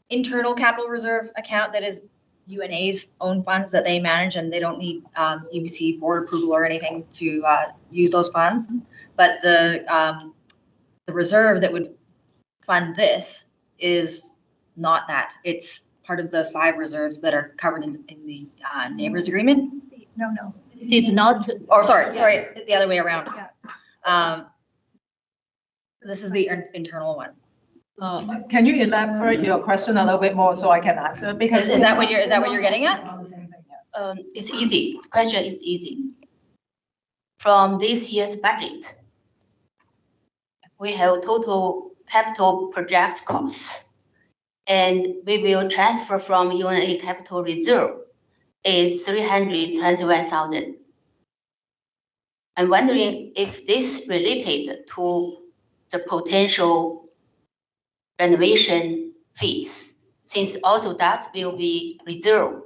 [SPEAKER 8] internal capital reserve account that is UNA's own funds that they manage, and they don't need UBC board approval or anything to use those funds. But the reserve that would fund this is not that. It's part of the 5 reserves that are covered in the neighbors agreement.
[SPEAKER 3] No. It's not.
[SPEAKER 8] Or sorry, the other way around. This is the internal one.
[SPEAKER 15] Can you elaborate your question a little bit more so I can answer? Because
[SPEAKER 8] is that what you're getting at?
[SPEAKER 3] It's easy. The question is easy. From this year's budget, we have total capital projects costs, and we will transfer from UNA capital reserve is 321,000. I'm wondering if this related to the potential renovation fees, since also that will be withdrawn.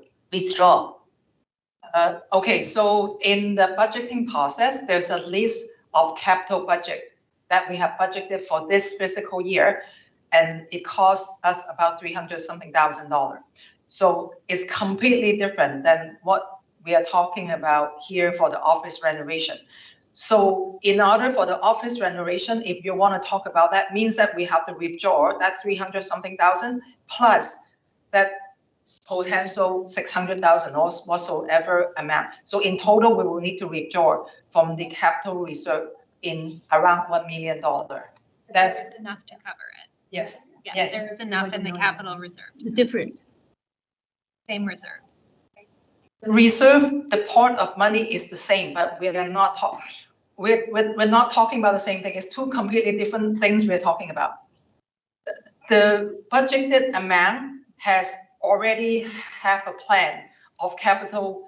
[SPEAKER 15] Okay, so in the budgeting process, there's a list of capital budget that we have budgeted for this fiscal year, and it costs us about $300,000. So it's completely different than what we are talking about here for the office renovation. So in order for the office renovation, if you want to talk about that, means that we have to withdraw that $300,000 plus that potential 600,000 or whatsoever amount. So in total, we will need to withdraw from the capital reserve in around $1 million. That's
[SPEAKER 10] enough to cover it.
[SPEAKER 15] Yes.
[SPEAKER 10] Yeah,
[SPEAKER 15] Yes.
[SPEAKER 10] there's enough in the capital reserve.
[SPEAKER 3] Different.
[SPEAKER 10] Same reserve.
[SPEAKER 15] The reserve, the pot of money is the same, but we are not talking. We're not talking about the same thing. It's 2 completely different things we're talking about. The budgeted amount has already have a plan of capital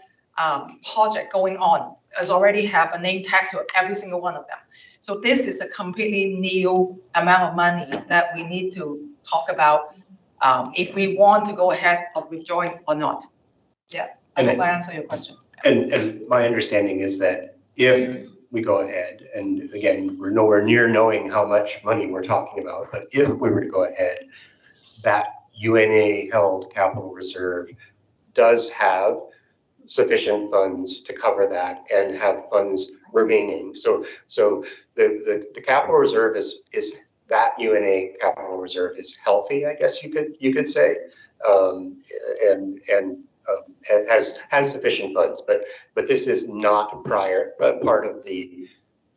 [SPEAKER 15] project going on. Has already have a name tag to every single one of them. So this is a completely new amount of money that we need to talk about if we want to go ahead of withdrawing or not. Yeah, I hope I answer your question.
[SPEAKER 1] And my understanding is that if we go ahead, and again, we're nowhere near knowing how much money we're talking about, but if we were to go ahead, that UNA held capital reserve does have sufficient funds to cover that and have funds remaining. So the capital reserve is that UNA capital reserve is healthy, I guess you could say, and has sufficient funds. But this is not part of the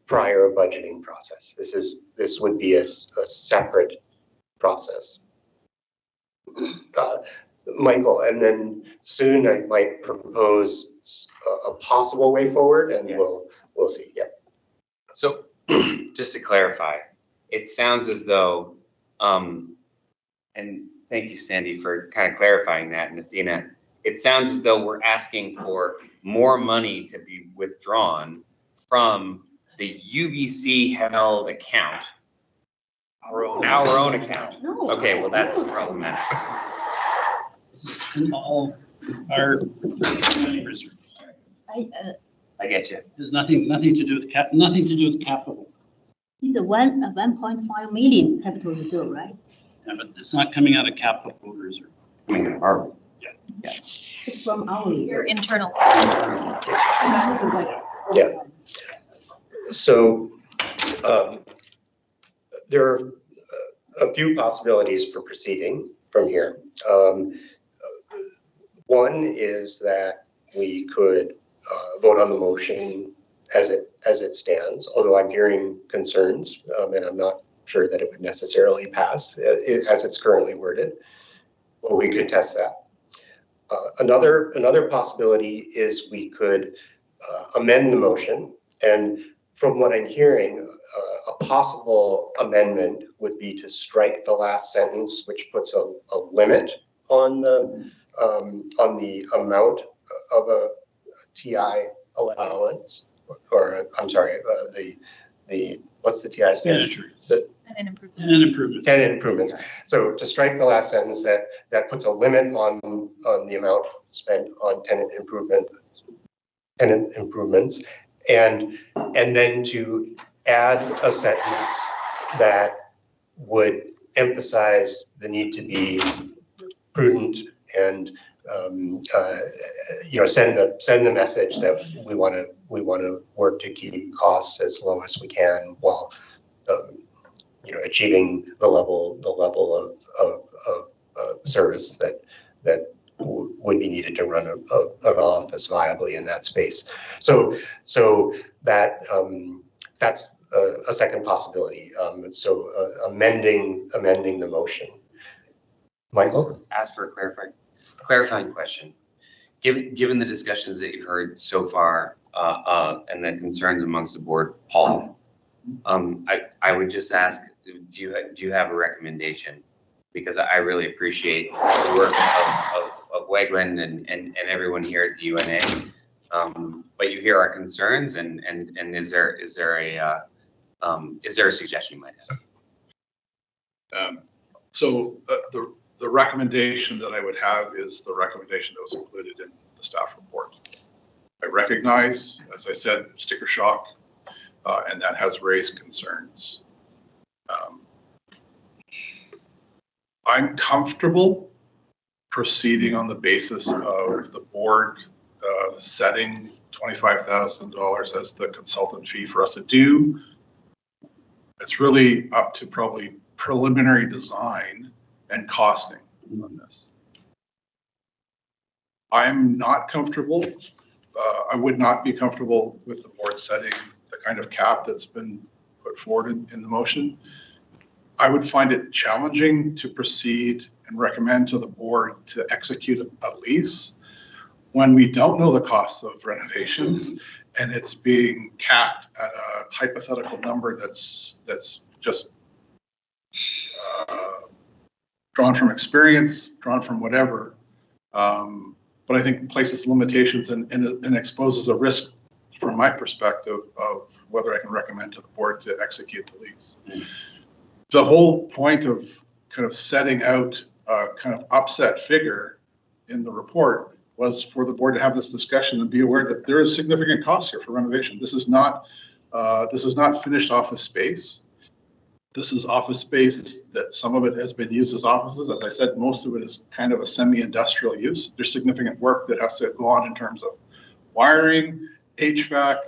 [SPEAKER 1] prior budgeting process. This would be a separate process. Michael, and then soon I might propose a possible way forward, and
[SPEAKER 6] Yes.
[SPEAKER 1] we'll see. Yeah.
[SPEAKER 6] So just to clarify, it sounds as though, and thank you, Sandy, for kind of clarifying that, and Athena, it sounds as though we're asking for more money to be withdrawn from the UBC held account. Our own account.
[SPEAKER 3] No.
[SPEAKER 6] Okay, well, that's problematic.
[SPEAKER 5] And all our reserve.
[SPEAKER 6] I get you.
[SPEAKER 5] There's nothing to do with capital.
[SPEAKER 3] It's a 1.5 million capital reserve, right?
[SPEAKER 5] Yeah, but it's not coming out of capital reserve.
[SPEAKER 6] I mean, our,
[SPEAKER 3] It's from our
[SPEAKER 10] Your internal.
[SPEAKER 1] Yeah. So there are a few possibilities for proceeding from here. One is that we could vote on the motion as it stands, although I'm hearing concerns, and I'm not sure that it would necessarily pass as it's currently worded. Well, we could test that. Another possibility is we could amend the motion, and from what I'm hearing, a possible amendment would be to strike the last sentence, which puts a limit on the amount of a TI allowance, or I'm sorry, the what's the TI standard?
[SPEAKER 10] Tenant improvements.
[SPEAKER 5] Tenant improvements.
[SPEAKER 1] Tenant improvements. So to strike the last sentence, that puts a limit on the amount spent on tenant improvements, and then to add a sentence that would emphasize the need to be prudent and send the message that we want to work to keep costs as low as we can while achieving the level of service that would be needed to run an office viably in that space. So that that's a second possibility. So amending the motion. Michael?
[SPEAKER 6] Ask for a clarifying question. Given the discussions that you've heard so far and the concerns amongst the board, Paul, I would just ask, do you have a recommendation? Because I really appreciate the work of Wegland and everyone here at the UNA. But you hear our concerns, and is there a suggestion you might have?
[SPEAKER 12] The recommendation that I would have is the recommendation that was included in the staff report. I recognize, as I said, sticker shock, and that has raised concerns. I'm comfortable proceeding on the basis of the board setting $25,000 as the consultant fee for us to do. It's really up to probably preliminary design and costing on this. I'm not comfortable. I would not be comfortable with the board setting the kind of cap that's been put forward in the motion. I would find it challenging to proceed and recommend to the board to execute a lease when we don't know the costs of renovations and it's being capped at a hypothetical number that's just drawn from experience, drawn from whatever. But I think places limitations and exposes a risk from my perspective of whether I can recommend to the board to execute the lease. The whole point of kind of setting out a kind of upset figure in the report was for the board to have this discussion and be aware that there is significant cost here for renovation. This is not finished office space. This is office space that some of it has been used as offices. As I said, most of it is kind of a semi-industrial use. There's significant work that has to go on in terms of wiring, HVAC,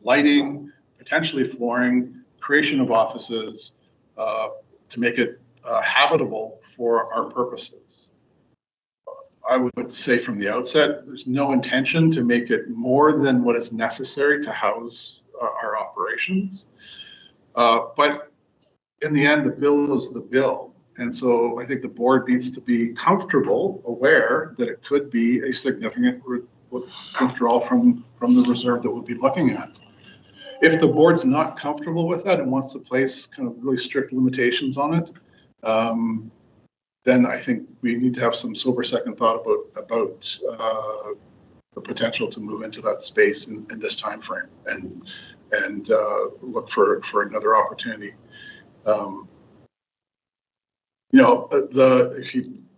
[SPEAKER 12] lighting, potentially flooring, creation of offices to make it habitable for our purposes. I would say from the outset, there's no intention to make it more than what is necessary to house our operations. But in the end, the bill is the bill. And so I think the board needs to be comfortable, aware that it could be a significant withdrawal from the reserve that we'll be looking at. If the board's not comfortable with that and wants to place kind of really strict limitations on it, then I think we need to have some sober second thought about the potential to move into that space in this time frame and look for another opportunity. The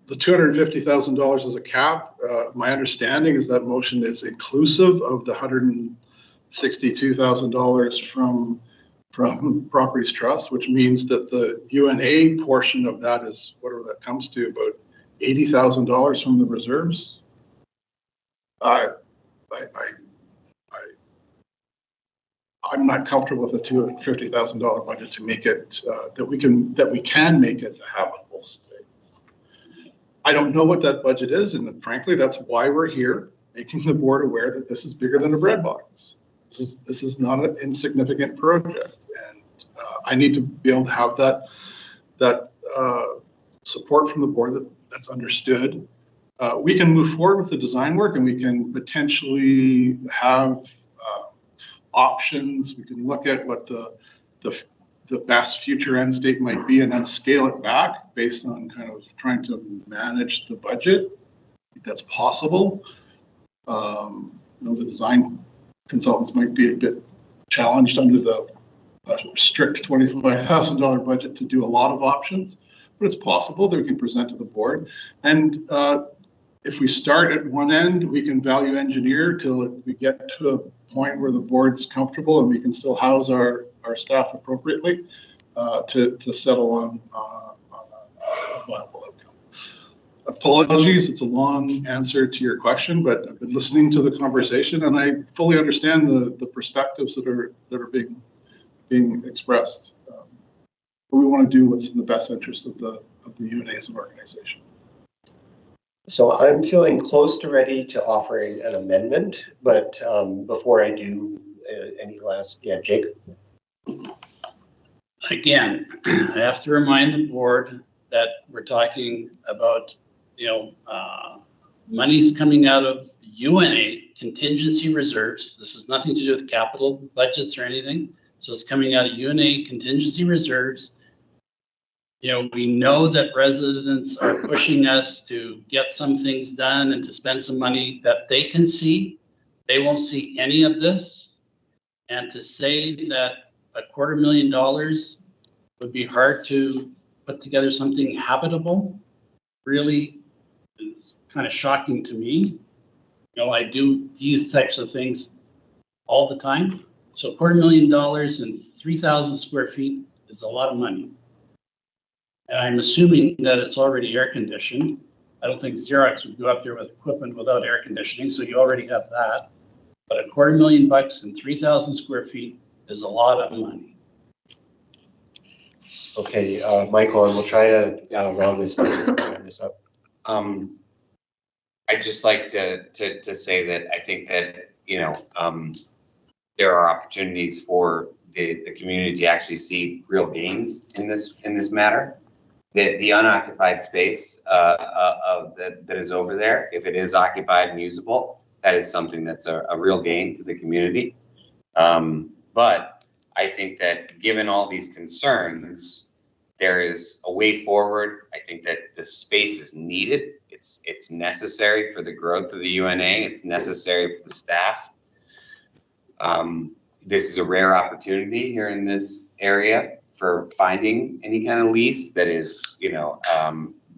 [SPEAKER 12] $250,000 is a cap. My understanding is that motion is inclusive of the $162,000 from Properties Trust, which means that the UNA portion of that is whatever that comes to, about $80,000 from the reserves. I'm not comfortable with a $250,000 budget to make it that we can make it a habitable space. I don't know what that budget is, and frankly, that's why we're here, making the board aware that this is bigger than a bread box. This is not an insignificant project, and I need to be able to have that support from the board that's understood. We can move forward with the design work, and we can potentially have options. We can look at what the best future end state might be, and then scale it back based on kind of trying to manage the budget. I think that's possible. The design consultants might be a bit challenged under the strict $25,000 budget to do a lot of options, but it's possible that we can present to the board. And if we start at one end, we can value engineer till we get to a point where the board's comfortable and we can still house our staff appropriately to settle on a viable apologies, it's a long answer to your question, but I've been listening to the conversation and I fully understand the perspectives that are being expressed. But we want to do what's in the best interest of the UNA as an organization.
[SPEAKER 1] So I'm feeling close to ready to offering an amendment, but before I do, any last, yeah, Jake?
[SPEAKER 5] Again, I have to remind the board that we're talking about, monies coming out of UNA contingency reserves. This has nothing to do with capital budgets or anything. So it's coming out of UNA contingency reserves. We know that residents are pushing us to get some things done and to spend some money that they can see. They won't see any of this. And to say that $250,000 would be hard to put together something habitable really is kind of shocking to me. I do these types of things all the time. So $250,000 and 3,000 square feet is a lot of money. And I'm assuming that it's already air conditioned. I don't think Xerox would go up there with equipment without air conditioning, so you already have that. But $250,000 and 3,000 square feet is a lot of money.
[SPEAKER 1] Okay, Michael, and we'll try to round this up.
[SPEAKER 6] I'd just like to say that I think that, there are opportunities for the community to actually see real gains in this matter. The unoccupied space that is over there, if it is occupied and usable, that is something that's a real gain to the community. But I think that given all these concerns, there is a way forward. I think that the space is needed. It's necessary for the growth of the UNA. It's necessary for the staff. This is a rare opportunity here in this area for finding any kind of lease that is,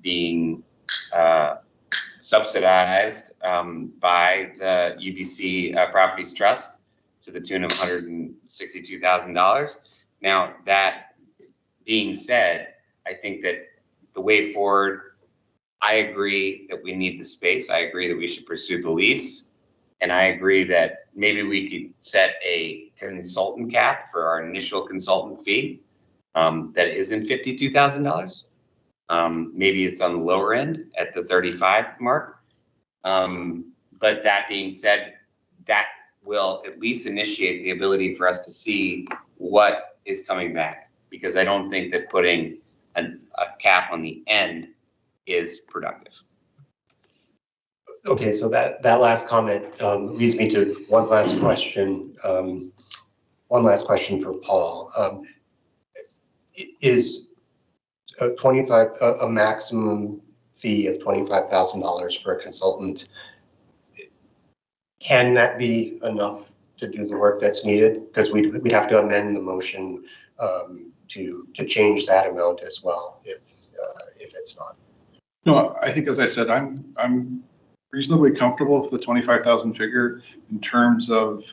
[SPEAKER 6] being subsidized by the UBC Properties Trust to the tune of $162,000. Now, that being said, I think that the way forward, I agree that we need the space. I agree that we should pursue the lease. And I agree that maybe we could set a consultant cap for our initial consultant fee that isn't $52,000. Maybe it's on the lower end at the 35 mark. But that being said, that will at least initiate the ability for us to see what is coming back, because I don't think that putting a cap on the end is productive.
[SPEAKER 1] Okay, so that last comment leads me to one last question. One last question for Paul. Is a maximum fee of $25,000 for a consultant, can that be enough to do the work that's needed? Because we'd have to amend the motion to change that amount as well if it's not.
[SPEAKER 12] No, I think, as I said, I'm reasonably comfortable with the 25,000 figure in terms of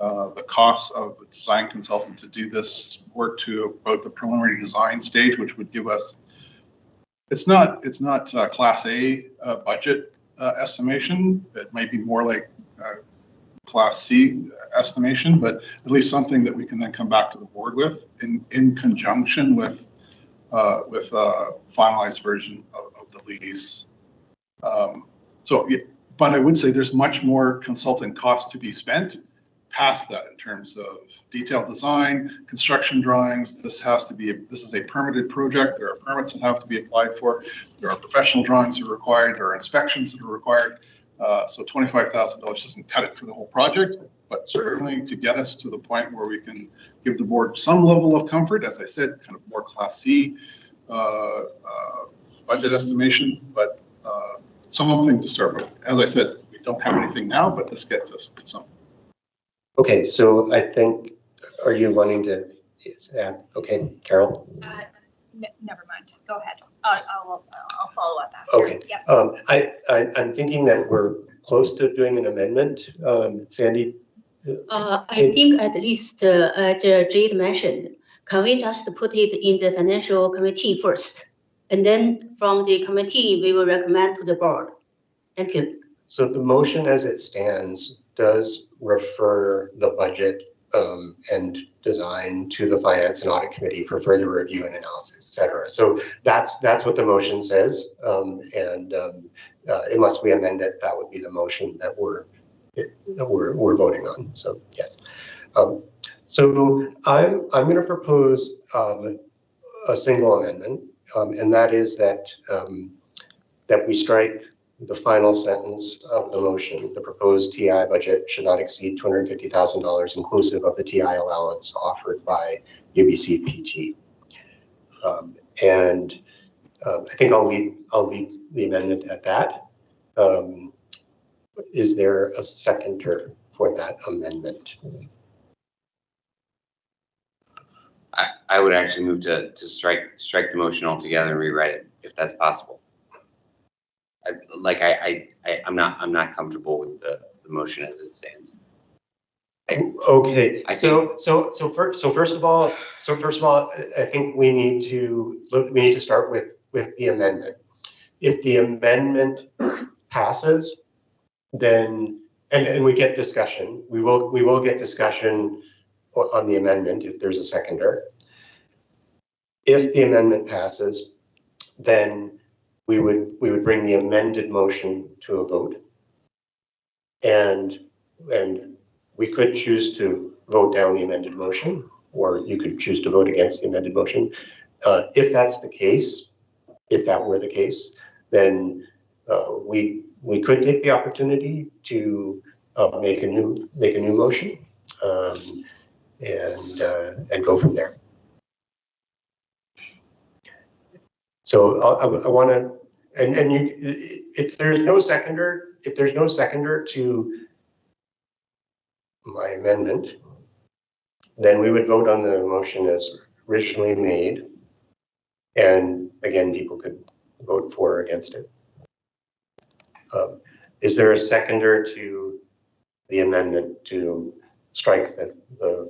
[SPEAKER 12] the cost of a design consultant to do this work to about the preliminary design stage, which would give us, it's not class A budget estimation. It might be more like class C estimation, but at least something that we can then come back to the board with in conjunction with a finalized version of the lease. But I would say there's much more consultant cost to be spent past that in terms of detailed design, construction drawings. This is a permitted project. There are permits that have to be applied for. There are professional drawings that are required. There are inspections that are required. So $25,000 doesn't cut it for the whole project, but certainly to get us to the point where we can give the board some level of comfort, as I said, kind of more class C budget estimation, but something to start with. As I said, we don't have anything now, but this gets us to something.
[SPEAKER 1] Okay, so I think, are you wanting to add? Okay, Carol?
[SPEAKER 10] Never mind. Go ahead. I'll follow up after.
[SPEAKER 1] Okay. Yep. I'm thinking that we're close to doing an amendment. Sandy?
[SPEAKER 3] I think at least, as Jade mentioned, can we just put it in the financial committee first And then from the committee, we will recommend to the board. Thank you.
[SPEAKER 1] So the motion as it stands does refer the budget and design to the Finance and Audit Committee for further review and analysis, et cetera. So that's what the motion says. Unless we amend it, that would be the motion that we're voting on. So yes. So I'm going to propose a single amendment, and that is that we strike the final sentence of the motion. The proposed TI budget should not exceed $250,000 inclusive of the TI allowance offered by UBC PT. I think I'll leave the amendment at that. Is there a seconder for that amendment?
[SPEAKER 6] I would actually move to strike the motion altogether and rewrite it if that's possible. I'm not comfortable with the motion as it stands.
[SPEAKER 1] Okay, first of all, I think we need to start with the amendment. If the amendment passes, then and we get discussion. We will get discussion on the amendment if there's a seconder. If the amendment passes, then we would bring the amended motion to a vote, and we could choose to vote down the amended motion, or you could choose to vote against the amended motion. If that's the case, if that were the case, then we could take the opportunity to make a new motion and go from there. So I want to, and you, if there's no seconder to my amendment, then we would vote on the motion as originally made. And again, people could vote for or against it. Is there a seconder to the amendment to strike the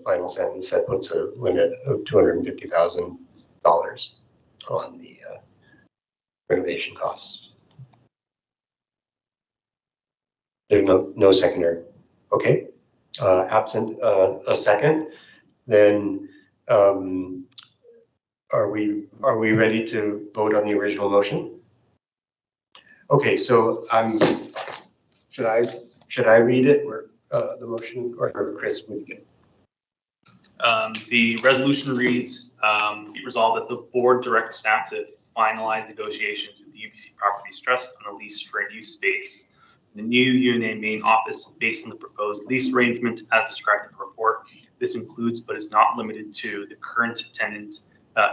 [SPEAKER 1] final sentence that puts a limit of $250,000 on the renovation costs? There's no seconder. Okay. Absent a second, then are we ready to vote on the original motion? Okay, so should I read it, or the motion, or Chris would get?
[SPEAKER 2] The resolution reads, be resolved that the board directs staff to finalize negotiations with the UBC Properties Trust on a lease for a new space in the new UNA main office based on the proposed lease arrangement as described in the report. This includes, but is not limited to, the current tenant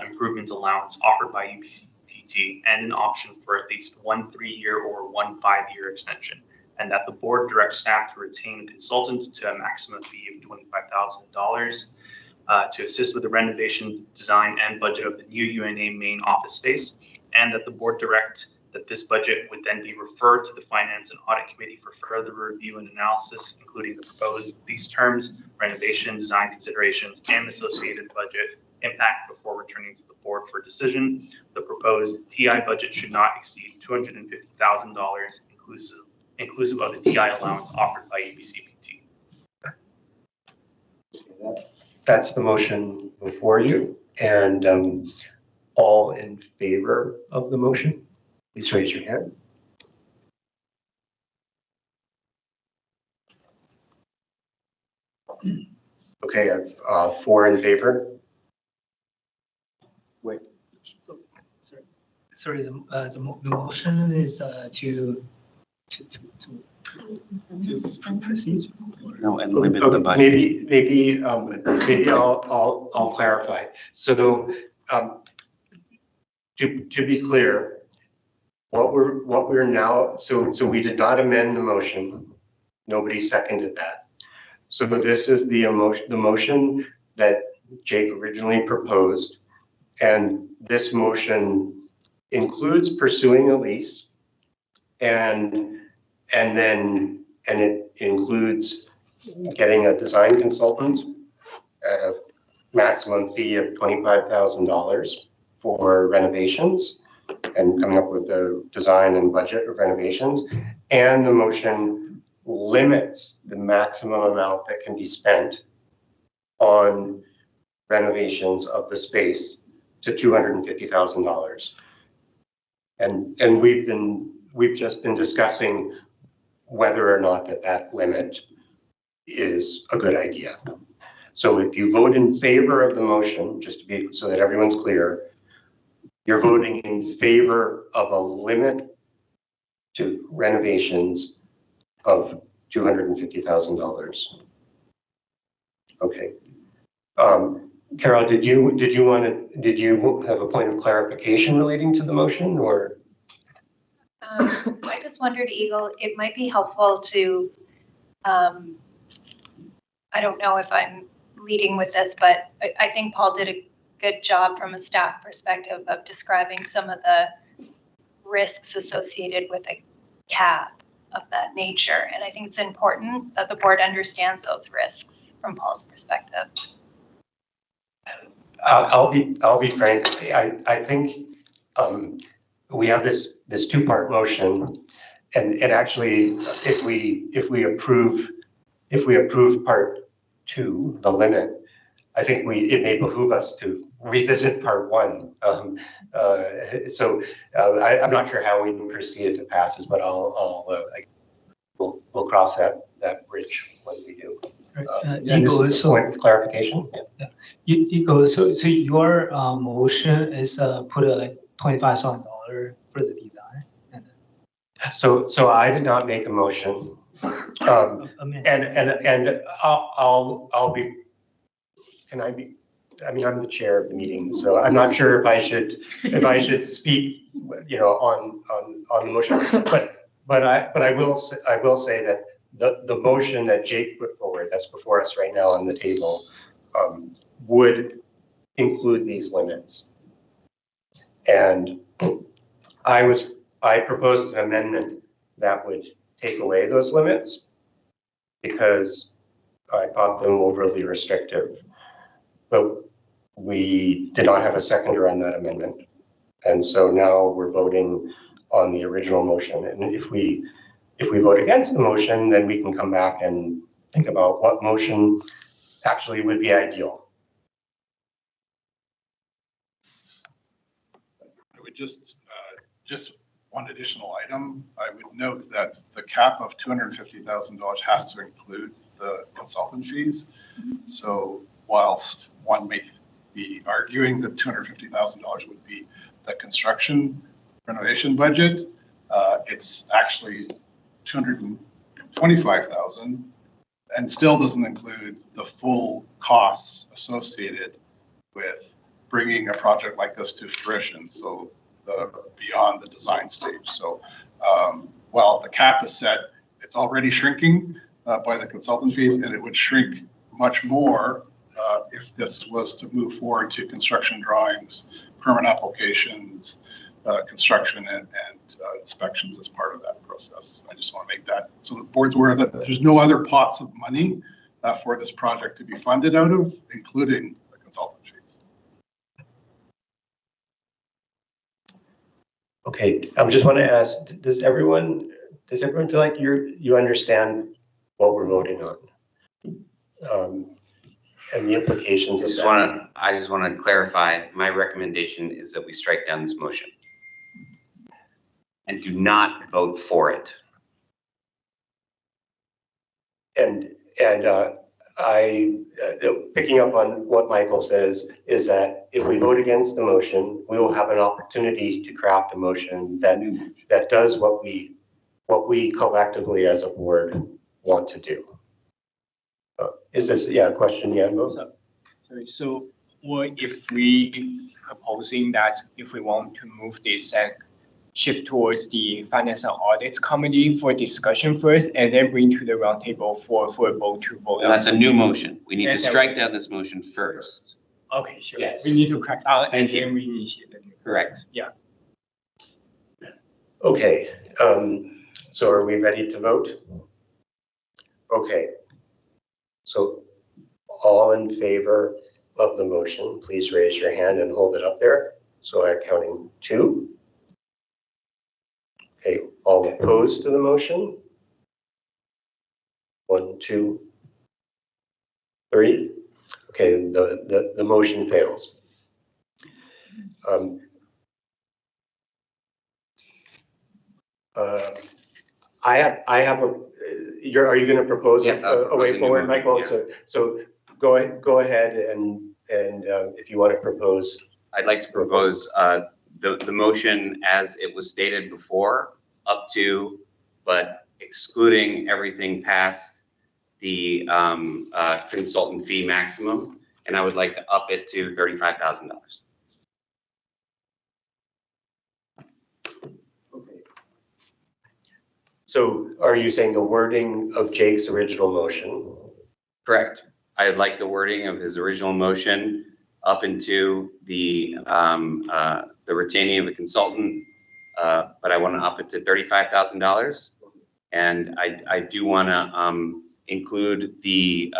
[SPEAKER 2] improvement allowance offered by UBC PT and an option for at least 1 3-year or 1 5-year extension, and that the board directs staff to retain a consultant to a maximum fee of $25,000 to assist with the renovation, design, and budget of the new UNA main office space, and that the board direct that this budget would then be referred to the Finance and Audit Committee for further review and analysis, including the proposed lease terms, renovation, design considerations, and associated budget impact before returning to the board for decision. The proposed TI budget should not exceed $250,000 inclusive of the TI allowance offered by UBCPT.
[SPEAKER 1] That's the motion before you, and all in favor of the motion, please raise your hand. Okay, I have 4 in favor. Wait.
[SPEAKER 7] Sorry, the motion is to proceed.
[SPEAKER 6] No, and limit the budget.
[SPEAKER 1] Maybe I'll clarify. So to be clear, what we're now, so we did not amend the motion. Nobody seconded that. So this is the motion that Jake originally proposed, and this motion includes pursuing a lease, and it includes getting a design consultant at a maximum fee of $25,000 for renovations, and coming up with the design and budget of renovations. And the motion limits the maximum amount that can be spent on renovations of the space to $250,000. And we've just been discussing whether or not that limit is a good idea. So if you vote in favor of the motion, just to be so that everyone's clear, you're voting in favor of a limit to renovations of $250,000. Okay. Carol, did you have a point of clarification relating to the motion, or?
[SPEAKER 10] I just wondered, Eagle, it might be helpful to, I don't know if I'm leading with this, but I think Paul did a good job from a staff perspective of describing some of the risks associated with a cap of that nature. And I think it's important that the board understands those risks from Paul's perspective.
[SPEAKER 1] I'll be frank. I think we have this two-part motion, and actually, if we approve part two, the limit, I think it may behoove us to revisit part one. So I'm not sure how we proceed if it passes, but we'll cross that bridge when we do.
[SPEAKER 7] Eagle,
[SPEAKER 1] so point of clarification.
[SPEAKER 7] Yeah. Eagle, so your motion is put like $25,000 for the design.
[SPEAKER 1] So I did not make a motion, and I'll be. Can I be? I mean, I'm the chair of the meeting, so I'm not sure if I should speak, on the motion. But I will say that the motion that Jake put forward, that's before us right now on the table, would include these limits. And I proposed an amendment that would take away those limits because I thought them overly restrictive. But we did not have a seconder on that amendment. And so now we're voting on the original motion. And if we vote against the motion, then we can come back and think about what motion actually would be ideal.
[SPEAKER 12] I would just one additional item. I would note that the cap of $250,000 has to include the consultant fees. So whilst one may be arguing that $250,000 would be the construction renovation budget, it's actually $225,000 and still doesn't include the full costs associated with bringing a project like this to fruition. So beyond the design stage. So while the cap is set, it's already shrinking by the consultant fees, and it would shrink much more if this was to move forward to construction drawings, permit applications, construction and inspections as part of that process. I just want to make that so the board's aware that there's no other pots of money for this project to be funded out of, including the consultant fees.
[SPEAKER 1] Okay, I just want to ask, does everyone feel like you understand what we're voting on? And the implications of that?
[SPEAKER 6] I just want to clarify, my recommendation is that we strike down this motion and do not vote for it.
[SPEAKER 1] And picking up on what Michael says, is that if we vote against the motion, we will have an opportunity to craft a motion that does what we collectively as a board want to do. Is this, a question,
[SPEAKER 17] Sorry, so what if we proposing that if we want to move this and shift towards the Finance and Audit Committee for discussion first, and then bring to the roundtable for a vote to vote?
[SPEAKER 6] And that's a new motion. We need to strike down this motion first.
[SPEAKER 17] Okay, sure.
[SPEAKER 6] Yes.
[SPEAKER 17] We need to crack out and then we initiate it.
[SPEAKER 6] Correct.
[SPEAKER 17] Yeah.
[SPEAKER 1] Okay, so are we ready to vote? Okay. So all in favor of the motion, please raise your hand and hold it up there. So I'm counting 2, All opposed to the motion? 1, 2, 3. Okay, the motion fails. I have a, are you going to propose
[SPEAKER 6] Yes,
[SPEAKER 1] a way forward,
[SPEAKER 6] motion,
[SPEAKER 1] Michael?
[SPEAKER 6] yeah.
[SPEAKER 1] So go ahead and if you want to propose.
[SPEAKER 6] I'd like to propose the motion as it was stated before, up to, but excluding everything past the consultant fee maximum, and I would like to up it to $35,000.
[SPEAKER 1] Okay. So are you saying the wording of Jake's original motion?
[SPEAKER 6] Correct. I'd like the wording of his original motion up into the retaining of a consultant, but I want to up it to $35,000. And I do want to include the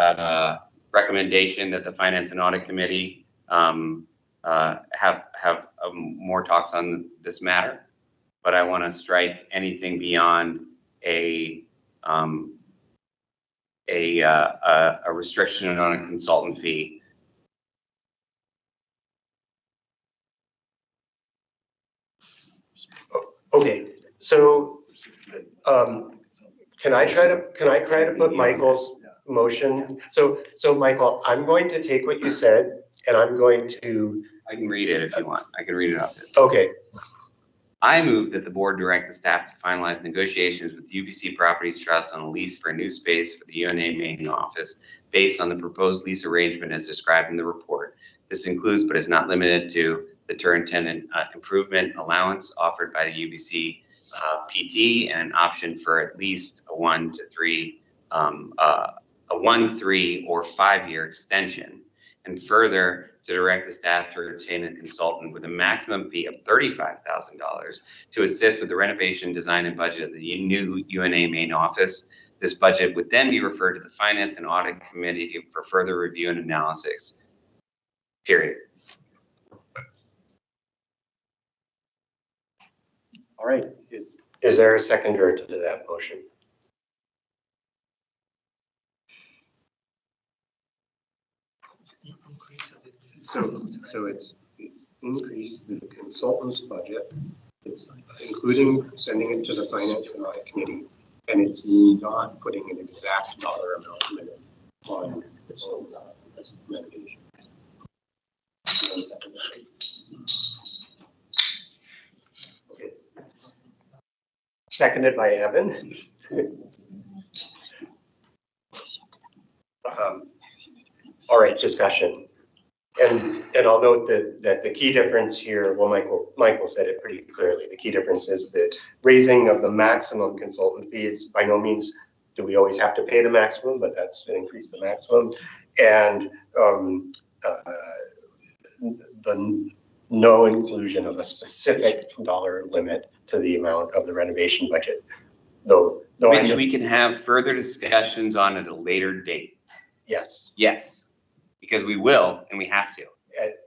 [SPEAKER 6] recommendation that the Finance and Audit Committee have more talks on this matter. But I want to strike anything beyond a restriction on a consultant fee.
[SPEAKER 1] Okay, so can I try to put Michael's motion? So Michael, I'm going to take what you said and I'm going to.
[SPEAKER 6] I can read it if you want. I can read it off.
[SPEAKER 1] Okay.
[SPEAKER 6] I move that the board direct the staff to finalize negotiations with UBC Properties Trust on a lease for a new space for the UNA main office based on the proposed lease arrangement as described in the report. This includes, but is not limited to, the tour tenant improvement allowance offered by the UBC PT and an option for at least a 1 to 3, 3 or 5 year extension. And further, to direct the staff to retain a consultant with a maximum fee of $35,000 to assist with the renovation, design, and budget of the new UNA main office. This budget would then be referred to the Finance and Audit Committee for further review and analysis. Period.
[SPEAKER 1] All right. Is there a seconder to that motion? So it's increase the consultant's budget. It's including sending it to the Finance and Audit Committee, and it's not putting an exact dollar amount limit on renovations. Okay. Seconded by Evan. All right, discussion. And I'll note that the key difference here, well, Michael said it pretty clearly. The key difference is the raising of the maximum consultant fees. By no means do we always have to pay the maximum, but that's to increase the maximum. And the no inclusion of a specific dollar limit to the amount of the renovation budget. Though
[SPEAKER 6] which we can have further discussions on at a later date.
[SPEAKER 1] Yes.
[SPEAKER 6] Yes. Because we will and we have to.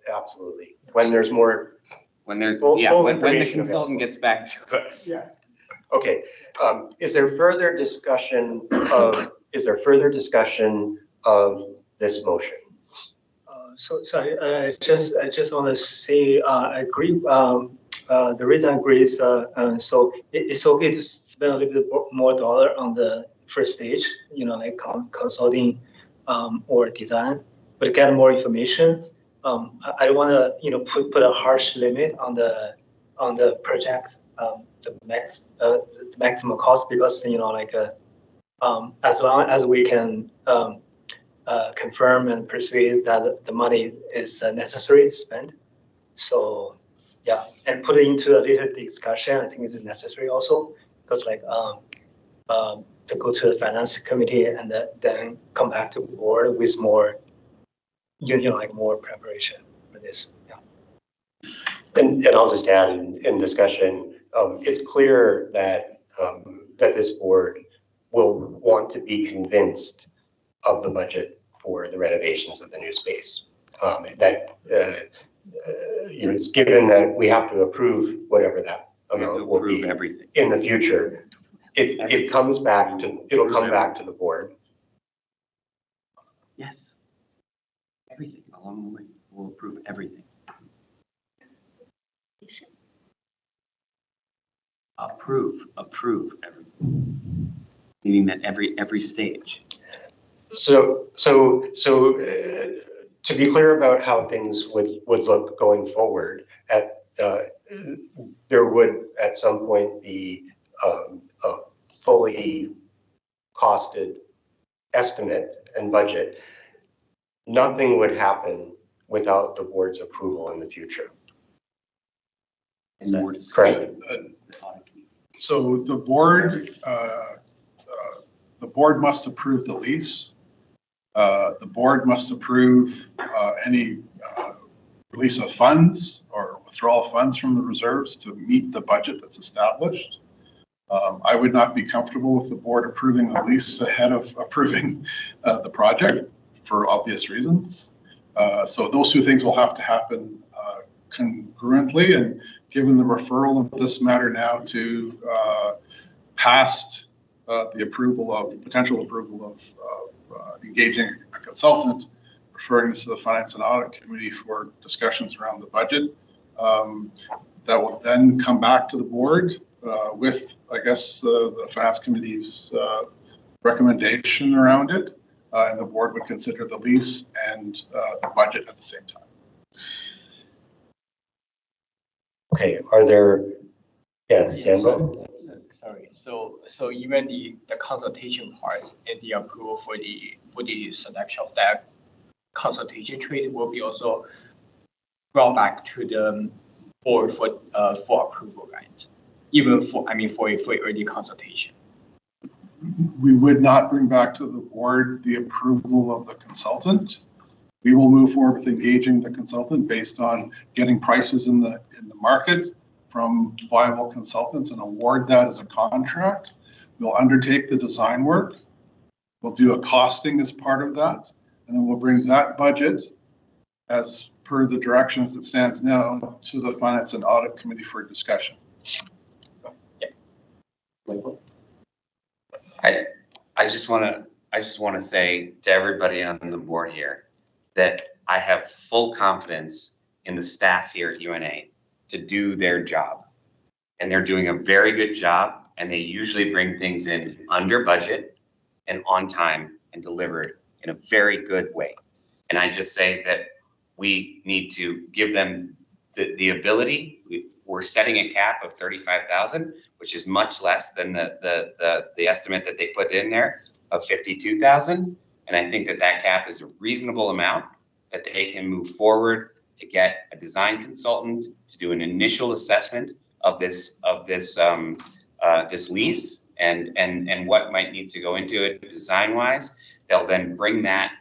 [SPEAKER 1] Absolutely. When there's more.
[SPEAKER 6] When there's
[SPEAKER 1] full
[SPEAKER 6] when the consultant gets back to us.
[SPEAKER 1] Yes. Okay. Is there further discussion of this motion?
[SPEAKER 7] So I just want to say I agree. The reason I agree is so it's okay to spend a little bit more dollar on the first stage, like consulting or design, but get more information. I don't want to put a harsh limit on the project, the maximum cost, because as long as we can confirm and persuade that the money is necessary to spend. So yeah, and put it into a later discussion, I think is necessary also, because to go to the finance committee and then come back to the board with more, more preparation for this. Yeah.
[SPEAKER 1] And I'll just add in discussion, it's clear that that this board will want to be convinced of the budget for the renovations of the new space. It's given that we have to approve whatever that amount will
[SPEAKER 16] approve
[SPEAKER 1] be
[SPEAKER 16] everything.
[SPEAKER 1] in the future. It comes back to, it'll come back to the board.
[SPEAKER 16] Yes. Everything along the way. We'll approve everything. Approve everything. Meaning that every stage.
[SPEAKER 1] So to be clear about how things would look going forward, there would at some point be a fully costed estimate and budget. Nothing would happen without the board's approval in the future.
[SPEAKER 16] And more discussion.
[SPEAKER 12] So the board must approve the lease. The board must approve any release of funds or withdrawal of funds from the reserves to meet the budget that's established. I would not be comfortable with the board approving the lease ahead of approving the project for obvious reasons. So those two things will have to happen congruently, and given the referral of this matter now to past the approval of, potential approval of engaging a consultant, referring this to the Finance and Audit Committee for discussions around the budget. That will then come back to the board with, I guess, the Finance Committee's recommendation around it, and the board would consider the lease and the budget at the same time.
[SPEAKER 1] Okay, are there, Danbo?
[SPEAKER 17] Sorry, so even the consultation part and the approval for the selection of that consultation trade will be also brought back to the board for approval, right? Even for early consultation.
[SPEAKER 12] We would not bring back to the board the approval of the consultant. We will move forward with engaging the consultant based on getting prices in the market from viable consultants and award that as a contract. We'll undertake the design work. We'll do a costing as part of that, and then we'll bring that budget as per the direction as it stands now to the Finance and Audit Committee for discussion.
[SPEAKER 6] I just want to say to everybody on the board here that I have full confidence in the staff here at UNA to do their job. And they're doing a very good job, and they usually bring things in under budget and on time and delivered in a very good way. And I just say that we need to give them the ability. We're setting a cap of 35,000, which is much less than the estimate that they put in there of 52,000. And I think that cap is a reasonable amount that they can move forward to get a design consultant to do an initial assessment of this lease and what might need to go into it design wise. They'll then bring that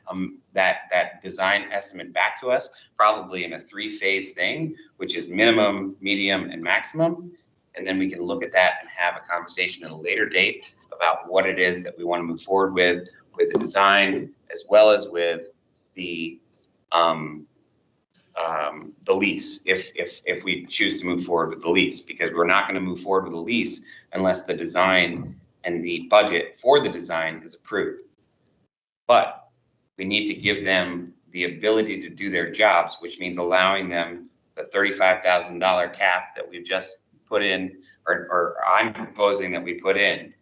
[SPEAKER 6] design estimate back to us, probably in a 3-phase thing, which is minimum, medium, and maximum. And then we can look at that and have a conversation at a later date about what it is that we want to move forward with the design, as well as with the lease, if we choose to move forward with the lease, because we're not going to move forward with the lease unless the design and the budget for the design is approved. But we need to give them the ability to do their jobs, which means allowing them the $35,000 cap that we've just put in, or I'm proposing that we put in,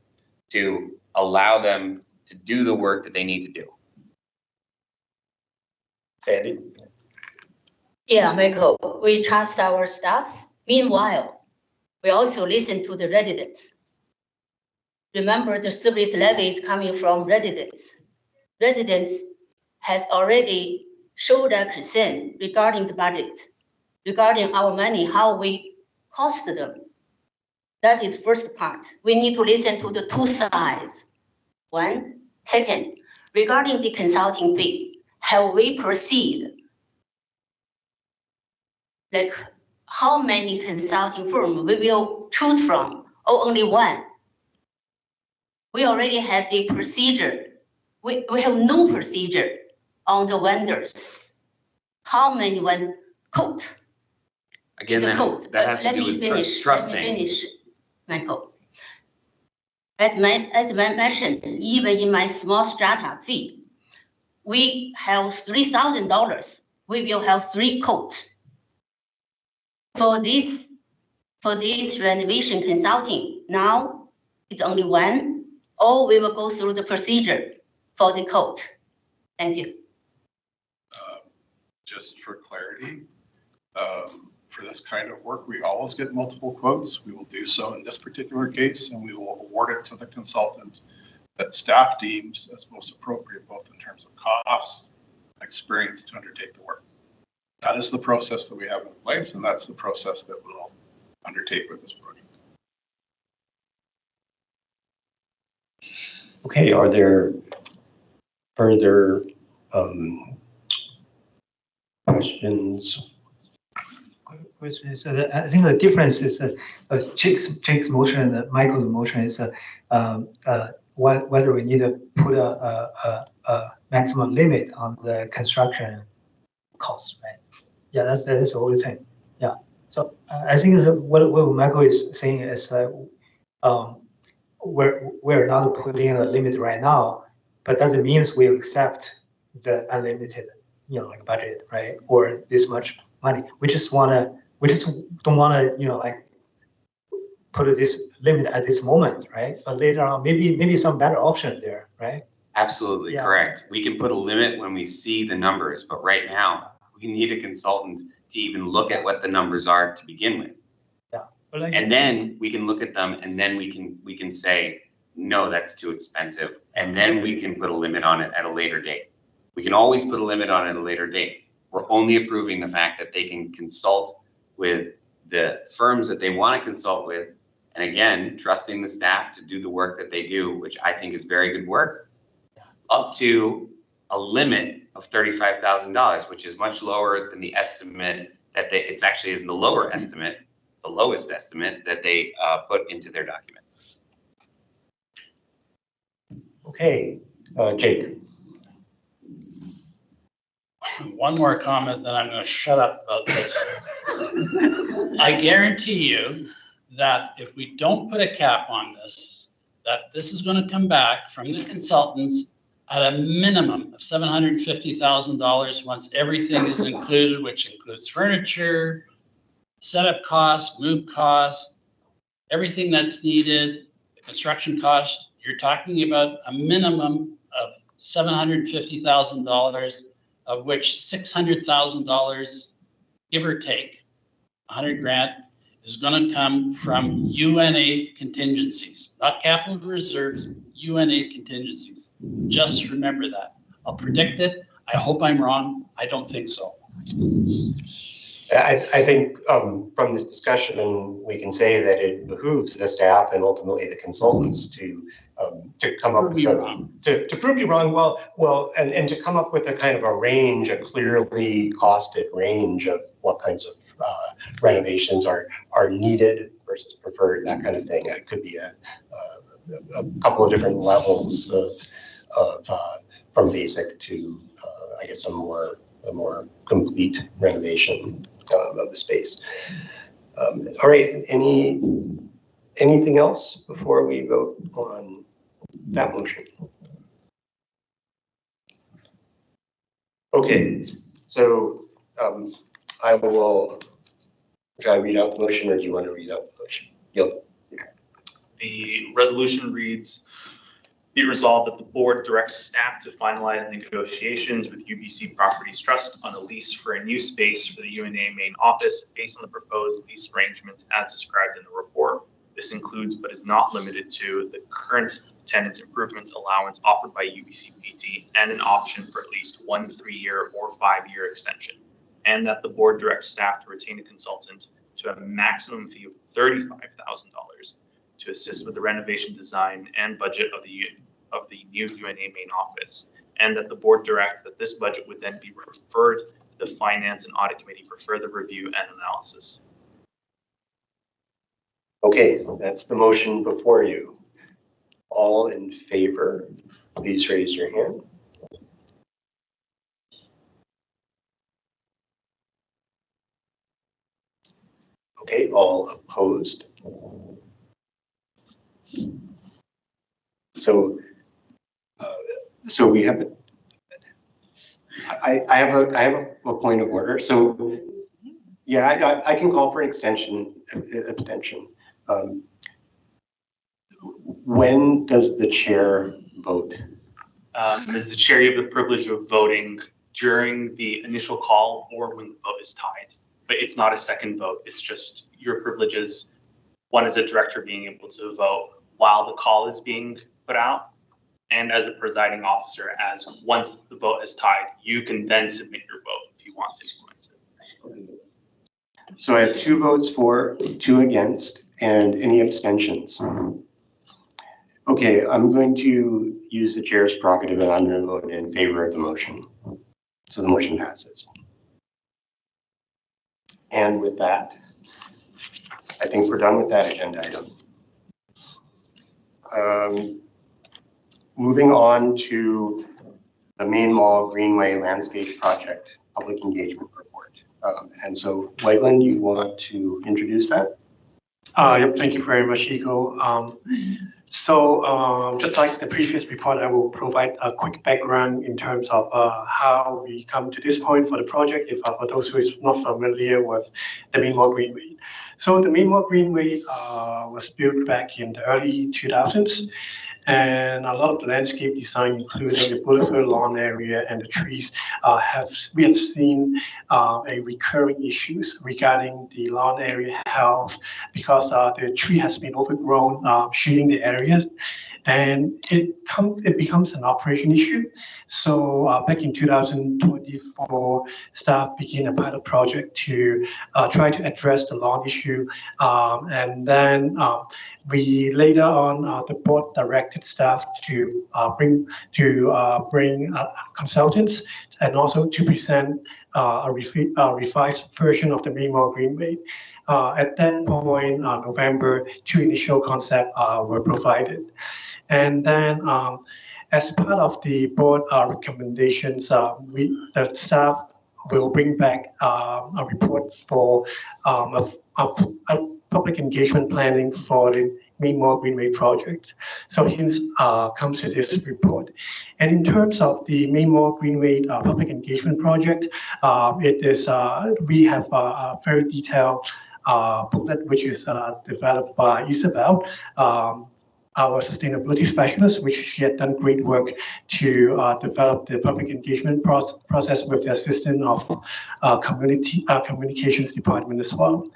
[SPEAKER 6] to allow them to do the work that they need to do.
[SPEAKER 1] Sandy?
[SPEAKER 3] Yeah, Michael, we trust our staff. Meanwhile, we also listen to the residents. Remember, the service levy is coming from residents. Residents has already showed their concern regarding the budget, regarding our money, how we cost them. That is first part. We need to listen to the two sides. One. Second, regarding the consulting fee, have we proceed? Like how many consulting firms we will choose from, or only one? We already had the procedure. We have no procedure on the vendors. How many one quote?
[SPEAKER 6] Again,
[SPEAKER 3] It's a
[SPEAKER 6] that,
[SPEAKER 3] code.
[SPEAKER 6] that has to
[SPEAKER 3] Let
[SPEAKER 6] do
[SPEAKER 3] me
[SPEAKER 6] with
[SPEAKER 3] finish.
[SPEAKER 6] trusting.
[SPEAKER 3] Let me finish, Michael. As I mentioned, even in my small strata fee, we have $3,000. We will have 3 codes. For this renovation consulting, now it's only 1, or we will go through the procedure for the code. Thank you.
[SPEAKER 12] Just for clarity, for this kind of work, we always get multiple quotes. We will do so in this particular case, and we will award it to the consultant that staff deems as most appropriate, both in terms of cost, experience to undertake the work. That is the process that we have in place, and that's the process that we'll undertake with this project.
[SPEAKER 1] Okay, are there further questions?
[SPEAKER 7] Question is, I think the difference is Jake's motion and Michael's motion is whether we need to put a maximum limit on the construction cost, right? Yeah, that is the only thing. Yeah. So I think what Michael is saying is that we're not putting a limit right now, but doesn't mean we accept the unlimited, like budget, right? Or this much money. We just don't wanna, like put this limit at this moment, right? But later on, maybe some better options there, right?
[SPEAKER 6] Absolutely correct. We can put a limit when we see the numbers, but right now we need a consultant to even look at what the numbers are to begin with.
[SPEAKER 7] Yeah.
[SPEAKER 6] And then we can look at them, and then we can say, no, that's too expensive. And then we can put a limit on it at a later date. We can always put a limit on it at a later date. We're only approving the fact that they can consult with the firms that they want to consult with. And again, trusting the staff to do the work that they do, which I think is very good work, up to a limit of $35,000, which is much lower than the estimate that it's actually in the lower estimate, the lowest estimate that they put into their document.
[SPEAKER 1] Okay, Jake.
[SPEAKER 5] One more comment, then I'm going to shut up about this. I guarantee you that if we don't put a cap on this, that this is going to come back from the consultants at a minimum of $750,000 once everything is included, which includes furniture, setup costs, move costs, everything that's needed, construction costs. You're talking about a minimum of $750,000, of which $600,000, give or take, 100 grand, is going to come from UNA contingencies, not capital reserves, UNA contingencies. Just remember that. I'll predict it. I hope I'm wrong. I don't think so.
[SPEAKER 1] I think from this discussion, we can say that it behooves the staff and ultimately the consultants to come up with to prove you wrong. Well, and to come up with a kind of a range, a clearly costed range of what kinds of renovations are needed versus preferred, that kind of thing. It could be a couple of different levels of from basic to I guess a more complete renovation of the space. All right, anything else before we vote on that motion? Okay, so I will. Should I read out the motion, or do you want to read out the motion? Yep.
[SPEAKER 2] The resolution reads, be it resolved that the board directs staff to finalize negotiations with UBC Properties Trust on a lease for a new space for the UNA main office based on the proposed lease arrangement as described in the report. This includes, but is not limited to, the current tenant improvement allowance offered by UBC PT and an option for at least 1 3-year or 5-year extension. And that the board directs staff to retain a consultant to a maximum fee of $35,000 to assist with the renovation design and budget of the new UNA main office, and that the board direct that this budget would then be referred to the Finance and Audit Committee for further review and analysis.
[SPEAKER 1] Okay, that's the motion before you. All in favor, please raise your hand. Okay, all opposed? So, so we have, I have a point of order. So, yeah, I can call for an abstention. When does the chair vote?
[SPEAKER 18] As the chair, you have the privilege of voting during the initial call or when the vote is tied. But it's not a second vote. It's just your privileges. One as a director being able to vote while the call is being put out, and as a presiding officer, as once the vote is tied, you can then submit your vote if you want to influence it.
[SPEAKER 1] So I have 2 votes for, 2 against, and any abstentions. Okay, I'm going to use the chair's prerogative and I'm going to vote in favor of the motion. So the motion passes. And with that, I think we're done with that agenda item. Moving on to the Main Mall Greenway Landscape Project Public Engagement Report. And so, Wegland, you want to introduce that?
[SPEAKER 14] Yep, thank you very much, Eagle. Just like the previous report, I will provide a quick background in terms of how we come to this point for the project, if for those who is not familiar with the Main Mall Greenway. So the Main Mall Greenway was built back in the early 2000s. And a lot of the landscape design, including the boulevard lawn area and the trees, we have seen a recurring issues regarding the lawn area health because the tree has been overgrown, shading the area, and it becomes an operation issue. So back in 2024, staff began a pilot project to try to address the lawn issue, and then we later on the board directed staff to bring consultants and also to present a revised version of the Main Mall Greenway. At that point, November, 2 initial concepts were provided. And then as part of the board recommendations, the staff will bring back a report for a public engagement planning for the Main Mall Greenway project. So hence comes to this report. And in terms of the Main Mall Greenway public engagement project, we have a very detailed booklet which is developed by Isabel, our sustainability specialist, which she had done great work to develop the public engagement process with the assistance of communications department as well.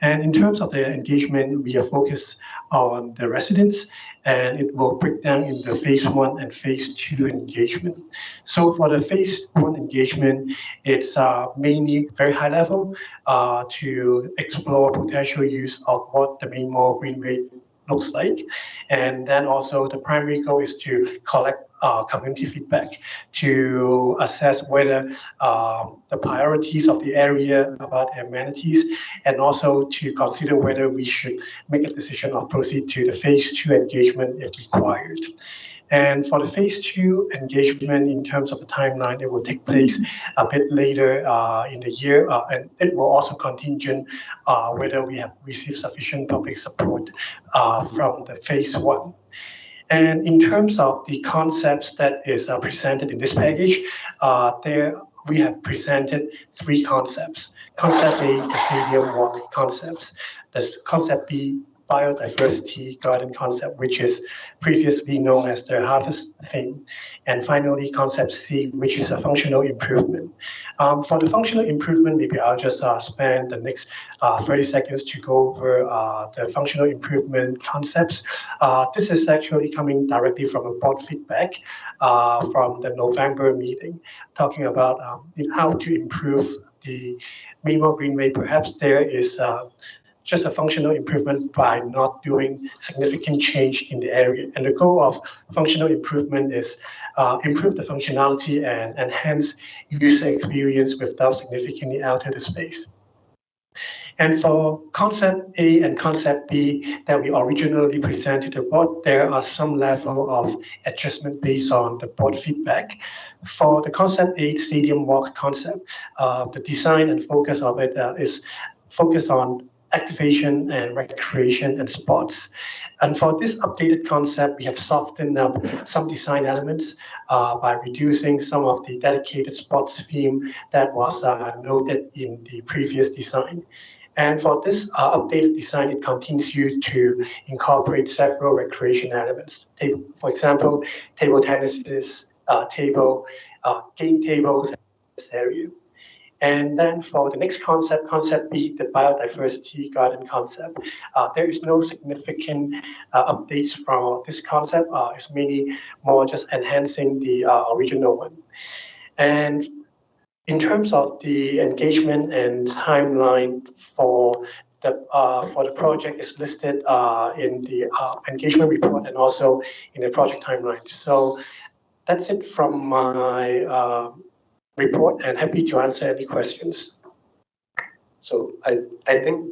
[SPEAKER 14] And in terms of the engagement, we are focused on the residents, and it will break down into phase 1 and phase 2 engagement. So for the phase 1 engagement, it's mainly very high level to explore potential use of what the Main Mall Greenway looks like. And then also the primary goal is to collect community feedback to assess whether the priorities of the area about amenities, and also to consider whether we should make a decision or proceed to the phase 2 engagement if required. And for the phase 2 engagement, in terms of the timeline, it will take place a bit later in the year, and it will also contingent whether we have received sufficient public support from the phase 1. And in terms of the concepts that is presented in this package, we have presented 3 concepts. Concept A, the stadium walk concepts. There's concept B, biodiversity garden concept, which is previously known as the harvest theme. And finally, concept C, which is a functional improvement. For the functional improvement, maybe I'll just spend the next 30 seconds to go over the functional improvement concepts. This is actually coming directly from a board feedback from the November meeting, talking about how to improve the Main Mall Greenway. Perhaps there is just a functional improvement by not doing significant change in the area. And the goal of functional improvement is improve the functionality and enhance user experience without significantly alter the space. And for concept A and concept B that we originally presented to the board, there are some level of adjustment based on the board feedback. For the concept A, stadium walk concept, the design and focus of it is focused on activation and recreation and sports. And for this updated concept, we have softened up some design elements by reducing some of the dedicated sports theme that was noted in the previous design. And for this updated design, it continues to incorporate several recreation elements. For example, table tennis, game tables in this area. And then for the next concept, concept B, the biodiversity garden concept, there is no significant updates from this concept. It's mainly more just enhancing the original one. And in terms of the engagement and timeline for the project is listed in the engagement report and also in the project timeline. So that's it from my report, and happy to answer any questions.
[SPEAKER 1] So I think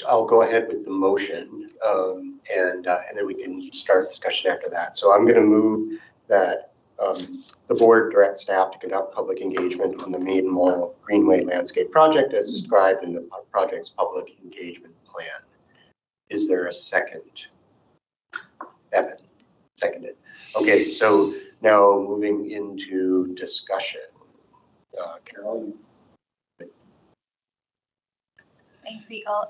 [SPEAKER 1] I'll go ahead with the motion, and then we can start discussion after that. So I'm going to move that the board directs staff to conduct public engagement on the Maiden Mall Greenway Landscape Project as described in the project's public engagement plan. Is there a second? Evan, seconded. Okay, so now moving into discussion. Carol?
[SPEAKER 10] Thanks, Eagle.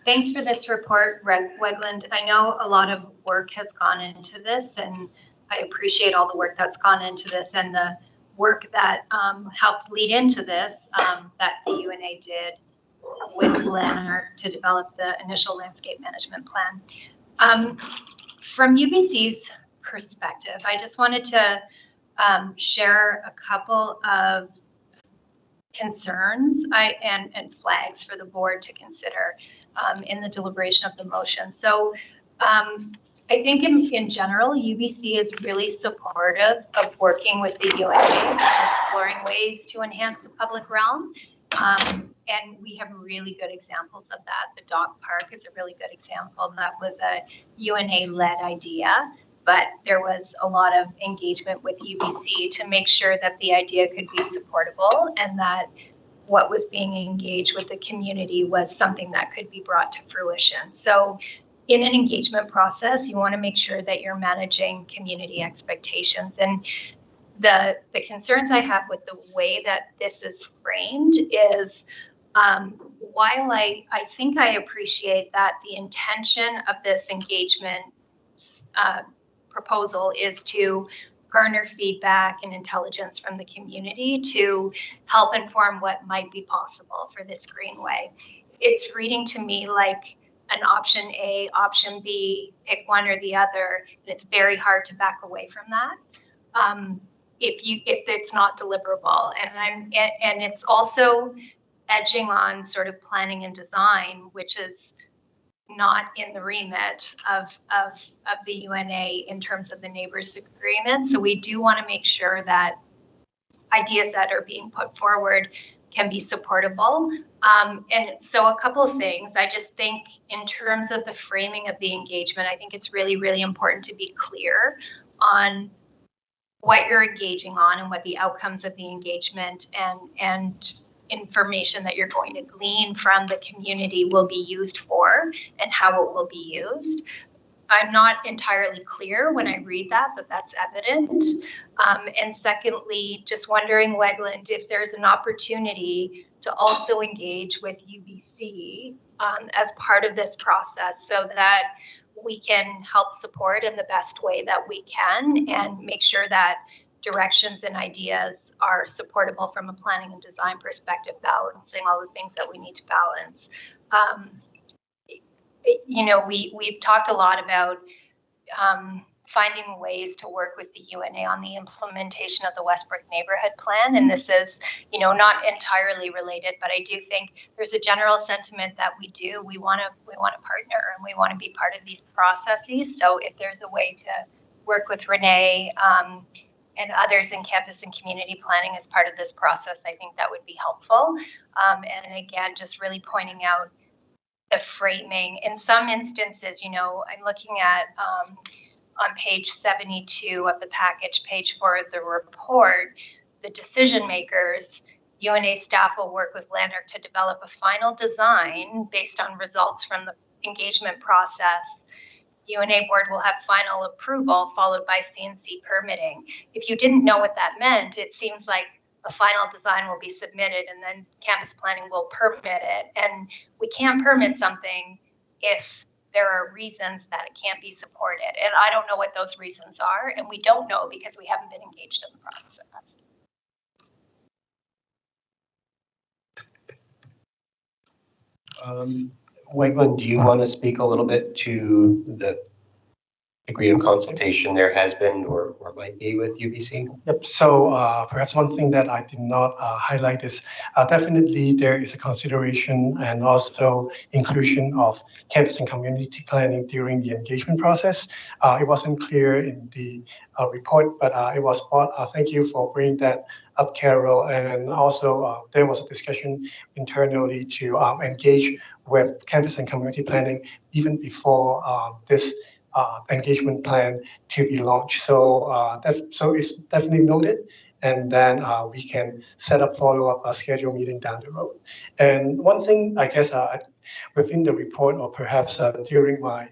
[SPEAKER 10] Thanks for this report, Wegland. I know a lot of work has gone into this, and I appreciate all the work that's gone into this and the work that helped lead into this that the UNA did with Lanark to develop the initial landscape management plan. From UBC's perspective, I just wanted to share a couple of concerns and flags for the board to consider in the deliberation of the motion. So I think in general, UBC is really supportive of working with the UNA, exploring ways to enhance the public realm. And we have really good examples of that. The dog park is a really good example. That was a UNA-led idea, but there was a lot of engagement with UBC to make sure that the idea could be supportable and that what was being engaged with the community was something that could be brought to fruition. So in an engagement process, you want to make sure that you're managing community expectations. And the concerns I have with the way that this is framed is while I think I appreciate that the intention of this engagement proposal is to garner feedback and intelligence from the community to help inform what might be possible for this greenway. It's reading to me like an option A, option B, pick one or the other, and it's very hard to back away from that if it's not deliverable. And it's also edging on sort of planning and design, which is not in the remit of the UNA in terms of the neighbors agreement. So we do want to make sure that ideas that are being put forward can be supportable. And so a couple of things, I just think in terms of the framing of the engagement, I think it's really, really important to be clear on what you're engaging on and what the outcomes of the engagement and information that you're going to glean from the community will be used for and how it will be used. I'm not entirely clear when I read that, but that's evident. And secondly, just wondering, Wegland, if there's an opportunity to also engage with UBC as part of this process so that we can help support in the best way that we can and make sure that directions and ideas are supportable from a planning and design perspective, balancing all the things that we need to balance. You know, we've talked a lot about finding ways to work with the UNA on the implementation of the Westbrook Neighborhood Plan. And this is, you know, not entirely related, but I do think there's a general sentiment that we want to partner and we want to be part of these processes. So if there's a way to work with Renee and others in campus and community planning as part of this process, I think that would be helpful. And again, just really pointing out the framing. In some instances, you know, I'm looking at on page 72 of the package, page 4 of the report, the decision makers UNA staff will work with Landmark to develop a final design based on results from the engagement process. UNA board will have final approval followed by CNC permitting. If you didn't know what that meant, it seems like a final design will be submitted and then campus planning will permit it. And we can't permit something if there are reasons that it can't be supported. And I don't know what those reasons are, and we don't know because we haven't been engaged in the process.
[SPEAKER 11] Wegland, do you want to speak a little bit to the degree of consultation there has been or might be with UBC?
[SPEAKER 14] Yep. So perhaps one thing that I did not highlight is definitely there is a consideration and also inclusion of campus and community planning during the engagement process. It wasn't clear in the report, but it was brought. Thank you for bringing that up, Carol. And also there was a discussion internally to engage with campus and community planning even before this engagement plan to be launched. So so it's definitely noted, and then we can set up follow-up schedule meeting down the road. And one thing I guess within the report, or perhaps during my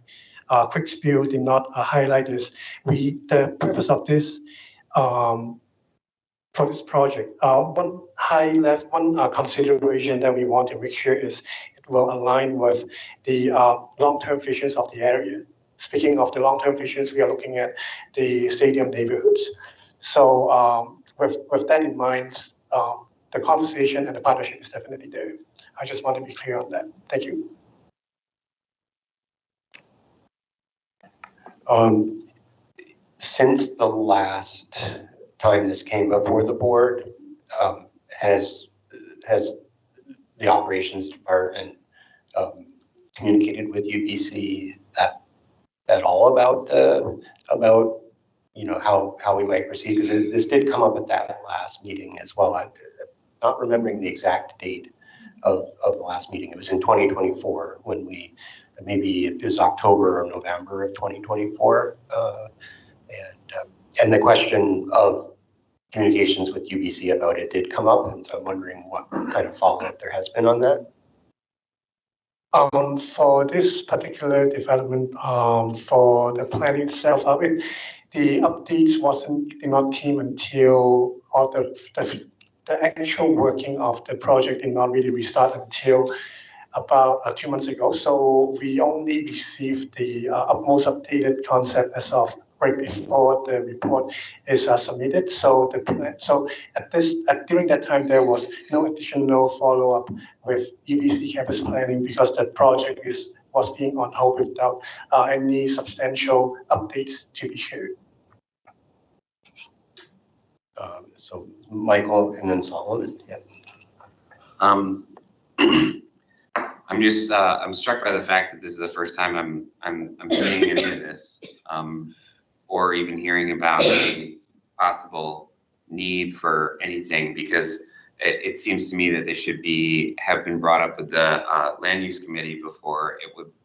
[SPEAKER 14] quick spiel did not highlight is the purpose of this for this project. One consideration that we want to make sure is it will align with the long-term visions of the area. Speaking of the long-term visions, we are looking at the stadium neighborhoods. So with that in mind, the conversation and the partnership is definitely there. I just want to be clear on that. Thank you.
[SPEAKER 11] Since the last time this came before the board, has the operations department communicated with UBC at all about how we might proceed? Because this did come up at that last meeting as well. I'm not remembering the exact date of the last meeting. It was in 2024 when maybe it was October or November of 2024. And the question of communications with UBC about it did come up. And so I'm wondering what kind of follow-up there has been on that.
[SPEAKER 14] For this particular development, for the plan itself, the updates did not came until the actual working of the project did not really restart until about 2 months ago. So we only received the most updated concept as of right before the report is submitted. So during that time, there was no additional follow-up with UBC campus planning because the project was being on hold without any substantial updates to be shared.
[SPEAKER 11] So Michael and then Solomon. Yeah.
[SPEAKER 6] I'm just I'm struck by the fact that this is the first time I'm seeing any of this, or even hearing about the possible need for anything, because it seems to me that they should have been brought up with the land use committee before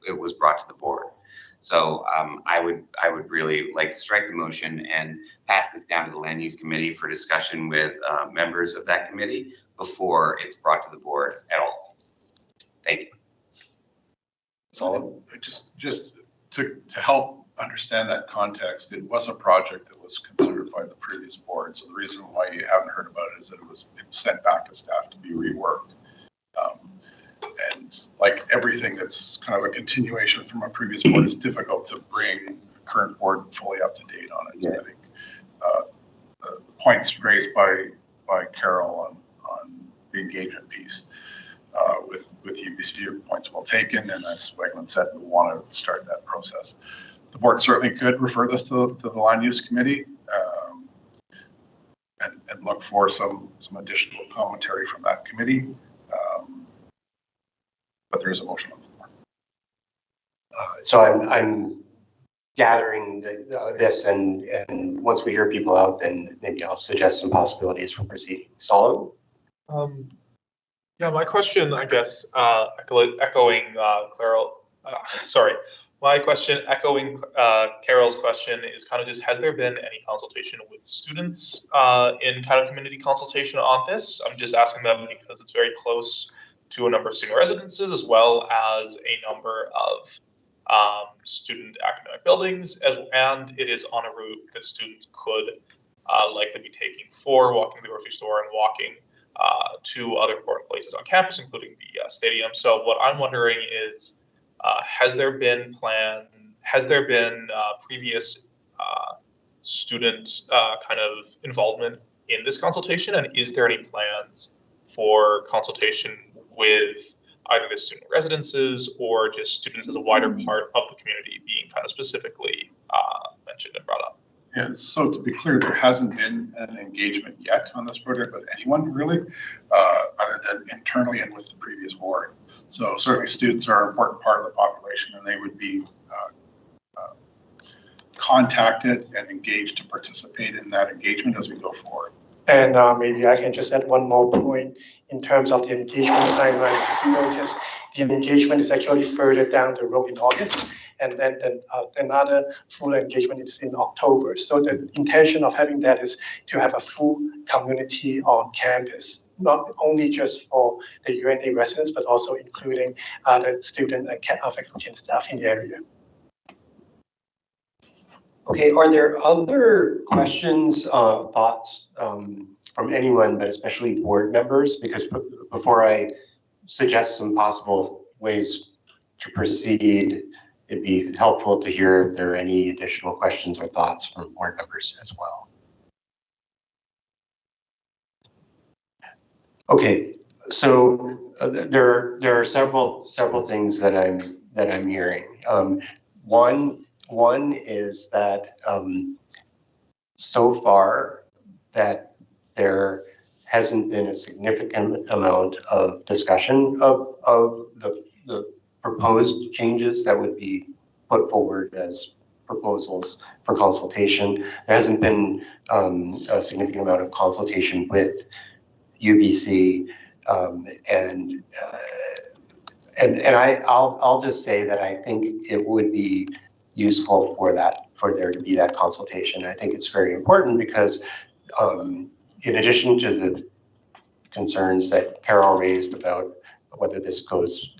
[SPEAKER 6] it was brought to the board. So I would really like to strike the motion and pass this down to the land use committee for discussion with members of that committee before it's brought to the board at all. Thank you.
[SPEAKER 12] So just to help understand that context, it was a project that was considered by the previous board. So the reason why you haven't heard about it is that it was sent back to staff to be reworked. And like everything that's kind of a continuation from a previous board, it's difficult to bring the current board fully up to date on it. Yeah. I think the points raised by Carol on the engagement piece with UBC points well taken, and as Wegland said, we want to start that process. The board certainly could refer this to the land use committee and look for some additional commentary from that committee. But there is a motion on the floor.
[SPEAKER 11] So I'm gathering this, and once we hear people out, then maybe I'll suggest some possibilities for proceeding. Solomon?
[SPEAKER 9] Yeah, my question, I guess, echoing Carol, My question, echoing Carol's question, is kind of just, has there been any consultation with students in kind of community consultation on this? I'm just asking them because it's very close to a number of student residences as well as a number of student academic buildings, and it is on a route that students could likely be taking for walking to the grocery store and walking to other important places on campus, including the stadium. So what I'm wondering is, has there been previous student kind of involvement in this consultation, and is there any plans for consultation with either the student residences or just students as a wider part of the community being kind of specifically mentioned and brought up?
[SPEAKER 12] Yeah, so to be clear, there hasn't been an engagement yet on this project with anyone really, other than internally and with the previous board. So certainly students are an important part of the population, and they would be contacted and engaged to participate in that engagement as we go forward.
[SPEAKER 14] And maybe I can just add one more point in terms of the engagement timeline. If you notice, the engagement is actually further down the road in August, and then another full engagement is in October. So the intention of having that is to have a full community on campus, not only just for the UNA residents, but also including the student and faculty and staff in the area.
[SPEAKER 1] Okay, are there other questions, thoughts from anyone, but especially board members? Because before I suggest some possible ways to proceed, it'd be helpful to hear if there are any additional questions or thoughts from board members as well. Okay, so there are several things that I'm hearing. One is that so far that there hasn't been a significant amount of discussion of the proposed changes that would be put forward as proposals for consultation. There hasn't been a significant amount of consultation with UBC, and I'll just say that I think it would be useful for there to be that consultation. I think it's very important because in addition to the concerns that Carol raised about whether this goes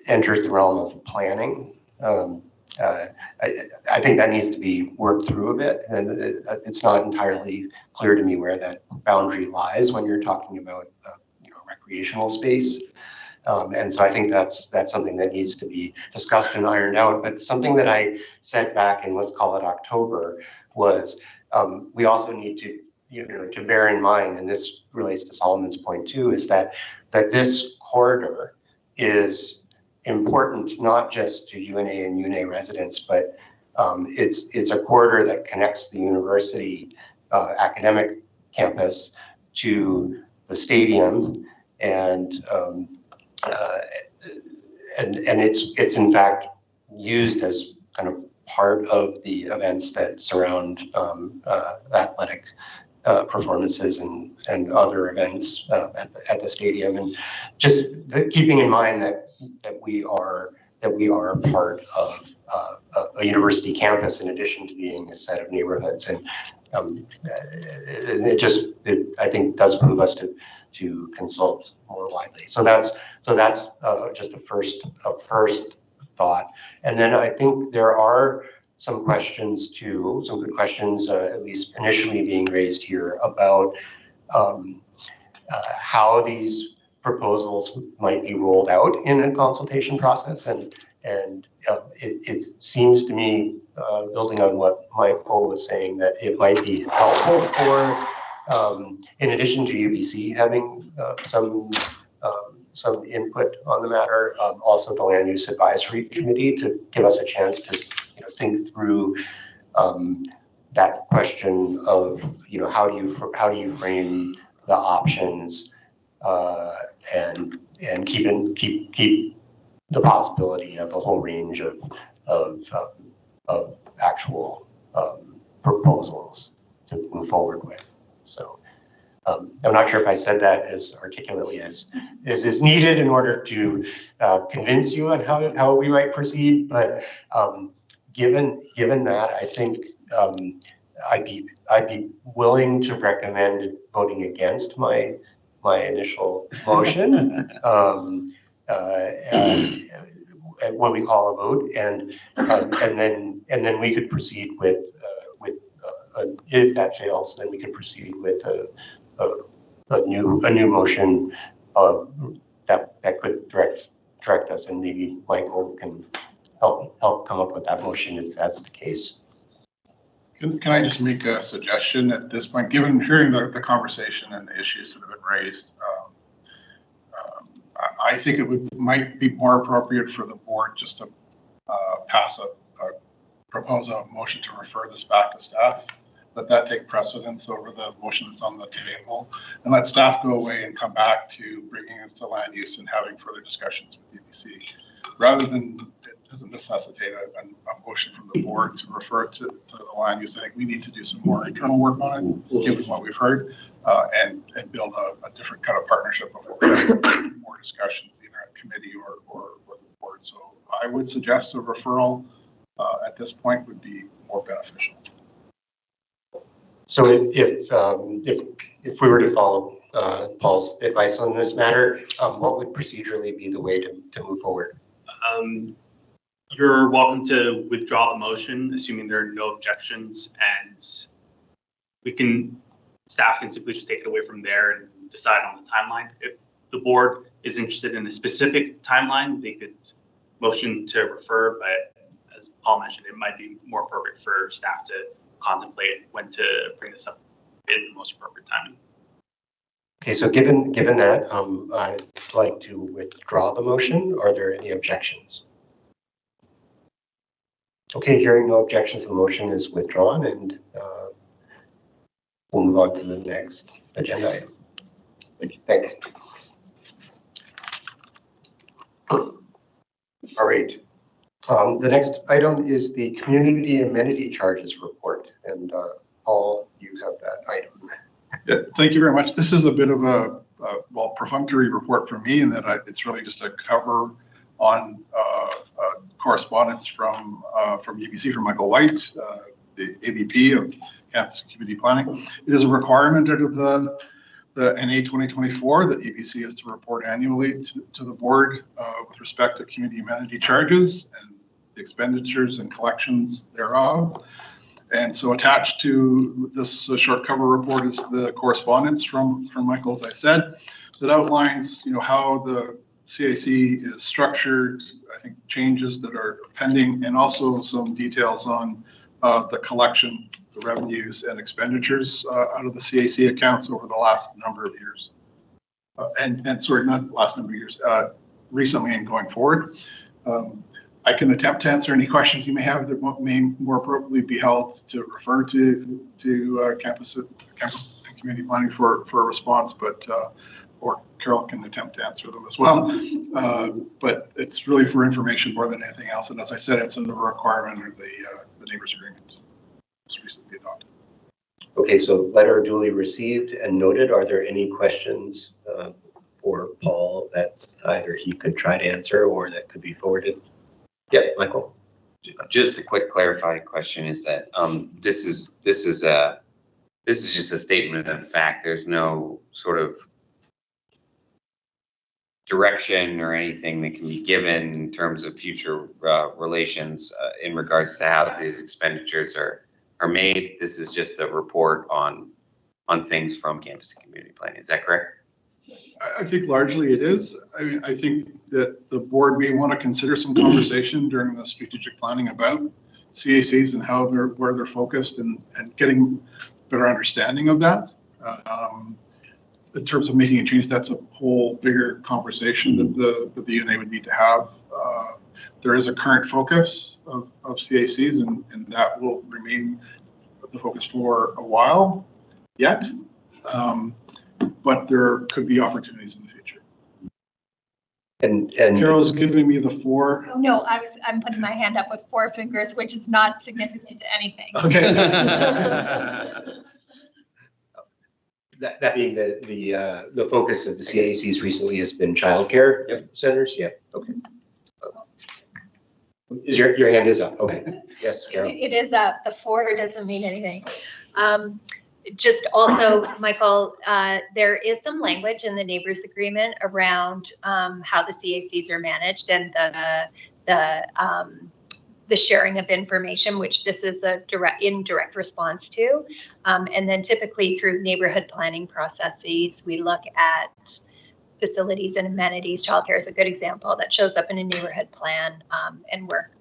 [SPEAKER 1] enters the realm of planning, I think that needs to be worked through a bit, and it's not entirely clear to me where that boundary lies when you're talking about recreational space. And so I think that's something that needs to be discussed and ironed out. But something that I said back in, let's call it October, was we also need to to bear in mind, and this relates to Solomon's point too, is that this corridor is important not just to UNA and UNA residents, but it's a corridor that connects the university academic campus to the stadium, and it's in fact used as kind of part of the events that surround athletic performances and other events at the stadium, and just keeping in mind that we are part of a university campus in addition to being a set of neighborhoods, and it I think does move us to consult more widely. So that's just a first thought, and then I think there are some questions too, some good questions, at least initially being raised here about how these proposals might be rolled out in a consultation process, and it seems to me, building on what Michael was saying, that it might be helpful for, in addition to UBC having some input on the matter, also the Land Use Advisory Committee to give us a chance to think through that question of how do you frame the options, and keep the possibility of a whole range of actual proposals to move forward with. So I'm not sure if I said that as articulately as is needed in order to convince you on how we might proceed, but given that, I think I'd be willing to recommend voting against my initial motion when we call a vote, and then we could proceed with if that fails, then we could proceed with a new motion that could direct us, and maybe Michael can help come up with that motion if that's the case.
[SPEAKER 12] Can I just make a suggestion at this point, given hearing the conversation and the issues that have been raised? I think it might be more appropriate for the board just to propose a motion to refer this back to staff. Let that take precedence over the motion that's on the table, and let staff go away and come back to bringing us to land use and having further discussions with UBC, rather than it doesn't necessitate a motion from the board to refer it to the land use. I think we need to do some more internal work on it, given what we've heard, and build a different kind of partnership before we have more discussions, either at committee or with the board. So I would suggest a referral at this point would be more beneficial.
[SPEAKER 1] So if we were to follow Paul's advice on this matter, what would procedurally be the way to move forward?
[SPEAKER 18] You're welcome to withdraw the motion, assuming there are no objections, and staff can simply just take it away from there and decide on the timeline. If the board is interested in a specific timeline, they could motion to refer, but as Paul mentioned, it might be more appropriate for staff to contemplate when to bring this up in the most appropriate timing.
[SPEAKER 1] Okay, so given that, I'd like to withdraw the motion. Are there any objections? Okay, hearing no objections, the motion is withdrawn, and we'll move on to the next agenda item. Thanks. All right. The next item is the community amenity charges report, and Paul, you have that item.
[SPEAKER 12] Yeah, thank you very much. This is a bit of a perfunctory report for me, in that it's really just a cover on correspondence from UBC, from Michael White, the AVP of Campus and Community Planning. It is a requirement under the NA 2024 that UBC is to report annually to the board with respect to community amenity charges and the expenditures and collections thereof. And so attached to this short cover report is the correspondence from Michael, as I said, that outlines how the CAC is structured, I think changes that are pending, and also some details on the collection, the revenues and expenditures out of the CAC accounts over the last number of years. And sorry, not last number of years, recently and going forward. I can attempt to answer any questions you may have that may more appropriately be held to refer to campus and community planning for a response, but or Carol can attempt to answer them as well. But it's really for information more than anything else. And as I said, it's a requirement under the neighbors agreement. It's recently adopted.
[SPEAKER 1] Okay, so letter duly received and noted. Are there any questions for Paul that either he could try to answer or that could be forwarded? Yeah, Michael.
[SPEAKER 6] Just a quick clarifying question is that this is just a statement of fact. There's no sort of direction or anything that can be given in terms of future relations in regards to how these expenditures are made. This is just a report on things from campus and community planning. Is that correct?
[SPEAKER 12] I think largely it is. I mean, I think that the board may want to consider some conversation during the strategic planning about CACs and where they're focused and getting better understanding of that. In terms of making a change, that's a whole bigger conversation that the UNA would need to have. There is a current focus of CACs, and that will remain the focus for a while yet. But there could be opportunities in the future.
[SPEAKER 1] And
[SPEAKER 12] Carol's giving me the 4.
[SPEAKER 10] No, I'm putting my hand up with 4 fingers, which is not significant to anything.
[SPEAKER 12] Okay.
[SPEAKER 1] That being the focus of the CACs recently has been childcare centers. Yeah. Okay. Is your hand is up? Okay. Yes. Carol.
[SPEAKER 10] It is up. The 4 doesn't mean anything. Just also, Michael, there is some language in the neighbors agreement around how the CACs are managed and the sharing of information, which this is a direct response to. And then typically through neighborhood planning processes, we look at facilities and amenities. Childcare is a good example that shows up in a neighborhood plan, and work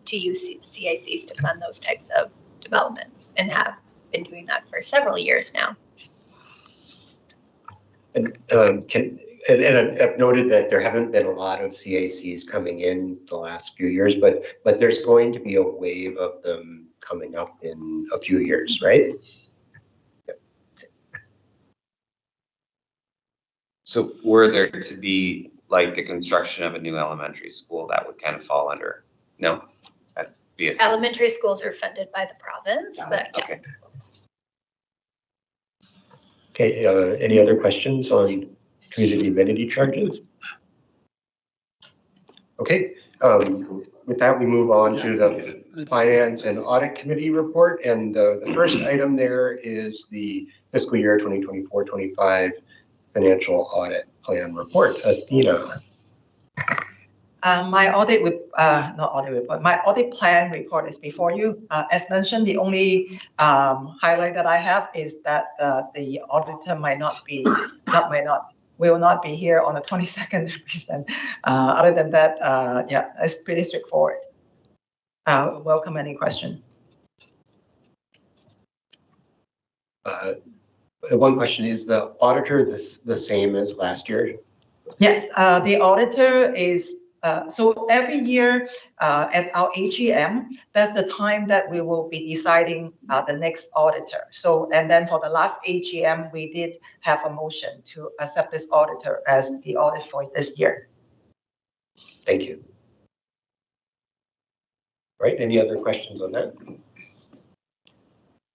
[SPEAKER 10] to use CACs to fund those types of developments, and have been doing that for several years now.
[SPEAKER 1] And I've noted that there haven't been a lot of CACs coming in the last few years, but there's going to be a wave of them coming up in a few years, right? Yep.
[SPEAKER 6] So were there to be like the construction of a new elementary school, that would kind of fall under, no? That's BSP.
[SPEAKER 10] Elementary schools are funded by the province.
[SPEAKER 6] Okay.
[SPEAKER 1] Okay, any other questions on community amenity charges? Okay, with that, we move on to the Finance and Audit Committee report. And the first item there is the fiscal year 2024-25 financial audit plan report. Athena.
[SPEAKER 15] My my audit plan report is before you. As mentioned, the only highlight that I have is that the auditor will not be here on the 22nd to present. Other than that, yeah, it's pretty straightforward. Welcome any question.
[SPEAKER 1] One question, is the auditor the same as last year?
[SPEAKER 15] Yes, the auditor is, so every year at our AGM, that's the time that we will be deciding the next auditor. So, and then for the last AGM, we did have a motion to accept this auditor as the audit for this year.
[SPEAKER 1] Thank you. Right, any other questions on that?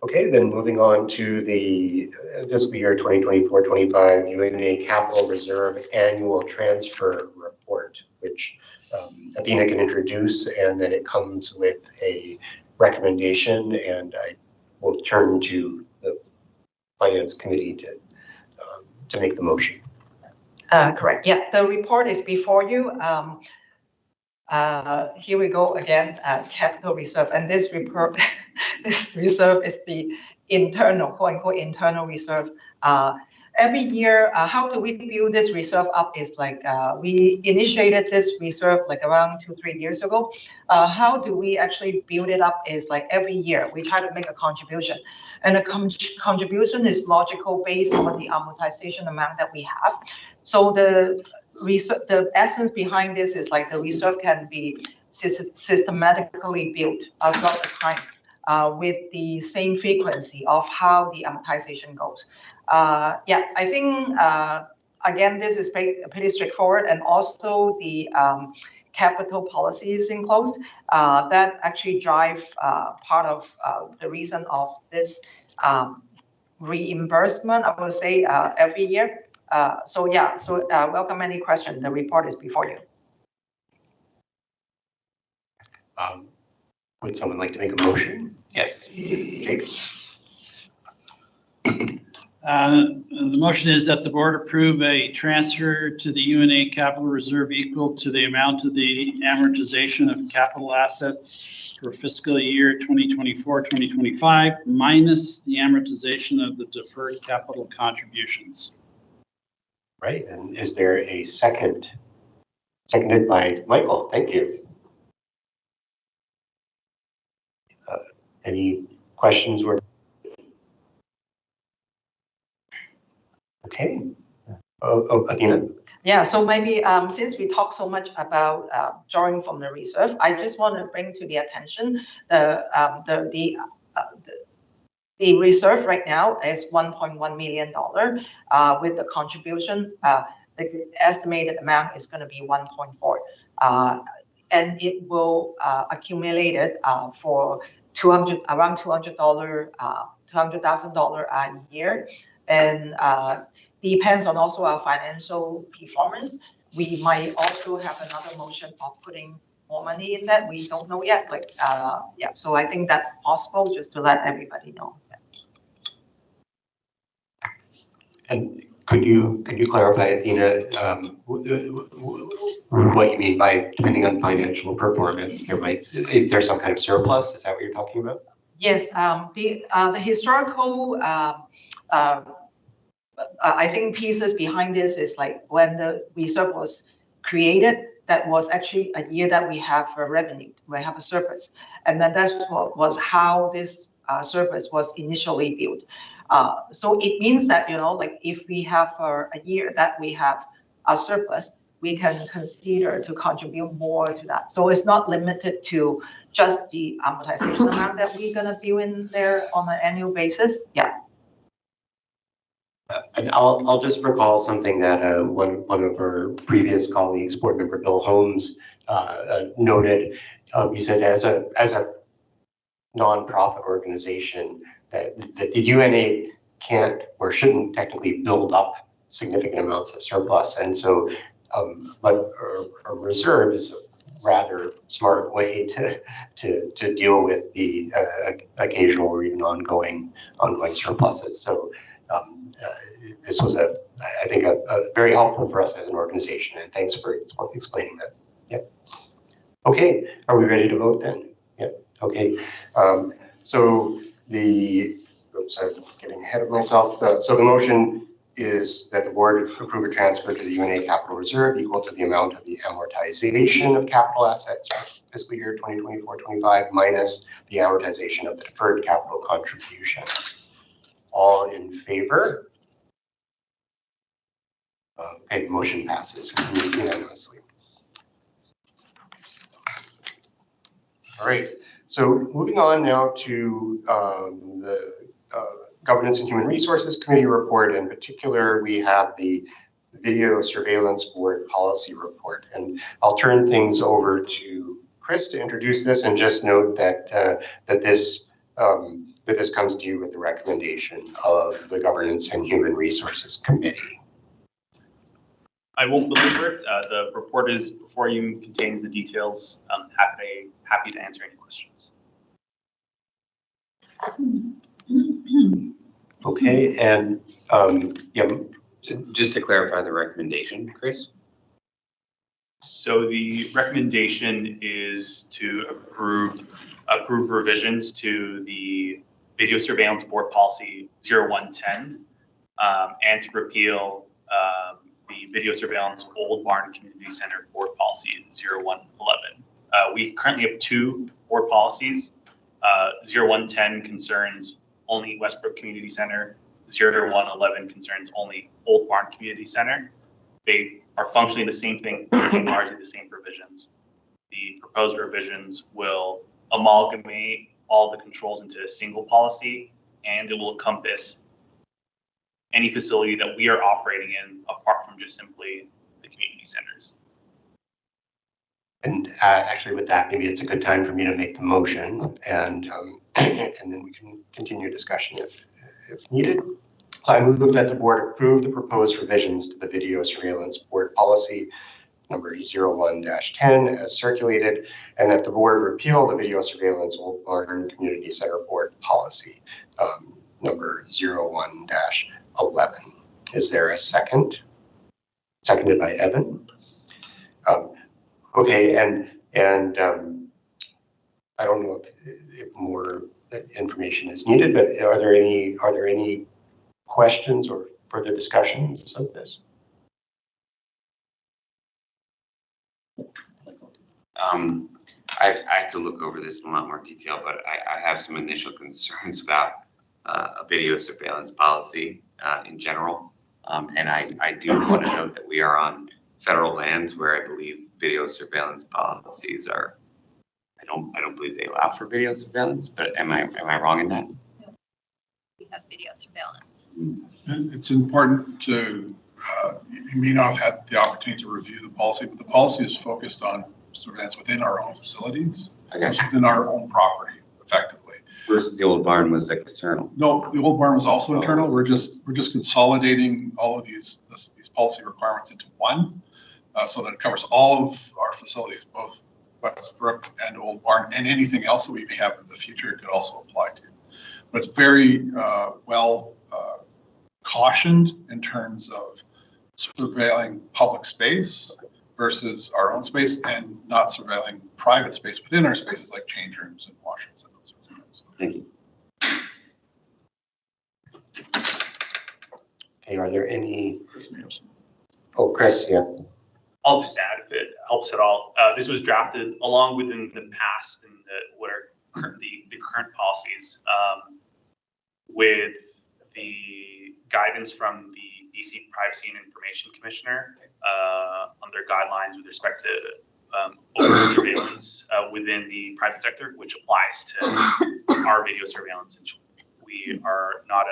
[SPEAKER 1] Okay, then moving on to the fiscal year 2024-25 UNA Capital Reserve Annual Transfer Report, which Athena can introduce, and then it comes with a recommendation, and I will turn to the Finance Committee to make the motion.
[SPEAKER 15] Correct. Yeah, the report is before you. Here we go again, capital reserve, and this report, this reserve is the internal, quote unquote, internal reserve. Every year, how do we build this reserve up is like, we initiated this reserve like around 2-3 years ago. How do we actually build it up is like every year we try to make a contribution, and the contribution is logical based on the amortization amount that we have. So the essence behind this is like the reserve can be systematically built throughout the time with the same frequency of how the amortization goes. Yeah, I think, again, this is pretty straightforward, and also the capital policies enclosed that actually drive part of the reason of this reimbursement, I would say, every year. So yeah, so welcome any question. The report is before you.
[SPEAKER 1] Would someone like to make a motion? Yes. Jake?
[SPEAKER 5] The motion is that the board approve a transfer to the UNA Capital Reserve equal to the amount of the amortization of capital assets for fiscal year 2024-2025 minus the amortization of the deferred capital contributions.
[SPEAKER 1] Right, and is there a second? Seconded by Michael, thank you. Any questions? Okay. Athena.
[SPEAKER 15] Yeah, so maybe since we talk so much about drawing from the reserve, I just want to bring to the attention the reserve right now is $1.1 million. With the contribution, the estimated amount is going to be 1.4, and it will accumulate it for around $200,000 a year. And depends on also our financial performance. We might also have another motion of putting more money in that. We don't know yet. Like, yeah. So I think that's possible, just to let everybody know.
[SPEAKER 1] And could you clarify, Athena, what you mean by depending on financial performance, if there's some kind of surplus, is that what you're talking about?
[SPEAKER 15] Yes, the historical, I think pieces behind this is like when the reserve was created, that was actually a year that we have a revenue, we have a surplus. And then that's what was how this surplus was initially built. So it means that, like if we have a year that we have a surplus, we can consider to contribute more to that. So it's not limited to just the amortization amount that we're gonna build in there on an annual basis. Yeah.
[SPEAKER 1] And I'll just recall something that one of our previous colleagues, Board Member Bill Holmes, noted. He said as a nonprofit organization that the UNA can't or shouldn't technically build up significant amounts of surplus, and so but a reserve is a rather smart way to deal with the occasional or even ongoing surpluses. So this was I think a very helpful for us as an organization, and thanks for explaining that. Yep. Okay, are we ready to vote then? Yep. Okay. So oops, I'm getting ahead of myself. So the motion is that the board approve a transfer to the UNA capital reserve equal to the amount of the amortization of capital assets for fiscal year 2024-25 minus the amortization of the deferred capital contribution. All in favor? Okay, the motion passes unanimously. All right, so moving on now to the Governance and Human Resources Committee report. In particular, we have the Video Surveillance Board Policy Report. And I'll turn things over to Chris to introduce this, and just note that that this comes to you with the recommendation of the Governance and Human Resources Committee.
[SPEAKER 18] I won't belabor it. The report is before you, contains the details. I'm happy to answer any questions.
[SPEAKER 1] Okay, and yeah.
[SPEAKER 6] Just to clarify the recommendation, Chris?
[SPEAKER 18] So the recommendation is to approve revisions to the Video Surveillance Board Policy 0110 and to repeal the Video Surveillance Old Barn Community Center Board Policy 0111. We currently have two board policies. 0110 concerns only Westbrook Community Center. 0111 concerns only Old Barn Community Center. They are functionally the same thing, largely the same provisions. The proposed revisions will amalgamate all the controls into a single policy, and it will encompass any facility that we are operating in apart from just simply the community centers.
[SPEAKER 1] And actually with that, maybe it's a good time for me to make the motion, and then we can continue discussion if needed. So I move that the board approve the proposed revisions to the Video Surveillance Board Policy number 01-10 as circulated, and that the board repeal the Video Surveillance Old Barn Community Center Board Policy number 01-11. Is there a second? Seconded by Evan. Okay, and I don't know if more information is needed, but are there any questions or further discussions of this?
[SPEAKER 6] I have to look over this in a lot more detail, but I have some initial concerns about a video surveillance policy in general. And I do want to note that we are on federal lands where I believe video surveillance policies are, I don't believe they allow for video surveillance, but am I wrong in that?
[SPEAKER 8] It has video surveillance.
[SPEAKER 12] It's important to, you may not have had the opportunity to review the policy, but the policy is focused on surveillance within our own facilities, so it's within our own property, effectively.
[SPEAKER 6] Versus the old barn was external.
[SPEAKER 12] No, the old barn was also internal. We're just consolidating all of these policy requirements into one, so that it covers all of our facilities, both Westbrook and Old Barn, and anything else that we may have in the future it could also apply to. But it's very well cautioned in terms of surveilling public space versus our own space, and not surveilling private space within our spaces like change rooms and washrooms and those sorts of things.
[SPEAKER 6] Thank you.
[SPEAKER 1] Okay, are there any? Oh, Chris, yeah.
[SPEAKER 18] I'll just add if it helps at all. This was drafted along within the past and what are the current policies with the guidance from the BC Privacy and Information Commissioner on their guidelines with respect to overt surveillance within the private sector, which applies to our video surveillance. And we are not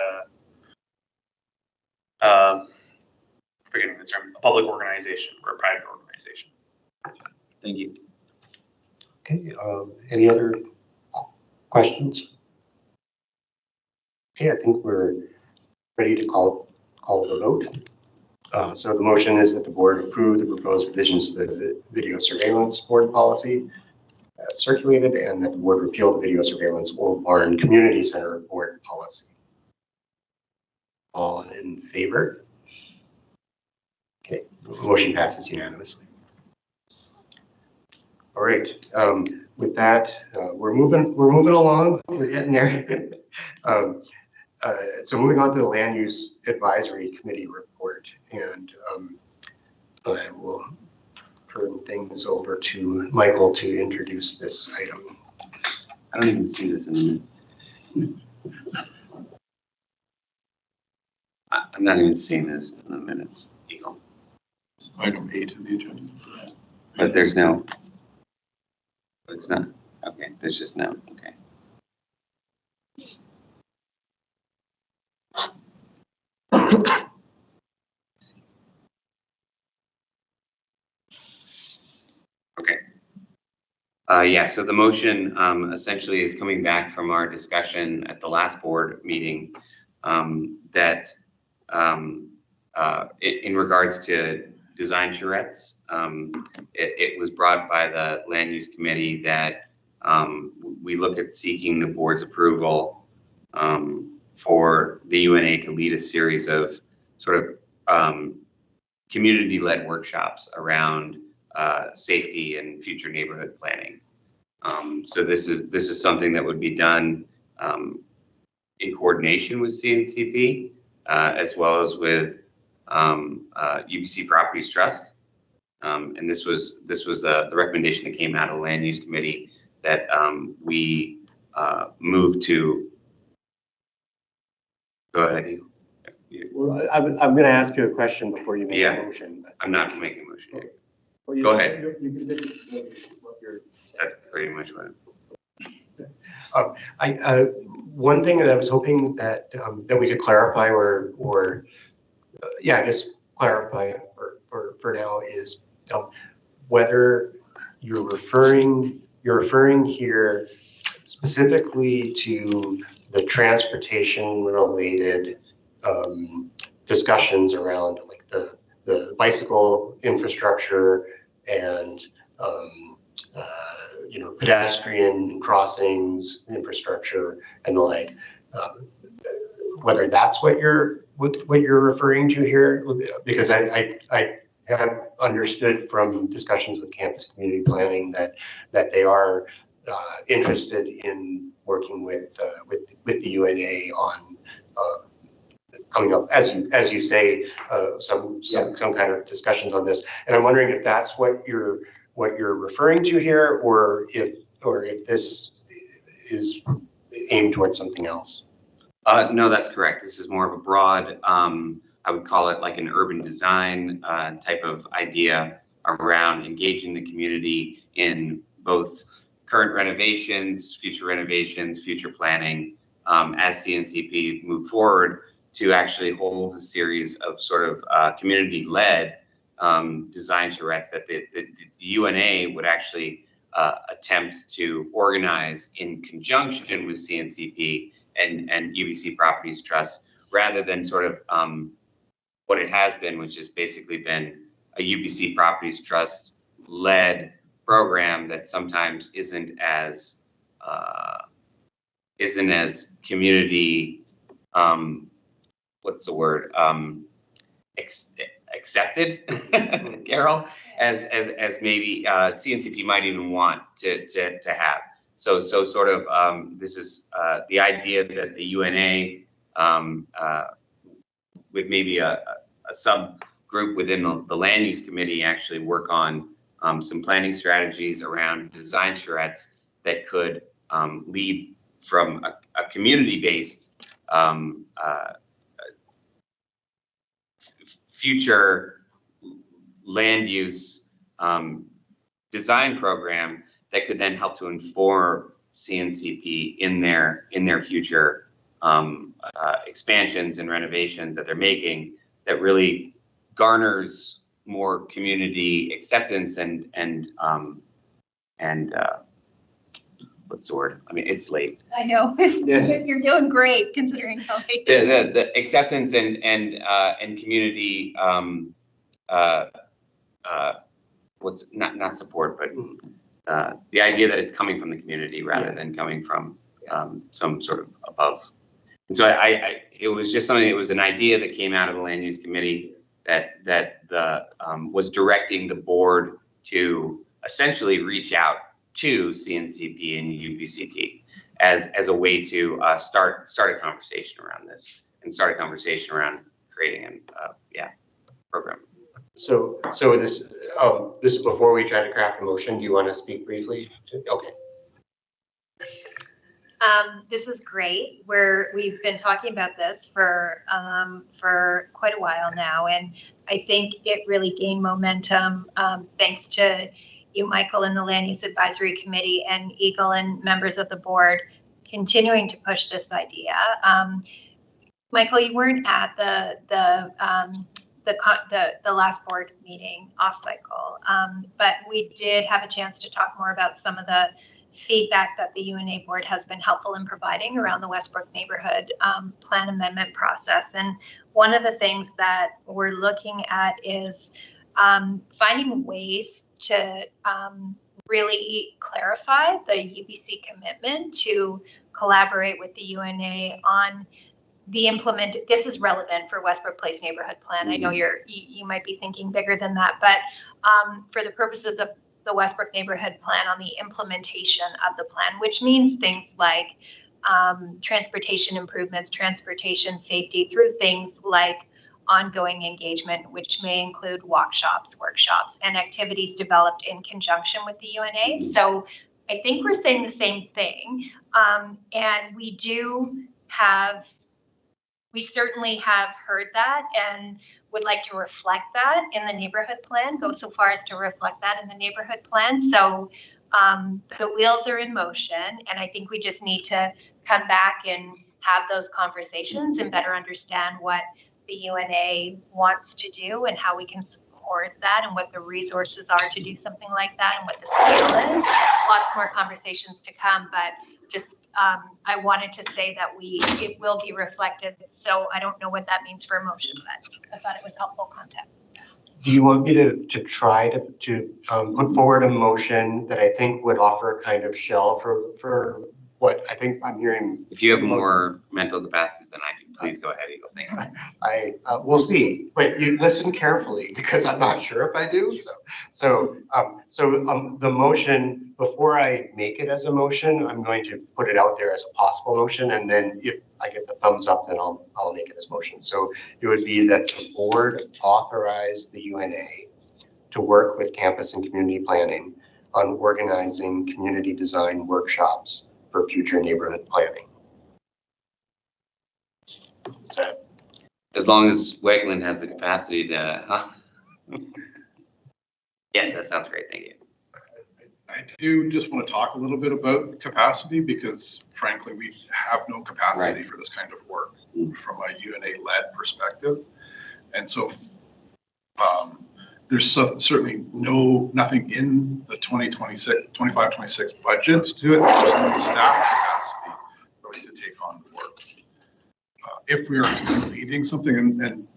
[SPEAKER 18] forgetting the term, a public organization or a private organization.
[SPEAKER 6] Thank you.
[SPEAKER 1] Okay, any other questions? Okay, I think we're ready to call the vote. So the motion is that the board approve the proposed revisions to the video surveillance board policy circulated, and that the board repeal the video surveillance Old Barn Community Center board policy. All in favor? Okay, motion passes unanimously. All right, with that, we're moving along. We're getting there. So moving on to the Land Use Advisory Committee report, and I will turn things over to Michael to introduce this item.
[SPEAKER 6] I don't even see this in the minutes. I'm not even seeing this in the minutes, Eagle.
[SPEAKER 12] Item 8 in the agenda.
[SPEAKER 6] But there's no, it's not, okay, there's just no, okay. Okay. Yeah, so the motion essentially is coming back from our discussion at the last board meeting that in regards to design charrettes, it was brought by the land use committee that we look at seeking the board's approval for the UNA to lead a series of sort of community-led workshops around safety and future neighborhood planning. So this is something that would be done in coordination with CNCP as well as with UBC Properties Trust, and this was the recommendation that came out of the Land Use Committee that we moved to. Go ahead.
[SPEAKER 1] Well, I'm going to ask you a question before you make a motion. But
[SPEAKER 6] I'm not making a motion yet.
[SPEAKER 1] Well,
[SPEAKER 6] go ahead.
[SPEAKER 1] You can what you're.
[SPEAKER 6] That's pretty much what.
[SPEAKER 1] One thing that I was hoping that that we could clarify or yeah, I guess clarify for now is whether you're referring here specifically to the transportation related discussions around like the bicycle infrastructure and pedestrian crossings infrastructure and the like, whether that's what you're referring to here, because I have understood from discussions with campus community planning that they are interested in working with the UNA on coming up, as you say, some kind of discussions on this. And I'm wondering if that's what you're referring to here, or if this is aimed towards something else.
[SPEAKER 6] No, that's correct. This is more of a broad, I would call it like an urban design type of idea around engaging the community in both current renovations, future planning, as CNCP move forward to actually hold a series of sort of community-led design charrettes that the UNA would actually attempt to organize in conjunction with CNCP and UBC Properties Trust, rather than sort of what it has been, which has basically been a UBC Properties Trust led program that sometimes isn't as community, what's the word, accepted, Carol, as maybe CNCP might even want to have. So sort of this is the idea that the UNA with maybe a subgroup within the land use committee actually work on some planning strategies around design charrettes that could lead from a community-based future land use design program that could then help to inform CNCP in their future expansions and renovations that they're making, that really garners more community acceptance and what's the word? I mean, it's late.
[SPEAKER 10] I know. You're doing great considering how late it is.
[SPEAKER 6] The acceptance and community what's not support, but the idea that it's coming from the community rather than coming from some sort of above. And so it was just something, it was an idea that came out of the land use committee that was directing the board to essentially reach out to CNCP and UBCT as a way to start a conversation around this and start a conversation around creating a program.
[SPEAKER 1] So this is before we try to craft a motion. Do you want to speak briefly? Okay.
[SPEAKER 10] This is great. We've been talking about this for quite a while now, and I think it really gained momentum thanks to you, Michael, and the Land Use Advisory Committee, and Eagle and members of the board continuing to push this idea. Michael, you weren't at the last board meeting off cycle, but we did have a chance to talk more about some of the feedback that the UNA board has been helpful in providing around the Westbrook neighborhood plan amendment process. And one of the things that we're looking at is finding ways to really clarify the UBC commitment to collaborate with the UNA on the this is relevant for Westbrook Place neighborhood plan. I know you might be thinking bigger than that, but for the purposes of the Westbrook neighborhood plan, on the implementation of the plan, which means things like transportation improvements, transportation safety, through things like ongoing engagement, which may include workshops, and activities developed in conjunction with the UNA. So I think we're saying the same thing. And we certainly have heard that and would like to reflect that in the neighborhood plan, go so far as to reflect that in the neighborhood plan. So the wheels are in motion, and I think we just need to come back and have those conversations and better understand what the UNA wants to do and how we can support that and what the resources are to do something like that and what the scale is. Lots more conversations to come, but just I wanted to say that it will be reflected. So I don't know what that means for a motion, but I thought it was helpful context.
[SPEAKER 1] Do you want me to try to put forward a motion that I think would offer a kind of shell for what I think I'm hearing?
[SPEAKER 6] If you have more mental capacity than I do, please go ahead, Eagle. Thank you.
[SPEAKER 1] We'll see, but you listen carefully because I'm not sure if I do. So the motion, before I make it as a motion, I'm going to put it out there as a possible motion, and then if I get the thumbs up, then I'll make it as motion. So it would be that the board authorize the UNA to work with campus and community planning on organizing community design workshops for future neighborhood planning.
[SPEAKER 6] As long as Wegland has the capacity to, Yes, that sounds great. Thank you.
[SPEAKER 12] I do just want to talk a little bit about capacity because frankly, we have no capacity for this kind of work from a UNA-led perspective. And so there's certainly nothing in the 25-26 budget to it. There's no staff capacity really to take on the work. If we are to be leading something, and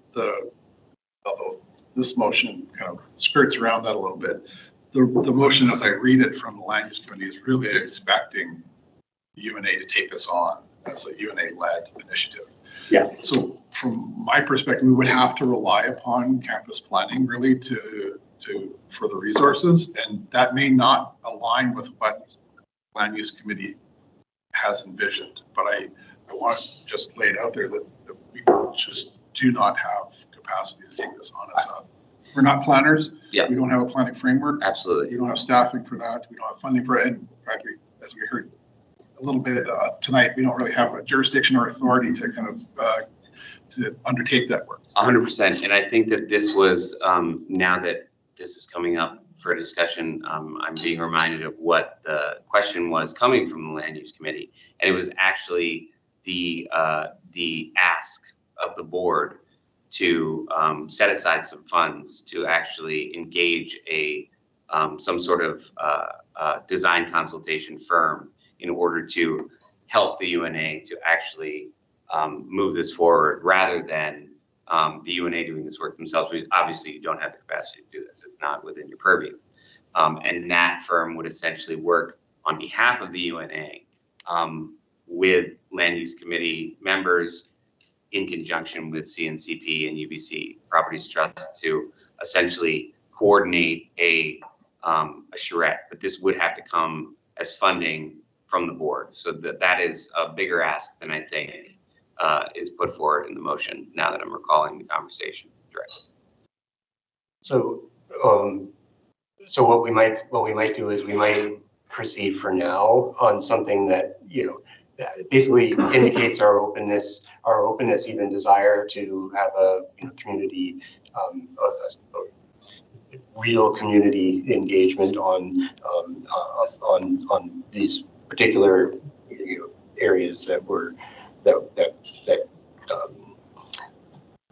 [SPEAKER 12] although this motion kind of skirts around that a little bit, the motion as I read it from the land use committee is really expecting UNA to take this on as a UNA-led initiative.
[SPEAKER 2] Yeah.
[SPEAKER 12] So from my perspective, we would have to rely upon campus planning really for the resources, and that may not align with what land use committee has envisioned. But I want to just lay it out there that we just do not have capacity to take this on as a. We're not planners.
[SPEAKER 6] Yeah.
[SPEAKER 12] We don't have a planning framework.
[SPEAKER 6] Absolutely.
[SPEAKER 12] We don't have staffing for that. We don't have funding for it. And frankly, as we heard a little bit tonight, we don't really have a jurisdiction or authority to kind of to undertake that work.
[SPEAKER 6] 100%. And I think that this was, now that this is coming up for a discussion, I'm being reminded of what the question was coming from the land use committee. And it was actually the ask of the board to set aside some funds to actually engage some sort of design consultation firm in order to help the UNA to actually move this forward rather than the UNA doing this work themselves. Obviously, you don't have the capacity to do this. It's not within your purview. And that firm would essentially work on behalf of the UNA with land use committee members in conjunction with CNCP and UBC Properties Trust to essentially coordinate a charrette. But this would have to come as funding from the board. So that is a bigger ask than I think is put forward in the motion, now that I'm recalling the conversation directly.
[SPEAKER 1] So, so what we might do is we might proceed for now on something that, that basically indicates our openness, even desire to have a community, a real community engagement on these particular areas that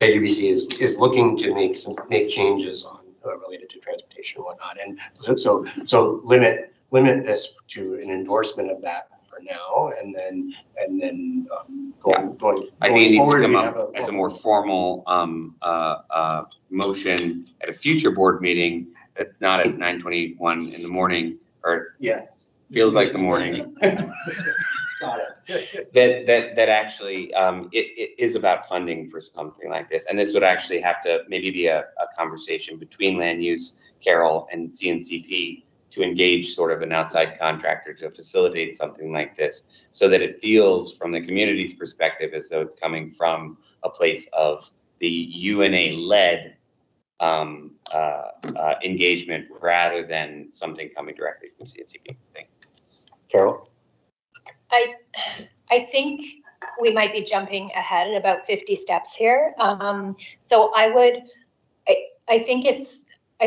[SPEAKER 1] UBC is looking to make changes on related to transportation and whatnot, and so limit this to an endorsement of that for now, and then going
[SPEAKER 6] I think it needs
[SPEAKER 1] forward,
[SPEAKER 6] to come up as a more formal motion at a future board meeting. That's not at 9:21 in the morning, or feels like the morning.
[SPEAKER 1] Got it.
[SPEAKER 6] That actually it is about funding for something like this, and this would actually have to maybe be a conversation between land use, Carol, and CNCP to engage sort of an outside contractor to facilitate something like this, so that it feels from the community's perspective as though it's coming from a place of the UNA-led engagement rather than something coming directly from CNCP.
[SPEAKER 1] Carol?
[SPEAKER 10] I think we might be jumping ahead at about 50 steps here. So I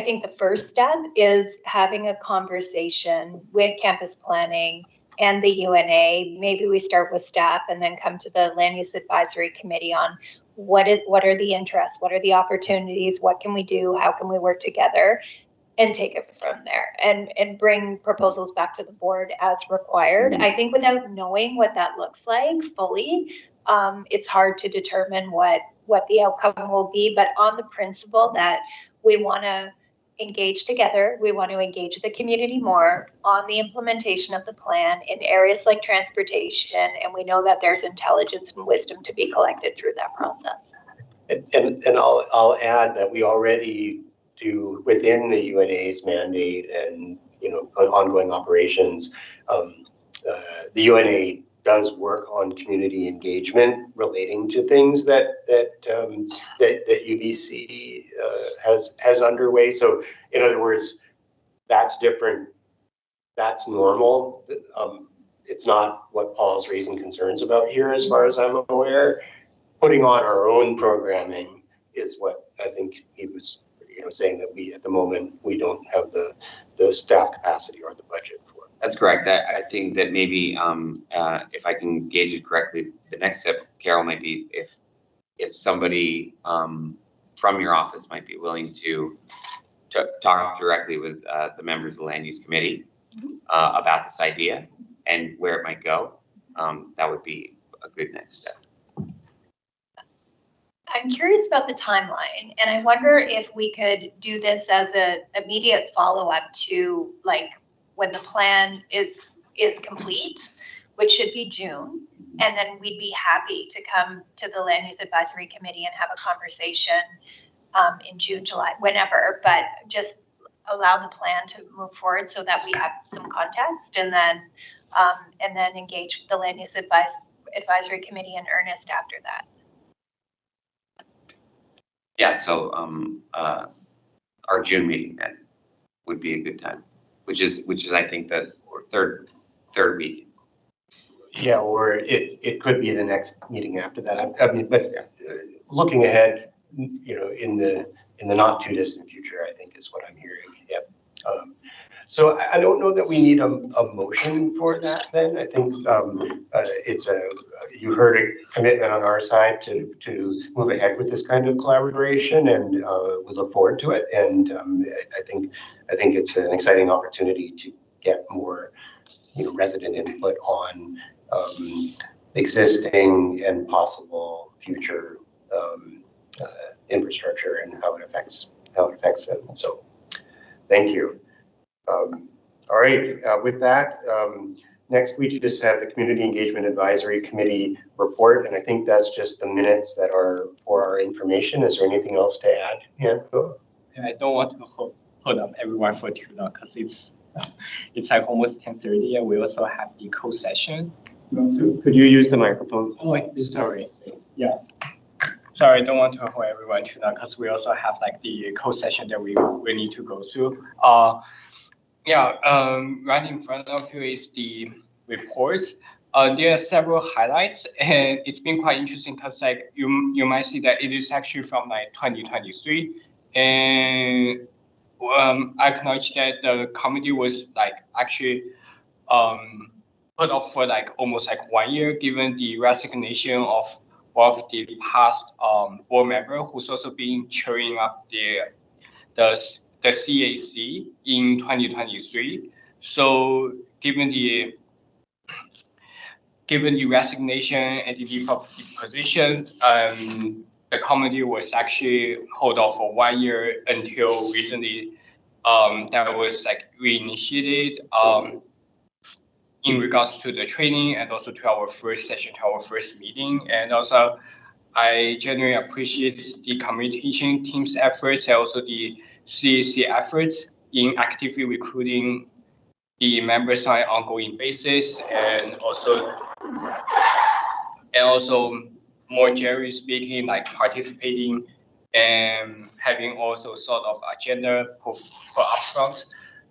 [SPEAKER 10] think the first step is having a conversation with campus planning and the UNA. Maybe we start with staff and then come to the land use advisory committee on what are the interests, what are the opportunities, what can we do, how can we work together, and take it from there and bring proposals back to the board as required. I think without knowing what that looks like fully, it's hard to determine what the outcome will be. But on the principle that we want to engage together, we want to engage the community more on the implementation of the plan in areas like transportation, and we know that there's intelligence and wisdom to be collected through that process.
[SPEAKER 1] And I'll add that we already do within the UNA's mandate and ongoing operations. The UNA does work on community engagement relating to things that UBC has underway. So in other words, that's different. That's normal. It's not what Paul's raising concerns about here, as far as I'm aware. Putting on our own programming is what I think he was saying, that we at the moment we don't have the staff capacity or the budget for.
[SPEAKER 6] That's correct. I think that maybe if I can gauge it correctly, the next step, Carol, might be if somebody from your office might be willing to talk directly with the members of the land use committee about this idea and where it might go. That would be a good next step.
[SPEAKER 10] I'm curious about the timeline, and I wonder if we could do this as an immediate follow-up to like when the plan is complete, which should be June, and then we'd be happy to come to the Land Use Advisory Committee and have a conversation in June, July, whenever, but just allow the plan to move forward so that we have some context, and then engage the Land Use Advisory Committee in earnest after that.
[SPEAKER 6] Yeah, so our June meeting then would be a good time, which is I think the third week.
[SPEAKER 1] Yeah, or it could be the next meeting after that. I mean, but looking ahead, you know, in the not too distant future, I think is what I'm hearing. Yep. So I don't know that we need a motion for that then. I think it's you heard a commitment on our side to move ahead with this kind of collaboration, and we look forward to it. And I think it's an exciting opportunity to get more, you know, resident input on existing and possible future infrastructure and how it affects them. So thank you. All right, with that, next we just have the Community Engagement Advisory Committee report, and I think that's just the minutes that are for our information. Is there anything else to add? Yeah, go.
[SPEAKER 17] I don't want to hold up everyone for too long because it's like almost 10:30, and we also have the co-session.
[SPEAKER 1] So could you use the microphone?
[SPEAKER 17] Oh, sorry. Yeah. Sorry, I don't want to hold everyone too long because we also have like the co-session that we need to go through. Right in front of you is the report. There are several highlights, and it's been quite interesting because like you might see that it is actually from like 2023, and I acknowledge that the committee was like actually put off for like almost like 1 year, given the resignation of one of the past board member who's also been chairing up the CAC in 2023. So given the resignation and the leave of the position, the committee was actually hold off for 1 year until recently. That was like reinitiated in regards to the training and also to our first session, to our first meeting. And also, I genuinely appreciate the communication team's efforts and also the CAC efforts in actively recruiting the members on an ongoing basis, and also more generally speaking, like participating and having also sort of agenda for upfront.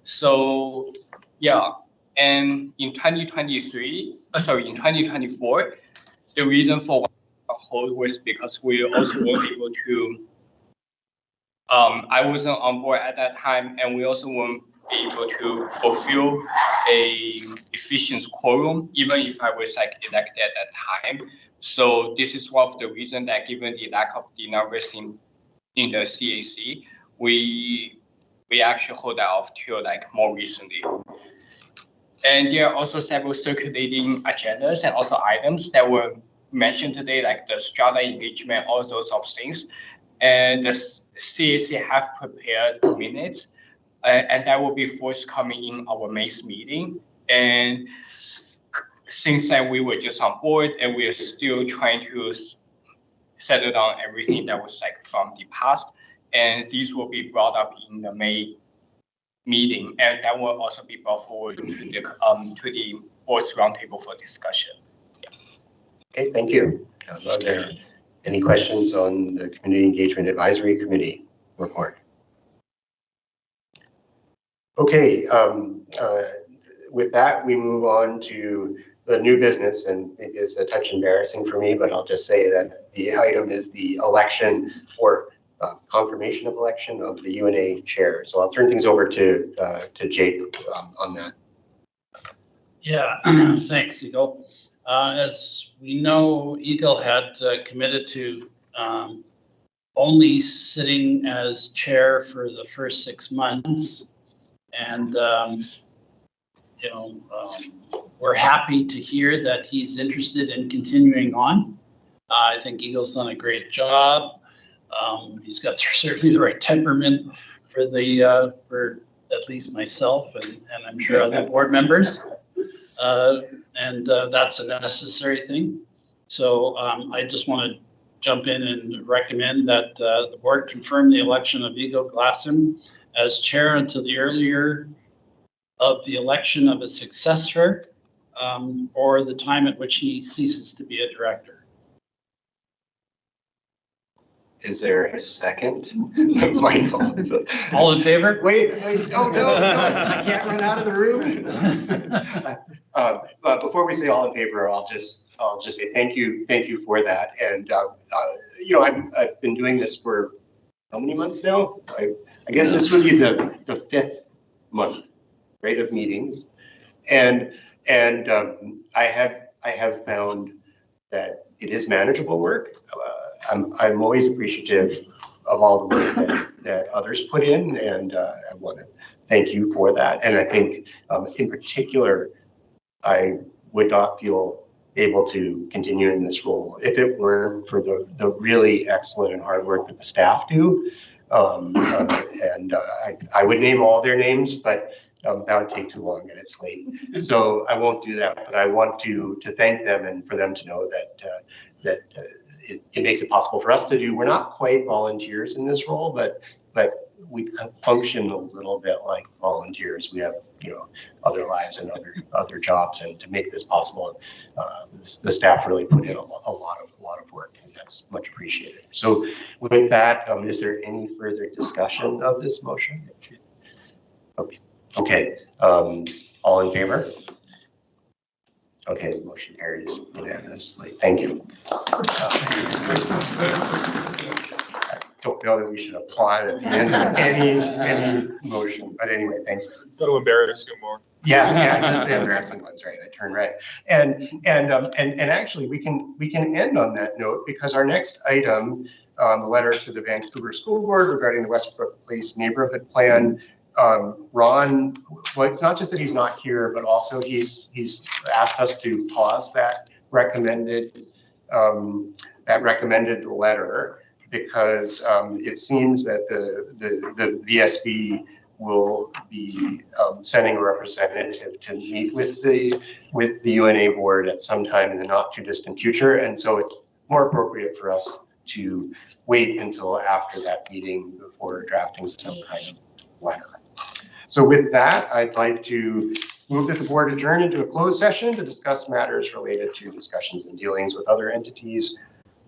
[SPEAKER 17] So yeah, and in 2024, the reason for hold was because we also were able to. I wasn't on board at that time, and we also weren't able to fulfill a efficient quorum, even if I was like elected at that time. So this is one of the reasons that, given the lack of the numbers in the CAC, we actually hold that off till like more recently. And there are also several circulating agendas and also items that were mentioned today, like the strata engagement, all sorts of things. And the CAC have prepared minutes, and that will be forthcoming in our May's meeting. And since then, we were just on board, and we are still trying to settle down everything that was like from the past. And these will be brought up in the May meeting, and that will also be brought forward to the board's roundtable for discussion. Yeah.
[SPEAKER 1] Okay, thank you. Are there any questions on the Community Engagement Advisory Committee report? Okay, with that, we move on to the new business, and maybe it's a touch embarrassing for me, but I'll just say that the item is the election or confirmation of election of the UNA chair. So I'll turn things over to Jake on that.
[SPEAKER 5] Yeah, thanks, Eagle. As we know, Eagle had committed to only sitting as chair for the first 6 months. And, we're happy to hear that he's interested in continuing on. I think Eagle's done a great job. He's got certainly the right temperament for at least myself and I'm sure other board members. That's a necessary thing. So I just want to jump in and recommend that the board confirm the election of Eagle Glassam as chair until the earlier of the election of a successor or the time at which he ceases to be a director.
[SPEAKER 1] Is there a second? Michael.
[SPEAKER 5] All in favor?
[SPEAKER 1] Wait, oh no, I can't run out of the room. But before we say all in favor, I'll just say thank you for that. And I've been doing this for how many months now? I guess this would be the 5th month, right, of meetings, and I have found that it is manageable work. I'm always appreciative of all the work that others put in, and I want to thank you for that. And I think, in particular, I would not feel able to continue in this role if it weren't for the really excellent and hard work that the staff do. I would name all their names, but that would take too long and it's late. So I won't do that, but I want to thank them and for them to know that it makes it possible for us to do. We're not quite volunteers in this role, but we function a little bit like volunteers. We have other lives and other jobs, and to make this possible, the staff really put in a lot of work, and that's much appreciated. So with that, is there any further discussion of this motion? Okay. All in favor? Okay, the motion carries unanimously. Thank you. I don't know that we should apply at the end of any motion, but anyway, thank you.
[SPEAKER 9] It's got to embarrass you more.
[SPEAKER 1] Yeah, just the embarrassing ones, right? I turn right. And actually, we can end on that note because our next item, the letter to the Vancouver School Board regarding the Westbrook Place neighborhood plan. Ron, well, it's not just that he's not here, but also he's asked us to pause that recommended letter because it seems that the VSB will be sending a representative to meet with the UNA board at some time in the not too distant future, and so it's more appropriate for us to wait until after that meeting before drafting some kind of letter. So with that, I'd like to move that the board adjourn into a closed session to discuss matters related to discussions and dealings with other entities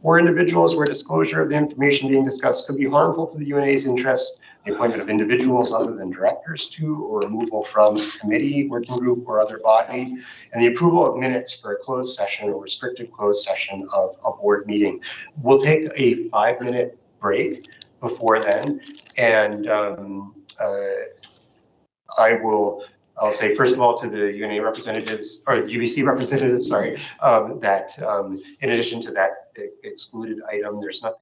[SPEAKER 1] or individuals where disclosure of the information being discussed could be harmful to the UNA's interests, the appointment of individuals other than directors to or removal from a committee, working group, or other body, and the approval of minutes for a closed session or restricted closed session of a board meeting. We'll take a 5-minute break before then, and I'll say first of all to the UNA representatives, or UBC representatives, sorry, that in addition to that excluded item, there's nothing